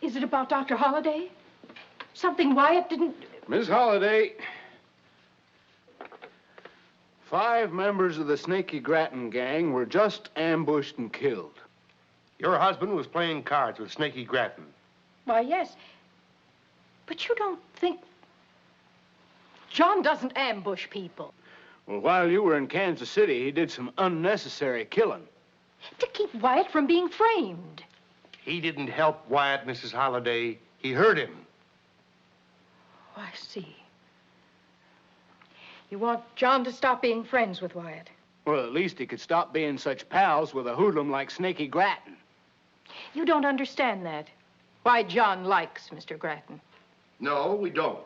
Is it about Dr. Holliday? Something Wyatt didn't... Miss Holliday, 5 members of the Snaky Grattan gang were just ambushed and killed. Your husband was playing cards with Snaky Grattan. Why, yes. But you don't think... John doesn't ambush people. Well, while you were in Kansas City, he did some unnecessary killing. To keep Wyatt from being framed. He didn't help Wyatt, Mrs. Holliday. He hurt him. Oh, I see. You want John to stop being friends with Wyatt? Well, at least he could stop being such pals with a hoodlum like Snaky Grattan. You don't understand that. Why John likes Mr. Grattan. No, we don't.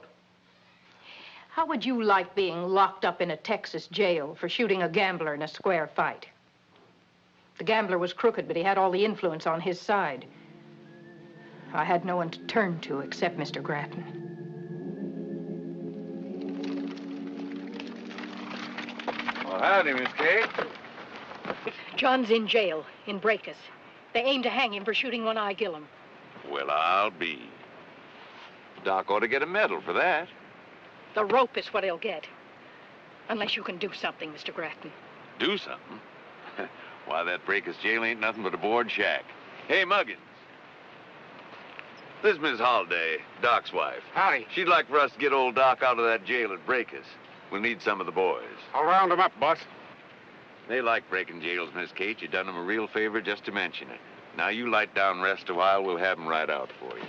How would you like being locked up in a Texas jail for shooting a gambler in a square fight? The gambler was crooked, but he had all the influence on his side. I had no one to turn to except Mr. Grattan. Well, howdy, Miss Kate. John's in jail in Breakus. They aim to hang him for shooting One-Eye Gillum. Well, I'll be. Doc ought to get a medal for that. The rope is what he'll get. Unless you can do something, Mr. Grattan. Do something? Why, that Breakus jail ain't nothing but a board shack. Hey, Muggins. This is Miss Holliday, Doc's wife. Howdy. She'd like for us to get old Doc out of that jail at Breakus. We'll need some of the boys. I'll round them up, boss. They like breaking jails, Miss Kate. You done them a real favor just to mention it. Now, you light down, rest a while. We'll have them right out for you.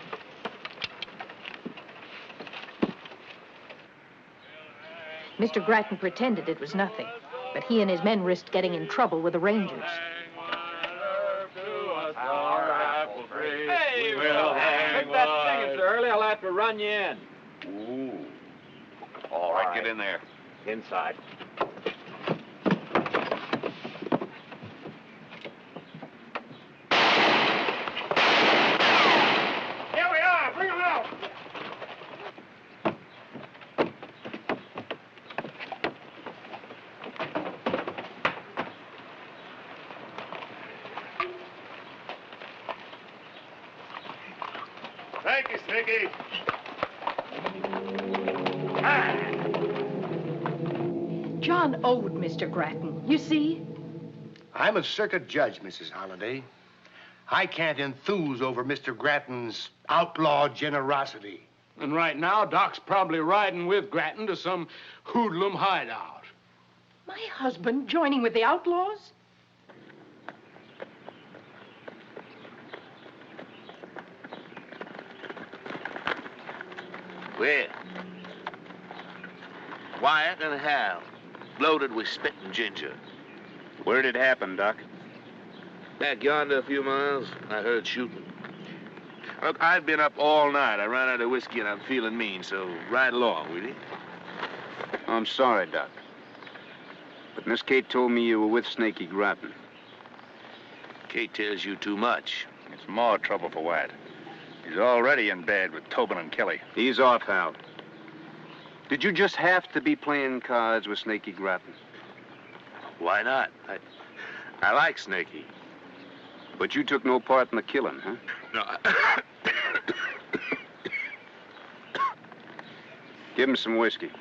Mr. Grattan pretended it was nothing, but he and his men risked getting in trouble with the Rangers. Hey, Will, quit that singing so early. I'll have to run you in. Ooh. All right, get in there. Inside. Here we are. Bring them out. Thank you, Snaky. John owed Mr. Grattan, you see? I'm a circuit judge, Mrs. Holliday. I can't enthuse over Mr. Grattan's outlaw generosity. And right now, Doc's probably riding with Grattan to some hoodlum hideout. My husband joining with the outlaws? Well, Wyatt and Hal, loaded with spitting ginger. Where did it happen, Doc? Back yonder a few miles, I heard shooting. Look, I've been up all night. I ran out of whiskey and I'm feeling mean, so ride along, will you? I'm sorry, Doc. But Miss Kate told me you were with Snaky Grattan. Kate tells you too much. It's more trouble for Wyatt. He's already in bed with Tobin and Kelly. He's off, Hal. Did you just have to be playing cards with Snaky Grattan? Why not? I like Snaky. But you took no part in the killing, huh? No, Give him some whiskey.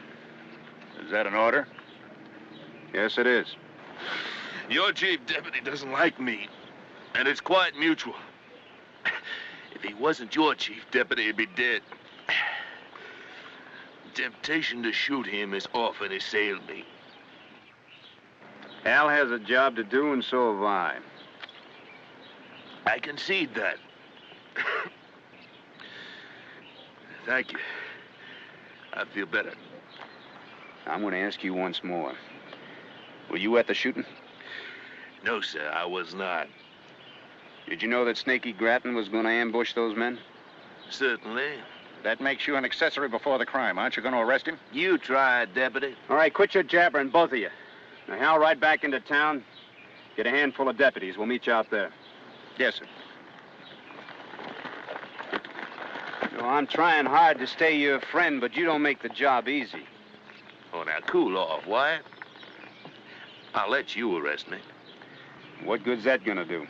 Is that an order? Yes, it is. Your chief deputy doesn't like me, and it's quite mutual. If he wasn't your chief deputy, he'd be dead. The temptation to shoot him has often assailed me. Hal has a job to do, and so have I. I concede that. Thank you. I feel better. I'm going to ask you once more. Were you at the shooting? No, sir, I was not. Did you know that Snaky Grattan was going to ambush those men? Certainly. That makes you an accessory before the crime. Aren't you going to arrest him? You try it, Deputy. All right, quit your jabbering, both of you. Now, Hal, ride back into town. Get a handful of deputies. We'll meet you out there. Yes, sir. I'm trying hard to stay your friend, but you don't make the job easy. Oh, now, cool off, Wyatt. I'll let you arrest me. What good's that gonna do?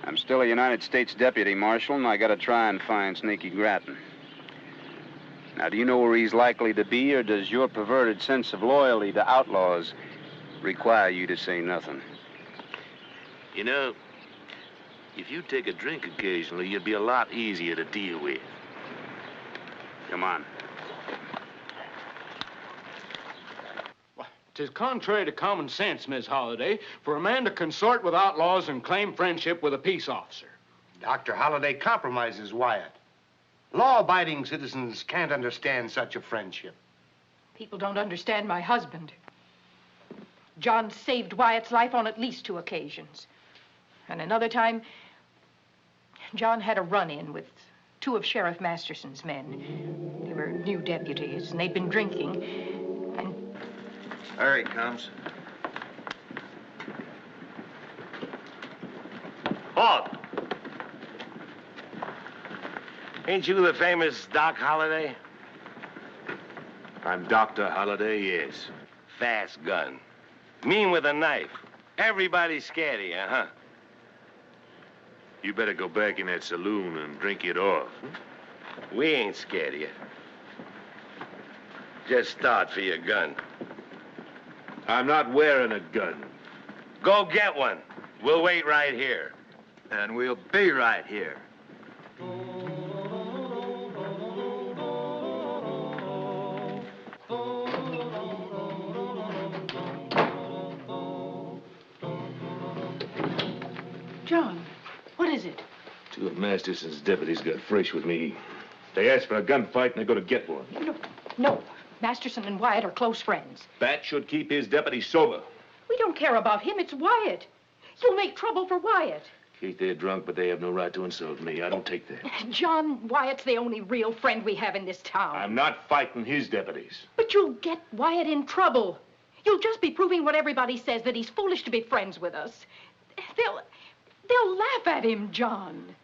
I'm still a United States Deputy Marshal, and I gotta try and find Snaky Grattan. Now, do you know where he's likely to be, or does your perverted sense of loyalty to outlaws require you to say nothing? You know, if you take a drink occasionally, you'd be a lot easier to deal with. Come on. Tis contrary to common sense, Miss Holliday, for a man to consort with outlaws and claim friendship with a peace officer. Dr. Holliday compromises Wyatt. Law-abiding citizens can't understand such a friendship. People don't understand my husband. John saved Wyatt's life on at least 2 occasions. And another time, John had a run-in with 2 of Sheriff Masterson's men. They were new deputies, and they'd been drinking, and... There he comes. Bob! Ain't you the famous Doc Holliday? I'm Dr. Holliday, yes. Fast gun. Mean with a knife. Everybody's scared of you, huh? You better go back in that saloon and drink it off. We ain't scared of you. Just start for your gun. I'm not wearing a gun. Go get one. We'll wait right here. And we'll be right here. John, what is it? 2 of Masterson's deputies got fresh with me. They asked for a gunfight, and they're going to get one. No. Masterson and Wyatt are close friends. That should keep his deputies sober. We don't care about him. It's Wyatt. You'll make trouble for Wyatt. Keith, they're drunk, but they have no right to insult me. I don't take that. John, Wyatt's the only real friend we have in this town. I'm not fighting his deputies. But you'll get Wyatt in trouble. You'll just be proving what everybody says, that he's foolish to be friends with us. They'll laugh at him, John.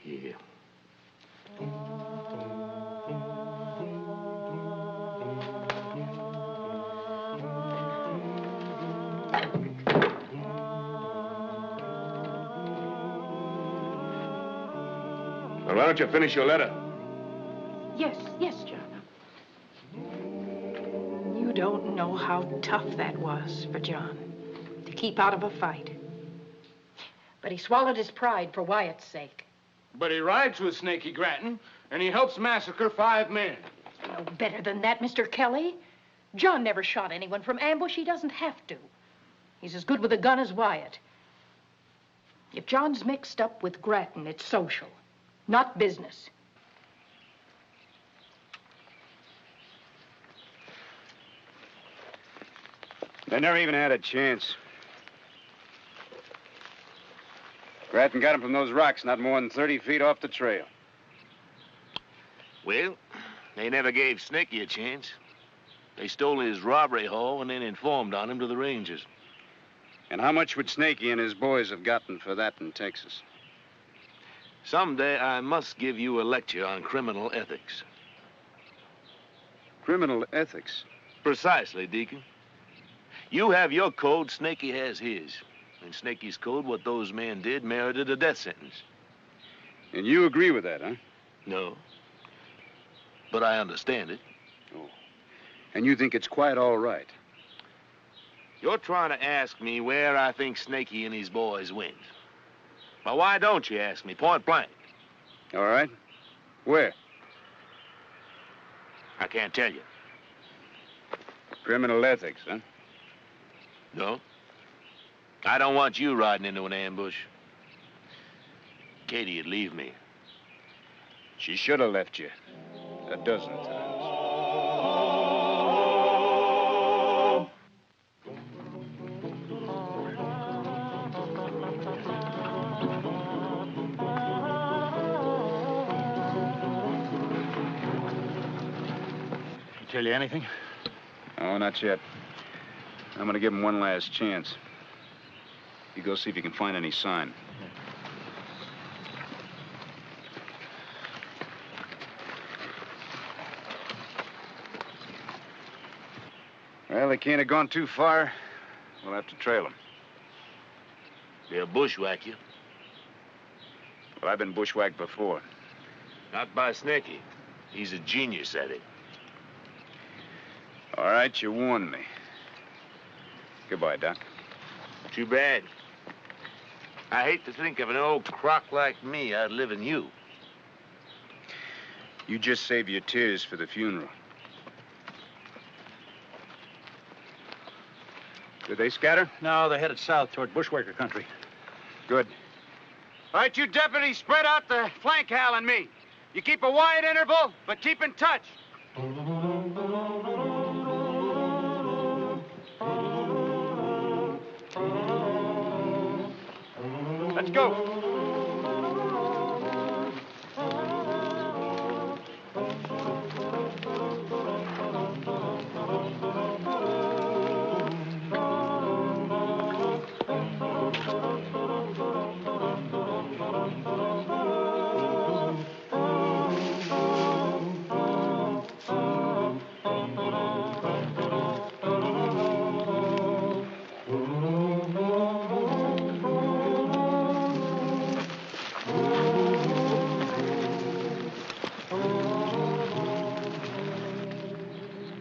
Yeah. Well, why don't you finish your letter? Yes, John. You don't know how tough that was for John, to keep out of a fight. But he swallowed his pride for Wyatt's sake. But he rides with Snaky Grattan, and he helps massacre 5 men. No better than that, Mr. Kelly. John never shot anyone from ambush. He doesn't have to. He's as good with a gun as Wyatt. If John's mixed up with Grattan, it's social, not business. They never even had a chance. Grattan got him from those rocks not more than 30 feet off the trail. Well, they never gave Snaky a chance. They stole his robbery haul and then informed on him to the Rangers. And how much would Snaky and his boys have gotten for that in Texas? Someday I must give you a lecture on criminal ethics. Criminal ethics? Precisely, Deacon. You have your code, Snaky has his. In Snaky's code, what those men did merited a death sentence. And you agree with that, huh? No. But I understand it. Oh. And you think it's quite all right? You're trying to ask me where I think Snaky and his boys went. Well, why don't you ask me point blank? All right. Where? I can't tell you. Criminal ethics, huh? No. I don't want you riding into an ambush. Katie'd leave me. She should have left you 12 times. tell you anything? Oh, not yet. I'm gonna give him one last chance. You go see if you can find any sign. Well, they can't have gone too far. We'll have to trail them. They'll bushwhack you. Well, I've been bushwhacked before. Not by Snaky. He's a genius at it. All right, you warned me. Goodbye, Doc. Too bad. I hate to think of an old crock like me outliving you. You just save your tears for the funeral. Did they scatter? No, they're headed south toward bushwhacker country. Good. All right, you deputies, spread out the flank Hal and me. You keep a wide interval, but keep in touch. Let's go.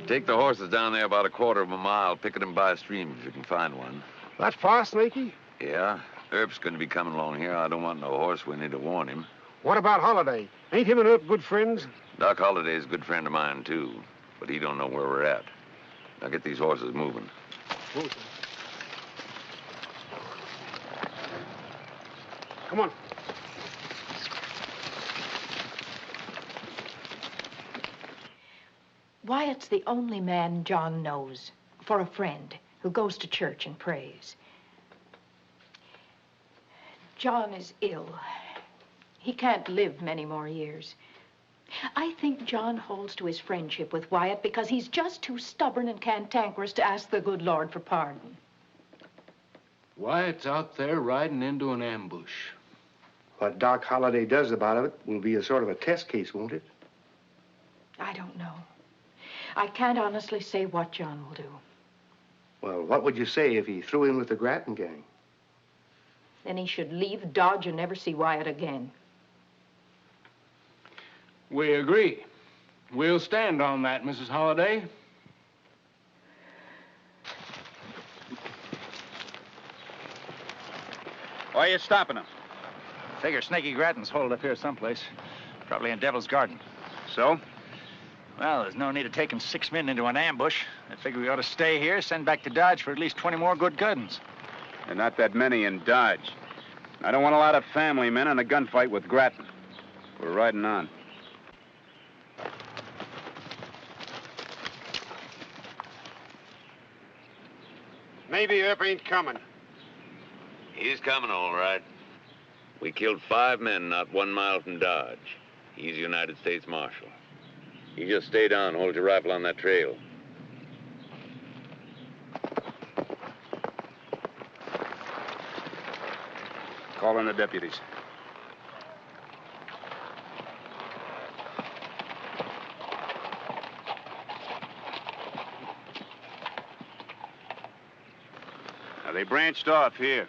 Take the horses down there about a quarter of a mile, picking them by a stream if you can find one. That's far, Snaky. Yeah, Earp's going to be coming along here. I don't want no horse whinny to warn him. What about Holiday? Ain't him and Earp good friends? Doc Holliday's a good friend of mine, too, but he don't know where we're at. Now get these horses moving. Come on. Wyatt's the only man John knows for a friend who goes to church and prays. John is ill. He can't live many more years. I think John holds to his friendship with Wyatt because he's just too stubborn and cantankerous to ask the good Lord for pardon. Wyatt's out there riding into an ambush. What Doc Holliday does about it will be a sort of a test case, won't it? I don't know. I can't honestly say what John will do. Well, what would you say if he threw in with the Grattan gang? Then he should leave Dodge and never see Wyatt again. We agree. We'll stand on that, Mrs. Holliday. Why are you stopping them? Figure Snaky Grattan's holed up here someplace. Probably in Devil's Garden. So? Well, there's no need of taking 6 men into an ambush. I figure we ought to stay here, send back to Dodge for at least 20 more good guns. There are not that many in Dodge. I don't want a lot of family men in a gunfight with Grattan. We're riding on. Maybe Earp ain't coming. He's coming, all right. We killed 5 men not 1 mile from Dodge. He's United States Marshal. You just stay down, hold your rifle on that trail. Call in the deputies. Now, they branched off here.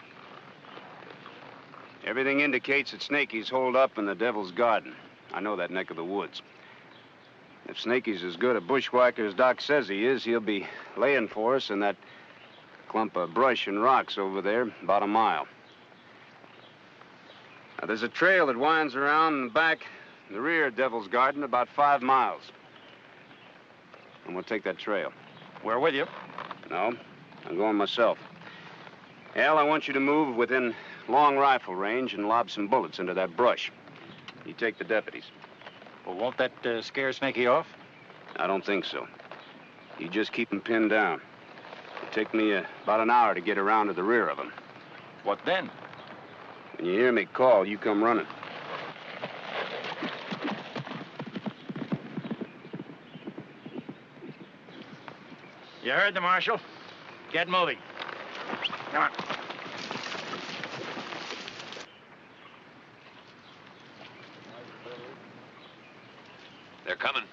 Everything indicates that Snaky's holed up in the Devil's Garden. I know that neck of the woods. If Snaky's as good a bushwhacker as Doc says he is, he'll be laying for us in that clump of brush and rocks over there, about a mile. Now, there's a trail that winds around in the back, in the rear of Devil's Garden, about 5 miles. And we'll take that trail. We're with you. No, I'm going myself. Al, I want you to move within long rifle range and lob some bullets into that brush. You take the deputies. Well, won't that scare Snaky off? I don't think so. You just keep him pinned down. It'll take me about an hour to get around to the rear of him. What then? When you hear me call, you come running. You heard the marshal. Get moving. Come on. They're coming.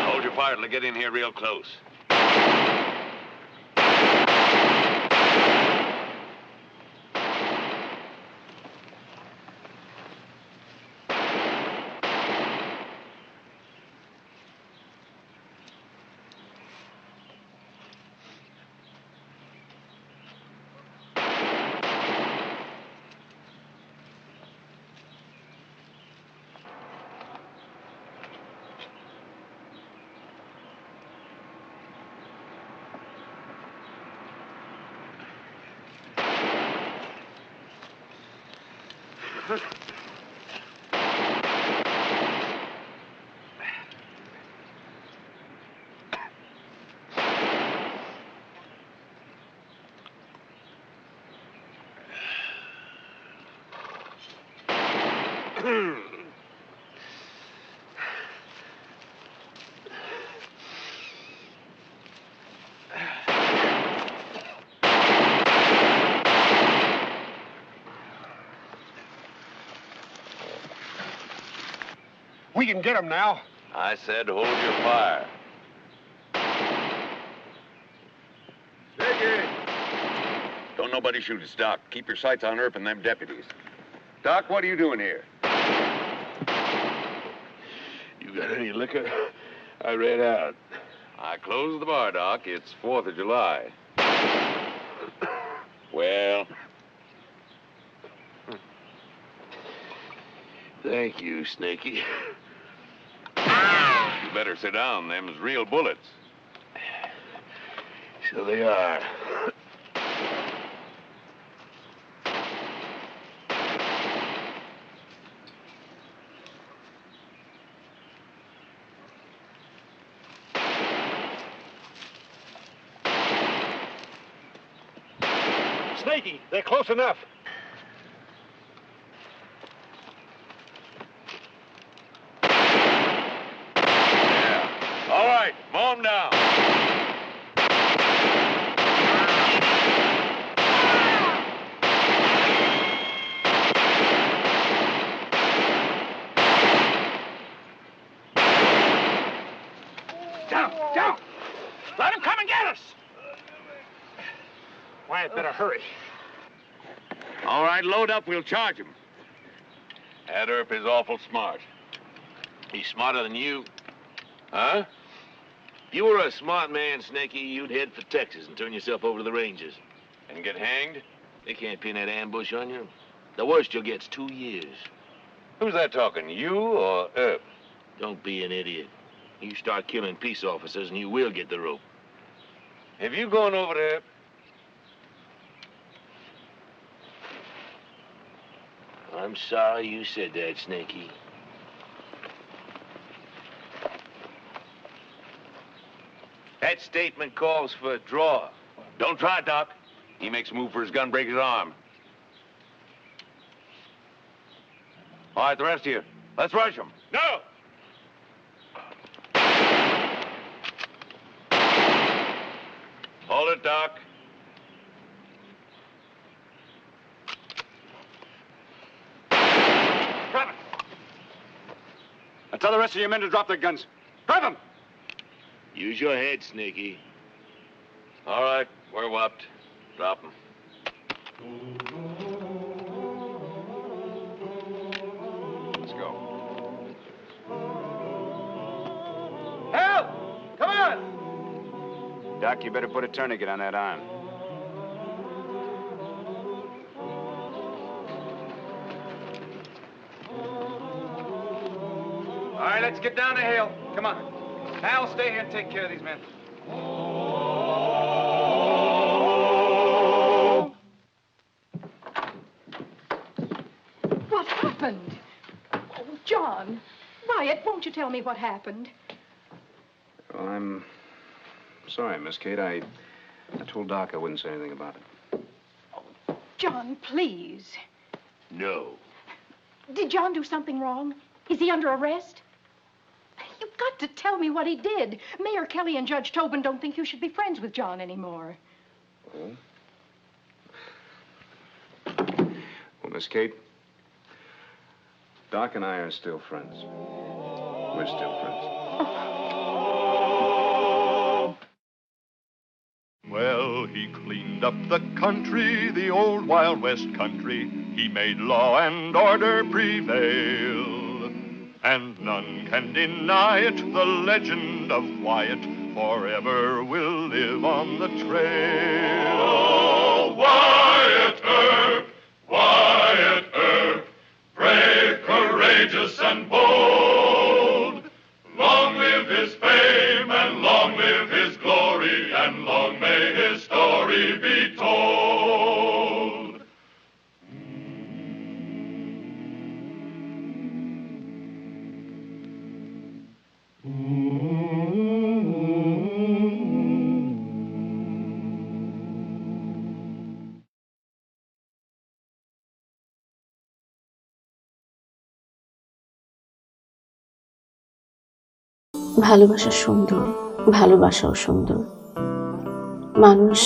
Hold your fire till they get in here real close. We can get him now. I said hold your fire. Take it. Don't nobody shoot us, Doc. Keep your sights on Earp and them deputies. Doc, what are you doing here? You got any liquor? I ran out. I closed the bar, Doc. It's 4th of July. Well? Thank you, Snaky. You better sit down. Them's real bullets. So they are. Snaky, they're close enough. All right, mow them down. Down! Let him come and get us! Wyatt, better hurry. All right, load up. We'll charge him. That Earp is awful smart. He's smarter than you. Huh? If you were a smart man, Snaky, you'd head for Texas and turn yourself over to the Rangers. And get hanged? They can't pin that ambush on you. The worst you'll get's 2 years. Who's that talking, you or Earp? Don't be an idiot. You start killing peace officers and you will get the rope. Have you gone over there? I'm sorry you said that, Snaky. That statement calls for a draw. Don't try it, Doc. He makes a move for his gun, break his arm. All right, the rest of you, let's rush him. No! Hold it, Doc. Drop it. Now tell the rest of your men to drop their guns. Drive them! Use your head, Snaky. All right, we're whopped. Drop them. Let's go. Help! Come on! Doc, you better put a tourniquet on that arm. All right, let's get down the hill. Come on. Hal, stay here and take care of these men. What happened? Oh, John, Wyatt, won't you tell me what happened? Well, I'm sorry, Miss Kate. I told Doc I wouldn't say anything about it. John, please. No. Did John do something wrong? Is he under arrest? You've got to tell me what he did. Mayor Kelly and Judge Tobin don't think you should be friends with John anymore. Oh? Well, Miss Kate, Doc and I are still friends. We're still friends. Well, he cleaned up the country, the old Wild West country. He made law and order prevail. And none can deny it, the legend of Wyatt forever will live on the trail. Oh, Wyatt Earp, Wyatt Earp, brave, courageous, and bold. Long live his fame, and long live his glory, and long may his story be told. ভালোবাসা সুন্দর, ভালোবাসাও সুন্দর। মানুষ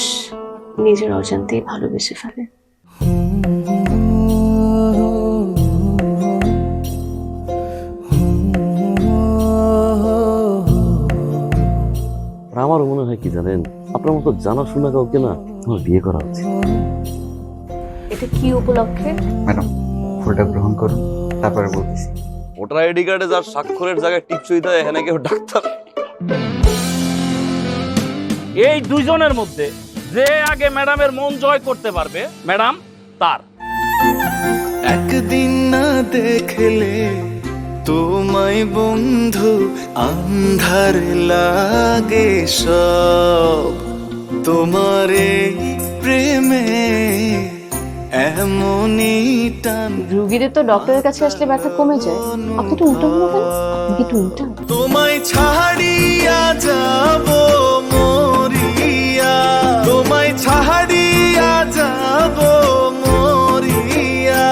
নিজের অজান্তেই ভালোবেসে ফেলে। আমারও মনে হয় কি জানেন, আপনার মতো জানাশোনা কাউকে না আমার বিয়ে করা উচিত। এটা কি উপলক্ষে? ম্যাডাম, ফুলটা গ্রহণ করুন, তারপরে বলতেছি। ভোটার আইডি কার্ডে যার স্বাক্ষরের জায়গায় টিপসই দেয়, এখানে কেউ ডাক্তার। এই দুইজনের মধ্যে যে আগে ম্যাডামের মন জয় করতে পারবে, ম্যাডাম তার। একদিন না দেখলে তোমায় বন্ধু আন্ধার লাগে সব, তোমার এই প্রেমে এমনই টান। রোগীদের তো ডক্টরের কাছে আসলে ব্যথা কমে যায়, আপনি একটু উল্টো হলো কেন? আপনি একটু উল্টো। তোমায় ছাড়িয়া যাব মরিয়া, তোমায় ছাড়িয়া যাব মরিয়া,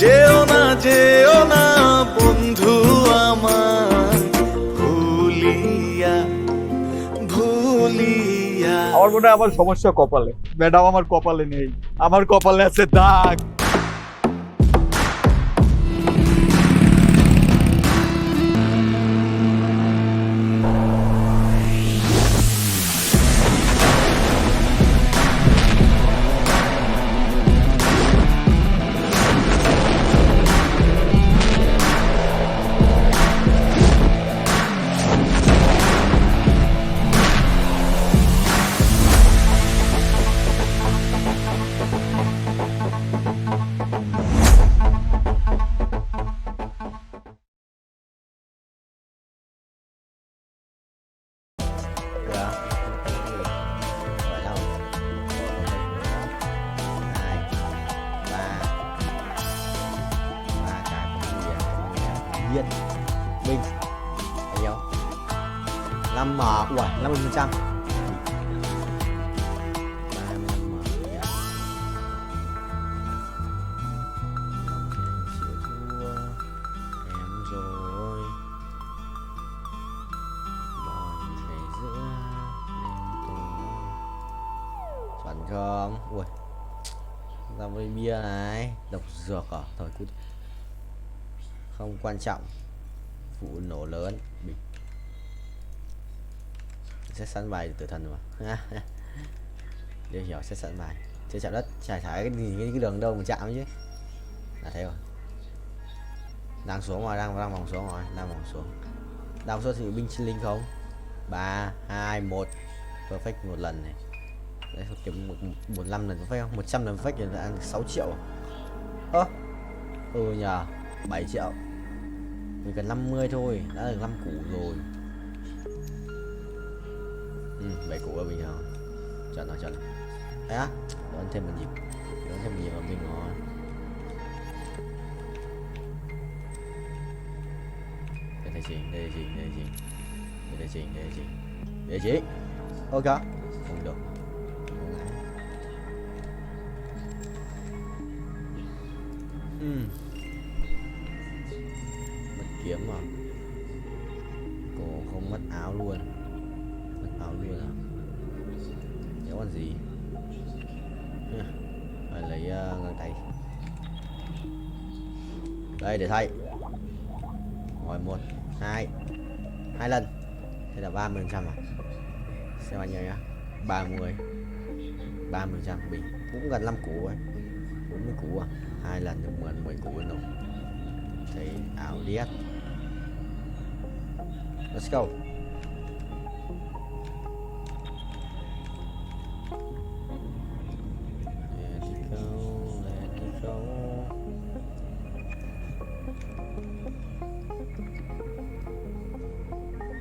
যেও না বন্ধু আমার, ভুলিয়া ভুলিয়া। আমার মনে হয় আমার সমস্যা কপালে। ম্যাডাম, আমার কপালে নেই, আমার কপালে আছে দাগ। Diện Bình bao nhiêu? 5 ủa 50%. Không, ui, ra với bia này, độc dược à, thôi cút, không quan trọng, vụ nổ lớn, bình, sẽ sẵn bài tử thần mà, để hiểu sẽ sẵn bài, chưa chạm đất, chả cái đường đâu mà chạm chứ, là thế rồi, đang xuống rồi, đang vòng xuống rồi, đang xuống thì binh sinh linh không, 3, 2, 1, perfect một lần này. Đấy, kiếm 15 lần phách không? 100 lần phách thì là ăn 6 triệu. Nhờ 7 triệu. Mình cần 50 thôi, đã được 5 củ rồi. 7 củ là bình thường. Chuẩn rồi. Đấy á, đón thêm một nhịp là bình rồi. Địa chỉ. Ok. Không được. Mất kiếm mà. Cô không mất áo luôn. Mất áo luôn à? Đéo còn gì. Phải lấy găng tay. Đây để thay. Rồi 1, 2 lần. Thế là 30% à? Xem bao nhiêu nhá. 30% bình cũng gần 5 củ ấy. 40 củ à? 2 lần được 10 củ nữa. Thì ảo điếc. Let's go.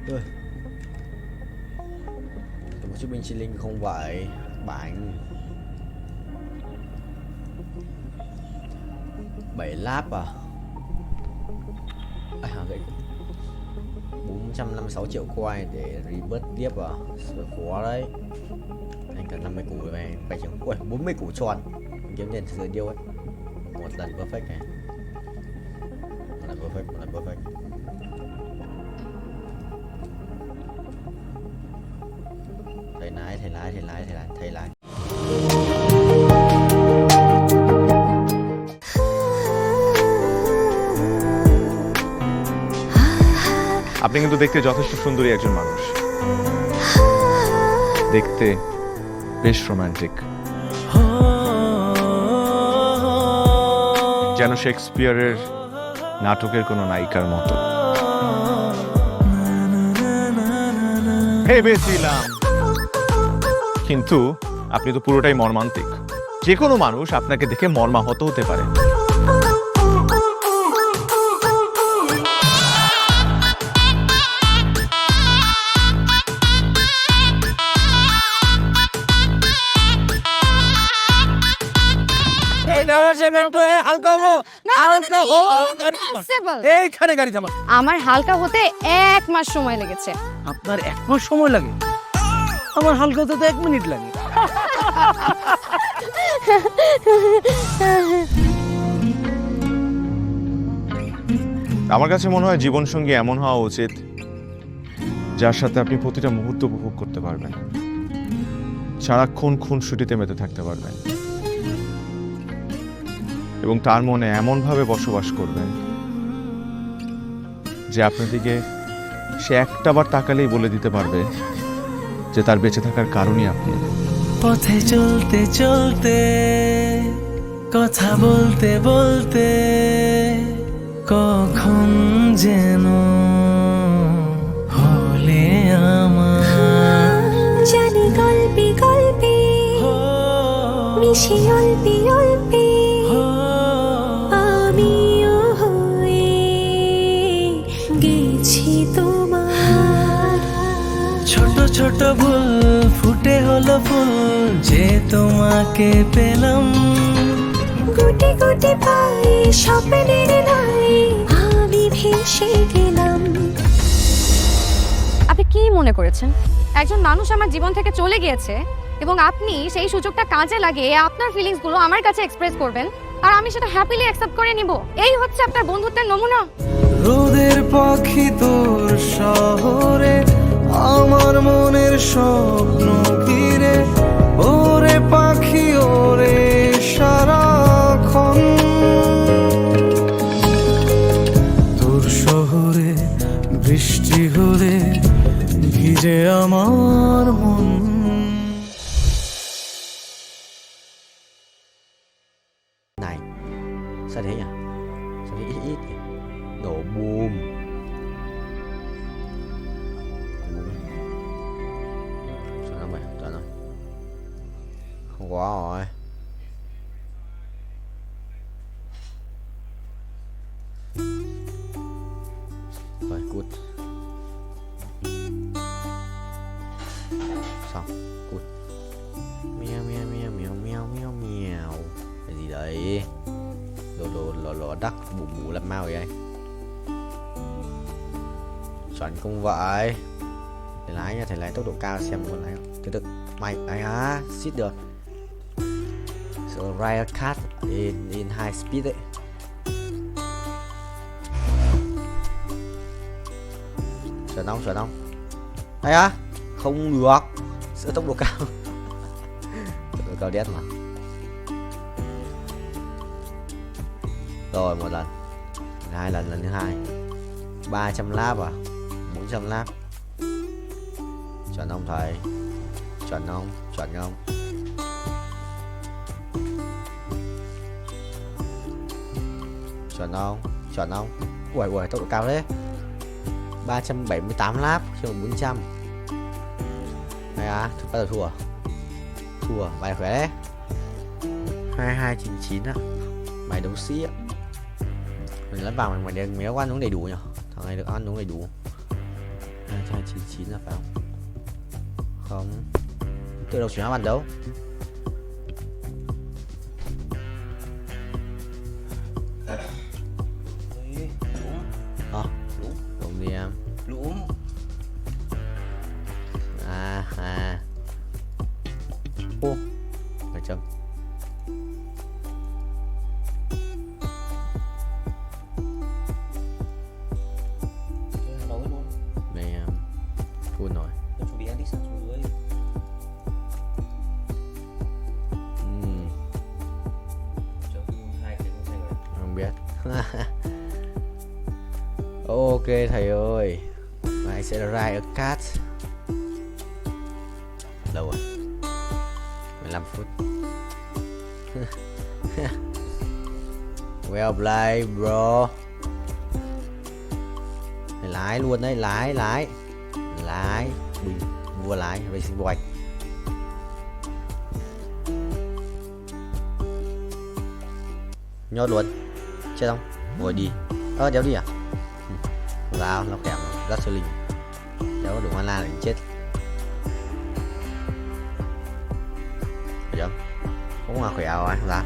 Rồi. Một chiếc binh chi linh không phải bánh 7 láp à? Vậy 456 triệu coin để rebirth tiếp à? Khó đấy. Anh cần 50 củ về phải chừng. Ui, 40 củ tròn. Kiếm tiền từ điêu ấy. Một lần perfect này. Một lần perfect. Thầy lái. আপনি কিন্তু দেখতে যথেষ্ট সুন্দরী একজন মানুষ, দেখতে বেশ romantic, যেন শেক্সপিয়ারের নাটকের কোনো নায়িকার মতো। ভেবেছিলাম, কিন্তু আপনি তো পুরোটাই মর্মান্তিক। যে কোনো মানুষ আপনাকে দেখে মর্মাহত হতে পারে। আমার হালকা হতে 1 মাস সময় লেগেছে। আপনার 1 মাস সময় লাগে? আমার হালকা হতে তো 1 মিনিট লাগে। আমার কাছে মনে হয় জীবনসঙ্গী এমন হওয়া উচিত যার সাথে আপনি প্রতিটা মুহূর্ত উপভোগ করতে পারবেন, সারাক্ষণ খুনসুটিতে মেতে থাকতে পারবেন এবং তার মনে এমনভাবে বসবাস করবেন যে আপনার দিকে সে একটাবার তাকালেই বলে দিতে পারবে যে তার বেঁচে থাকার কারণই আপনি। পথে চলতে চলতে, কথা বলতে বলতে, কখন যেন হলে আমার, জানি গল্পে গল্পে মিশে অল্পে অল্পে আমিও হয়ে গেছি তোমার। ছোট ছোট ভুল ফুটে হলো ফুল যে তোমাকে পেলাম, গুটি গুটি পায়ে স্বপ্নের নাই আমি ভেসে গেলাম। আপনি কি মনে করেছেন একজন মানুষ আমার জীবন থেকে চলে গিয়েছে এবং আপনি সেই সুযোগটা কাজে লাগিয়ে আপনার ফিলিংস গুলো আমার কাছে এক্সপ্রেস করবেন আর আমি সেটা হ্যাপিলি অ্যাকসেপ্ট করে নিব? এই হচ্ছে আপনার বন্ধুত্বের নমুনা? রোদের পাখি তোর শহরে, আমার মনের স্বপ্ন ঘিরে, ওরে পাখি ওরে সারাক্ষণ, তোর শহরে বৃষ্টি হলে ভিজে আমার মন। Này, sao thế nhỉ? Sao thế ít nhỉ? Nổ boom. Sao nó mày? Sao nó? Không quá rồi. Rồi, cút. Xong, cút. Mèo mèo mèo mèo mèo mèo mèo. Cái gì đấy? Lò đắc bù bù làm mau vậy anh? Chuẩn không vậy. Thầy lái nha, thầy lái tốc độ cao xem con lái không. Từ từ. Mày ấy á, xít được. So ride a cat in high speed ấy. Chuẩn không? Hay á? Không được. Sợ tốc độ cao. Tốc độ cao đét mà. Rồi một lần, 2 lần, lần thứ 2. 300 lap à? 400 lap. Chuẩn không thầy? Chuẩn không? Chuẩn không? Ui, tốc độ cao thế. 378 lap cho 400. Này à, bắt đầu thua, bài khỏe đấy. 2299 á. Bài đấu sĩ á. Mình lẫn vào mày đừng ăn uống đầy đủ nhỉ. Thằng này được ăn uống đầy đủ. 2299 là phải không? Không. Tôi đâu chuyển ăn đâu. Đúng đi em. Đúng. Ô. Phải chấm. Này full rồi. Chuẩn bị ăn đi sang xuống dưới. Không biết. Ok thầy ơi. Này sẽ là ride a cat. Lâu rồi. 15 phút. Well played bro. Lái luôn đấy, lái. Bình vua lái racing boy. Nhốt luôn. Chết không? Ngồi đi. Đéo đi à? Vào nó kèm rất sư linh. Đéo đừng ăn la để chết. Phải không? Cũng là khỏe rồi ra.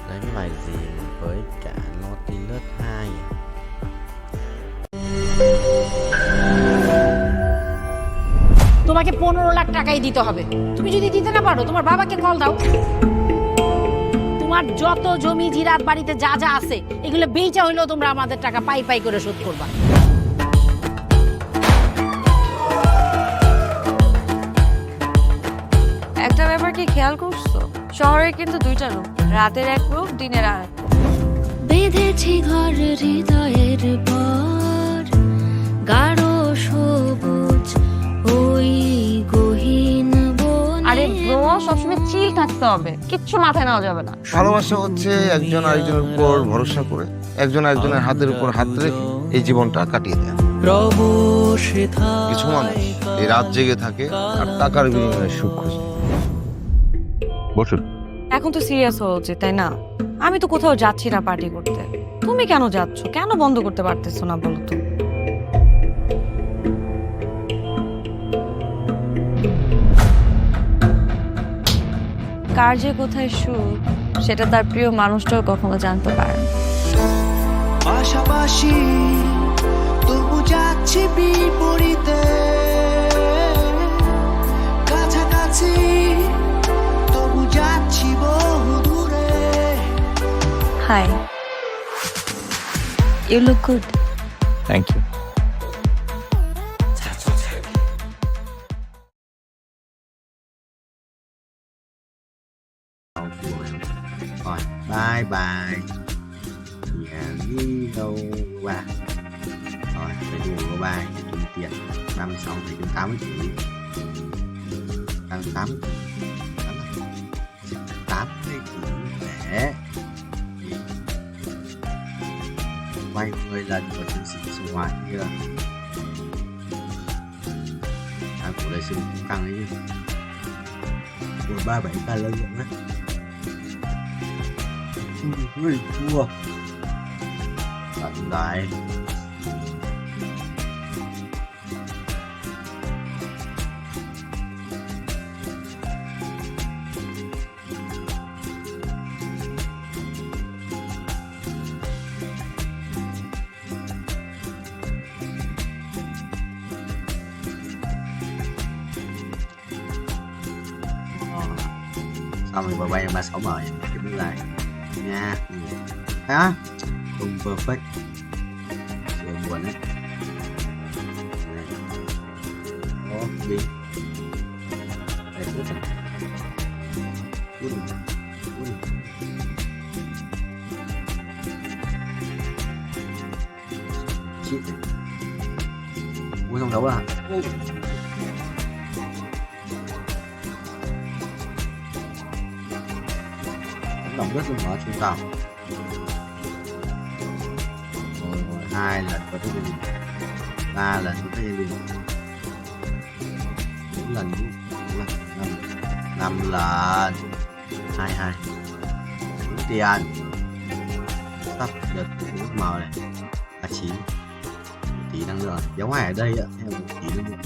Đấy cái bài gì với cả Nautilus 2 à? তোমাকে 15 লাখ টাকাই দিতে হবে। তুমি যদি দিতে না পারো তোমার বাবাকে কল দাও। তোমার যত জমি জিরাত বাড়িতে যা যা আছে এগুলো বেচা হইলেও তোমরা আমাদের টাকা পাই করে শোধ করবা। একটা ব্যাপার কি খেয়াল করছো? শহরে কিন্তু 2টা রূপ, রাতের এক রূপ, দিনের আর এক। বেঁধেছি ঘর হৃদয়ের পর গাঢ় সবুজ ওই গহীন বনে। আরে ব্রো, সবসময় চিল থাকতে হবে, কিচ্ছু মাথায় নেওয়া যাবে না। ভালোবাসা হচ্ছে একজন আরেকজনের উপর ভরসা করে, একজন আরেকজনের হাতের উপর হাত রেখে এই জীবনটা কাটিয়ে দেয়। কিছু মানুষ এই রাত জেগে থাকে আর টাকার বিনিময়ে সুখ খোঁজে। বসুন। এখন তো সিরিয়াস হওয়া উচিত, তাই না? আমি তো কোথাও যাচ্ছি না পার্টি করতে। তুমি কেন যাচ্ছ? কেন বন্ধ করতে পারতেছো না বলো তো? কার যে কোথায় সুখ সেটা তার প্রিয় মানুষটাও কখনো জানতে পারে না। পাশাপাশি তবু যাচ্ছি বিপরীতে, কাছাকাছি তবু যাচ্ছি বহু দূরে। Hi, you look good. Thank you. Rồi, bye bye. Nhà đi đâu qua. Rồi, phải đủ có 3 kiếm tiền. 36 thì kiếm 80 tỷ. 8 để vay 10 lần của tiến sĩ sinh hoạt kia. Của đây sinh căng ấy chứ. Của 37k lợi nhuận đấy. Ui, thua. Tận đại. Xong rồi bay 36 bờ cái bước lại nha. Hả? Không perfect. Sự buồn đấy. Đó, đi. Đây cũng chẳng. Shit. Ui không đấu à? Động rất là mở trung tâm. Rồi 2 lần có tới gì? 3 lần có tới gì? 4 lần, 5 lần. 22. Tiền. Sắp được nước màu này. 39. Tí năng lượng. Giống ngoài ở đây ạ. Theo một tí năng lượng.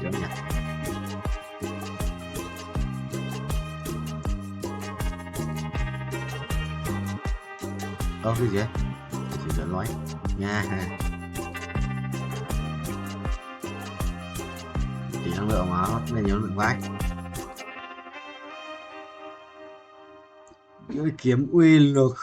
Giống nhỉ? Cái gì? Chỉ cần nói nha. Tí năng lượng mà nó nên nhớ lượng vãi. Cái kiếm uy lực.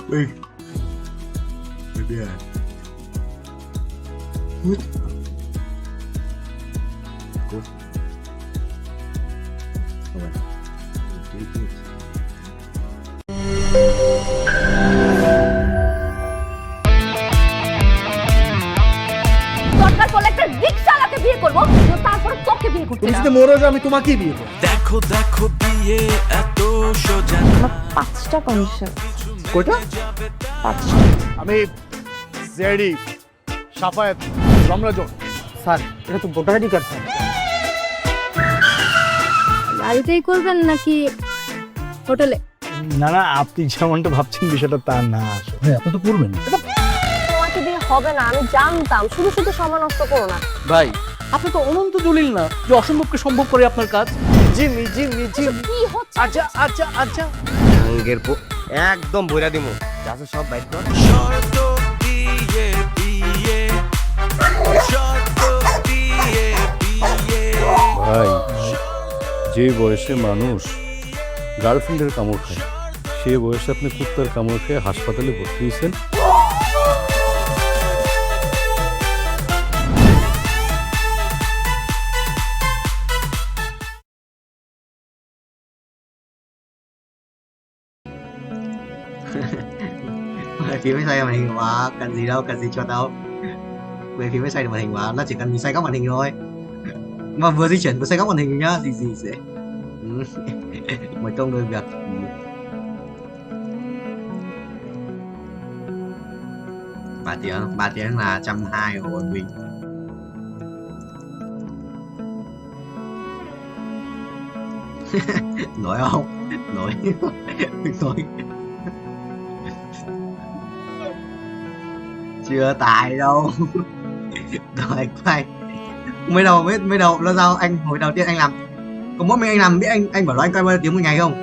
Ui. Baby à. Ui. Cool. Rồi. দরকার পড়লে একটা রিকশাওয়ালাকে বিয়ে করবো, তারপরে তোকে বিয়ে করতে। তুমি যদি মরে যাও আমি তোমাকেই বিয়ে করব। দেখো দেখো বিয়ে এত সোজা। 5টা কন্ডিশন। কয়টা? 5টা। আমি জেডি সাফায়েত রমরাজন। স্যার এটা তো ভোটার আইডি কার্ড স্যার। বাড়িতেই করবেন নাকি হোটেলে? না না, আপনি যেমনটা ভাবছেন বিষয়টা তা না। ভাই আপনি তো করবেন। তোমাকে দিয়ে হবে না, আমি জানতাম। শুধু শুধু সময় নষ্ট করো না ভাই। আপনি তো অনন্ত দলিল না যে অসম্ভবকে সম্ভব করে আপনার কাজ। জিমি জিমি জিমি কি হচ্ছে? আচ্ছা আচ্ছা আচ্ছা আঙ্গের একদম বইরা দিমু। যাচ্ছে সব বাইক কর। শর্ত দিয়ে বিয়ে শর্ত দিয়ে বিয়ে। ভাই, যে বয়সে মানুষ গার্লফ্রেন্ডের কামড় খায়, সে বয়সে আপনি কুত্তার কামড় খেয়ে হাসপাতালে ভর্তি হয়েছেন। Phía mới xoay màn hình quá, cần gì đâu, cần gì cho đâu. Về phía mới xoay được màn hình quá, nó chỉ cần mình xoay góc màn hình thôi. Mà vừa di chuyển vừa xoay góc màn hình nhá, gì sẽ. Mới công đôi việc. Ba tiếng là 120 của bọn mình. Nổi không? Nổi. Nổi. Chưa tài đâu. Rồi quay. Mới đầu nó sao anh hồi đầu tiên anh làm. Có mỗi mình anh làm biết anh bảo là anh quay bao tiếng một ngày không?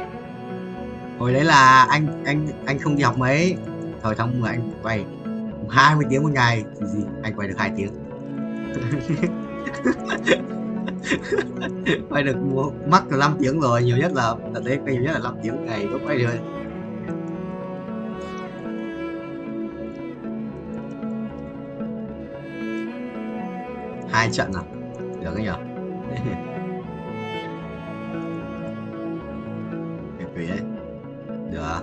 Hồi đấy là anh không đi học mấy. Thời tháng 10 anh quay 20 tiếng một ngày. Gì anh quay được 2 tiếng. Quay được mắc là 5 tiếng rồi, nhiều nhất là đấy quay nhiều nhất là 5 tiếng ngày có quay được. Hai trận à? Được cái nhỉ? Quỷ đấy. Được à?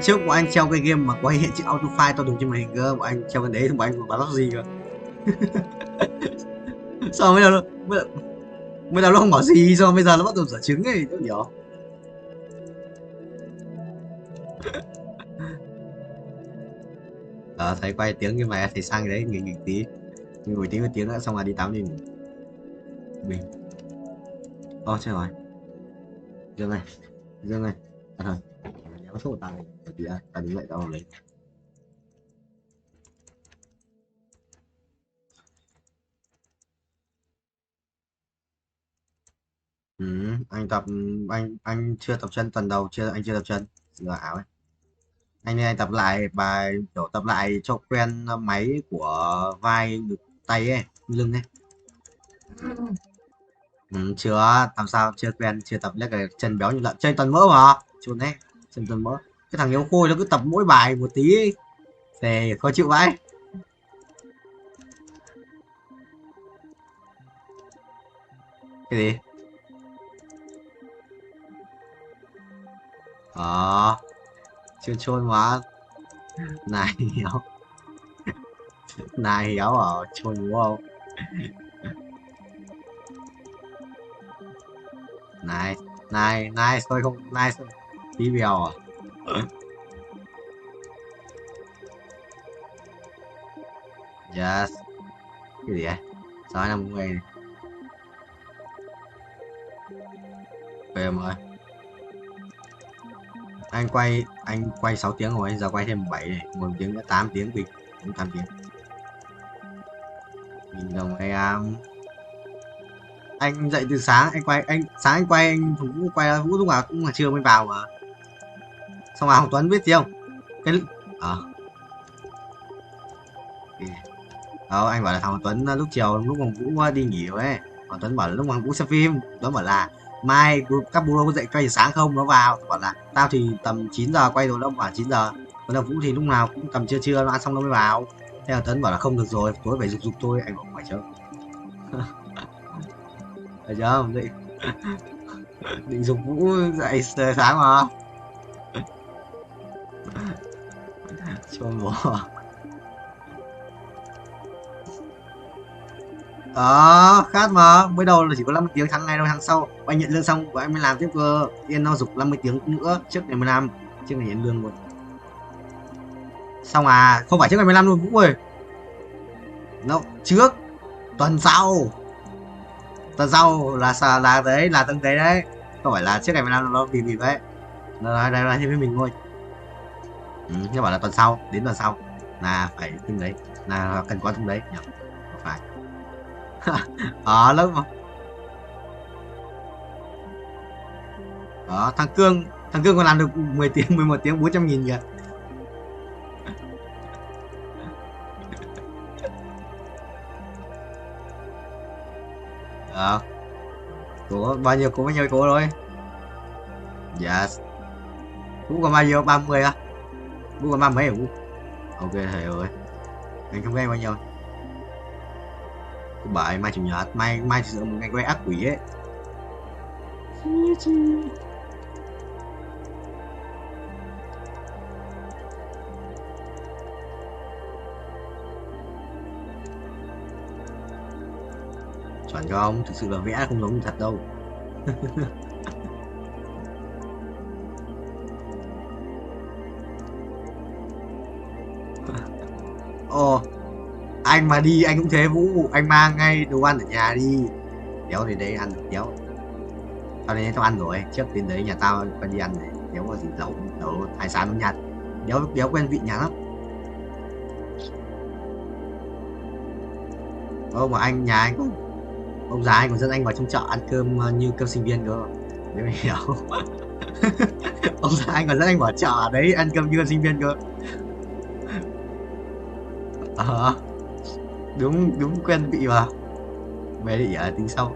Trước bọn anh treo cái game mà có hiện chữ auto file to đúng trên màn hình cơ, bọn anh treo cái đấy thì bọn anh bắn lót gì cơ. Sao bây giờ Mới đầu nó không bảo gì sao bây giờ nó bắt đầu rửa trứng ấy, tôi hiểu. Thầy quay tiếng như vậy, thầy sang đấy nghỉ tí, ngồi tí một tiếng nữa xong rồi đi tắm đi ngủ. Mình chết rồi, Dương ơi, thôi đéo số tao này tí à, tao đứng dậy tao lấy. Anh tập, anh chưa tập chân tuần đầu, anh chưa tập chân giờ ảo ấy. Anh tập lại bài kiểu tập lại cho quen máy của vai ngực tay ấy, lưng ấy. Chưa làm sao chưa quen, chưa tập lấy cái chân béo như lợn, chân toàn mỡ mà chôn đấy, chân toàn mỡ. Cái thằng yếu khôi nó cứ tập mỗi bài một tí ấy. Thì khó chịu vãi. Cái gì? Chưa chôn mà. Này hiểu. Này hiểu chôn đúng không? Nice thôi không nice thôi. Tí bèo à? Yes. Cái gì vậy? 650 này. Ok em ơi. Anh quay 6 tiếng rồi, giờ quay thêm 7 này, 1 tiếng nữa 8 tiếng đi, cũng 8 tiếng. Nhìn đồng anh dậy từ sáng, sáng anh quay anh Vũ quay Vũ lúc nào cũng là trưa mới vào mà. Xong rồi Hồng Tuấn biết gì không? Anh bảo là thằng Tuấn lúc chiều lúc Hồng Vũ đi nghỉ rồi ấy. Hồng Tuấn bảo là lúc Hồng Vũ xem phim, Tuấn bảo là mai các bố có dậy quay từ sáng không, nó vào bảo là tao thì tầm 9 giờ quay rồi, nó bảo 9 giờ, còn thằng Vũ thì lúc nào cũng tầm trưa nó ăn xong nó mới vào. Thế là Tuấn bảo là không được rồi, tối phải dục thôi. Anh bảo phải chứ. Phải chưa? Định dục Vũ dậy sáng mà. Cho bố. Khác mà, mới đầu là chỉ có 50 tiếng, tháng này đâu, tháng sau anh nhận lương xong của anh mới làm tiếp cơ. Yên nó dục 50 tiếng nữa trước ngày 15, trước ngày nhận lương luôn. Xong không phải trước ngày 15 luôn Vũ ơi. Nó trước tuần sau là đấy, là tuần đấy, không phải là trước ngày 15 nó vì đấy. Nó đây thêm với mình thôi. Nhưng bảo là tuần sau, đến tuần sau là phải từng đấy, là cần có từng đấy nhỉ? Phải. Lớp mà. Thằng Cương còn làm được 10 tiếng, 11 tiếng 400.000 kìa. Có bao nhiêu cố rồi. Yes. Vũ còn bao nhiêu? 30 á? Vũ còn 30 hả Vũ? Ok thầy ơi. Anh không nghe bao nhiêu. Cô bảo mai chủ nhật, mai thì sợ một ngày quay ác quỷ ấy. Chuẩn không? Thực sự là vẽ không giống thật đâu. Anh mà đi anh cũng thế Vũ, anh mang ngay đồ ăn ở nhà đi. Đéo thì đấy ăn được đéo. Tao đến tao ăn rồi, trước đến đấy nhà tao phải đi ăn này. Đéo có gì nấu hải sản bên Nhật. Đéo quen vị nhà lắm. Mà nhà anh có ông già anh còn dẫn anh vào trong chợ ăn cơm như cơm sinh viên cơ. Nếu mày hiểu. Ông già anh còn dẫn anh vào chợ đấy ăn cơm như cơm sinh viên cơ. Đúng quen vị mà. Về đi tính sau.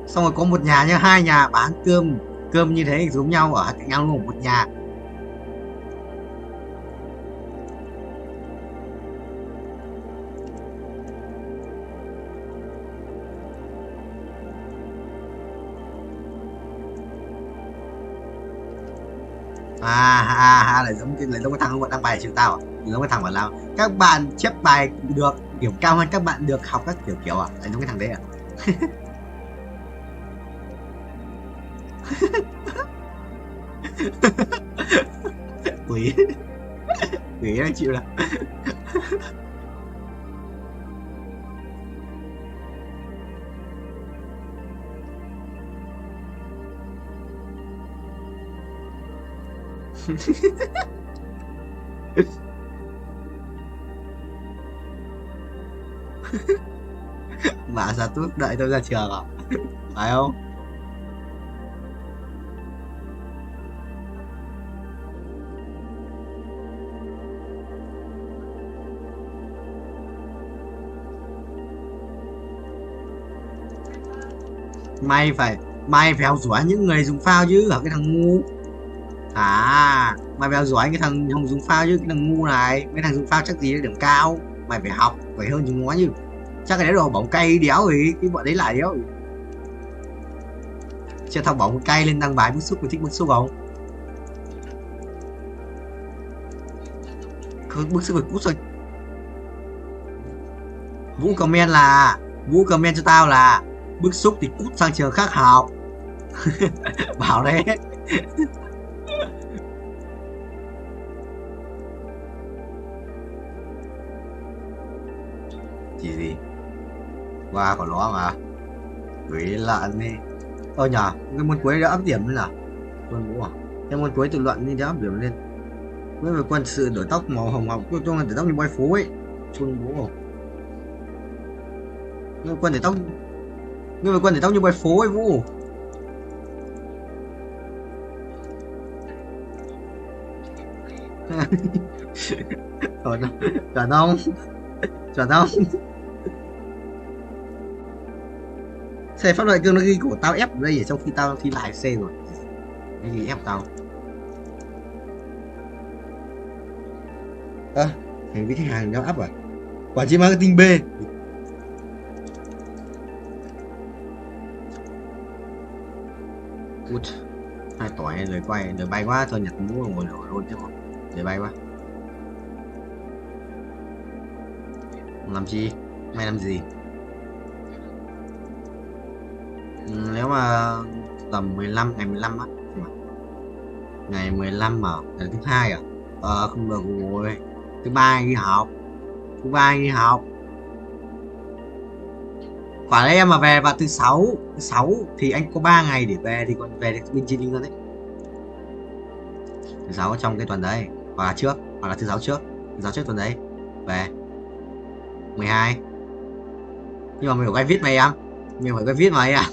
Xong rồi có một nhà nhá, 2 nhà bán cơm như thế giống nhau ở cạnh nhau luôn, một nhà. Lại giống cái thằng đang bài chữ tao à? Giống cái thằng bảo là các bạn chép bài được điểm cao hơn các bạn được học các kiểu à? Lại giống cái thằng đấy à? Quỷ. Quỷ nó chịu đâu. Bà ra tút đợi tôi ra trường à? Phải không? Mày phải theo dõi những người dùng phao chứ hả cái thằng ngu. À, mày phải theo dõi cái thằng không dùng phao chứ, cái thằng ngu này, mấy thằng dùng phao chắc gì là điểm cao. Mày phải học, phải hơn chúng nó chứ. Chắc cái đấy đồ bóng cay đéo gì, cái bọn đấy lại đéo gì. Chưa thằng bóng cay lên đăng bài bức xúc, mày thích bức xúc không? Cứ bức xúc rồi cút rồi. Vũ comment cho tao là bức xúc thì cút sang trường khác học. Bảo đấy. Gì qua của nó mà quỷ lợn đi. Nhờ cái môn cuối đã áp điểm lên à? Quân vũ à? Cái môn cuối tự luận đi đã áp điểm lên. Với về quân sự đổi tóc màu hồng học, tôi đổi tóc như boy phố ấy. Quân vũ. Người quân để tóc như boy phố ấy Vũ. Chuẩn không? Xe pháp loại cương nó ghi của tao ép ở đây, trong khi tao thi lại xe rồi. Cái gì ép tao? Hành vi khách hàng nhau áp à? Quản trị marketing B. Út, 2 tỏi lời bay quá, thôi nhặt mũ ngồi nổi luôn chứ không. Lời bay quá. Làm chi? Mày làm gì? Nếu mà tầm 15 ngày 15 á. Ngày 15 mà là thứ hai à? Không được rồi. Thứ ba đi học. Quả đấy em mà về vào thứ sáu thì anh có 3 ngày để về thì còn về được bên trên hơn đấy. Thứ 6 trong cái tuần đấy, hoặc là thứ 6 trước tuần đấy về 12. Nhưng mà mình phải viết mày em. Mình phải viết mày à.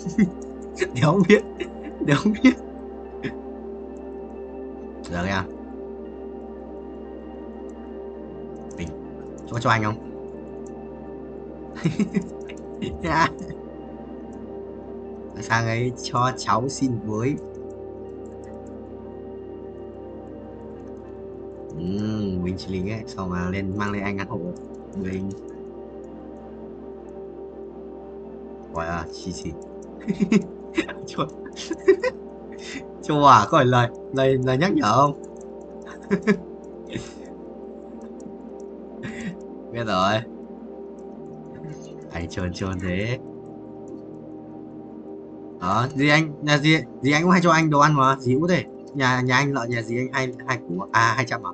Nếu không biết. Được em. Mình cho anh không? Sang ấy cho cháu xin với. Mình chỉ lính ấy, xong mà mang lên anh ăn hộ mình. Gọi à, chỉ cho à, có phải lời nhắc nhở không? Biết rồi. Anh trơn thế. Gì anh cũng hay cho anh đồ ăn mà, gì cũng thế. Nhà anh lợn nhà gì anh hai củ 200 à?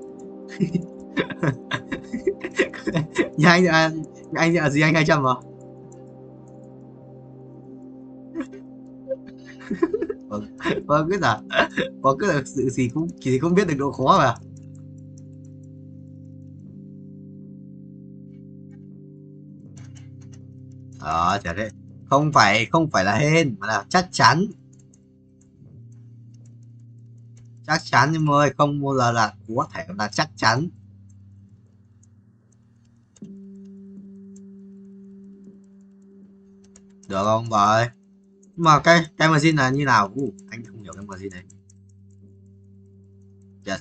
Nhà anh gì anh 200 à? Vâng biết à? Có cứ sự gì cũng biết được độ khó mà. Chả thế. Không phải là hên mà là chắc chắn em ơi, không bao giờ là có thể là chắc chắn. Được không bà ơi? Mà cái machine là như nào? Anh không hiểu cái machine này. Yes.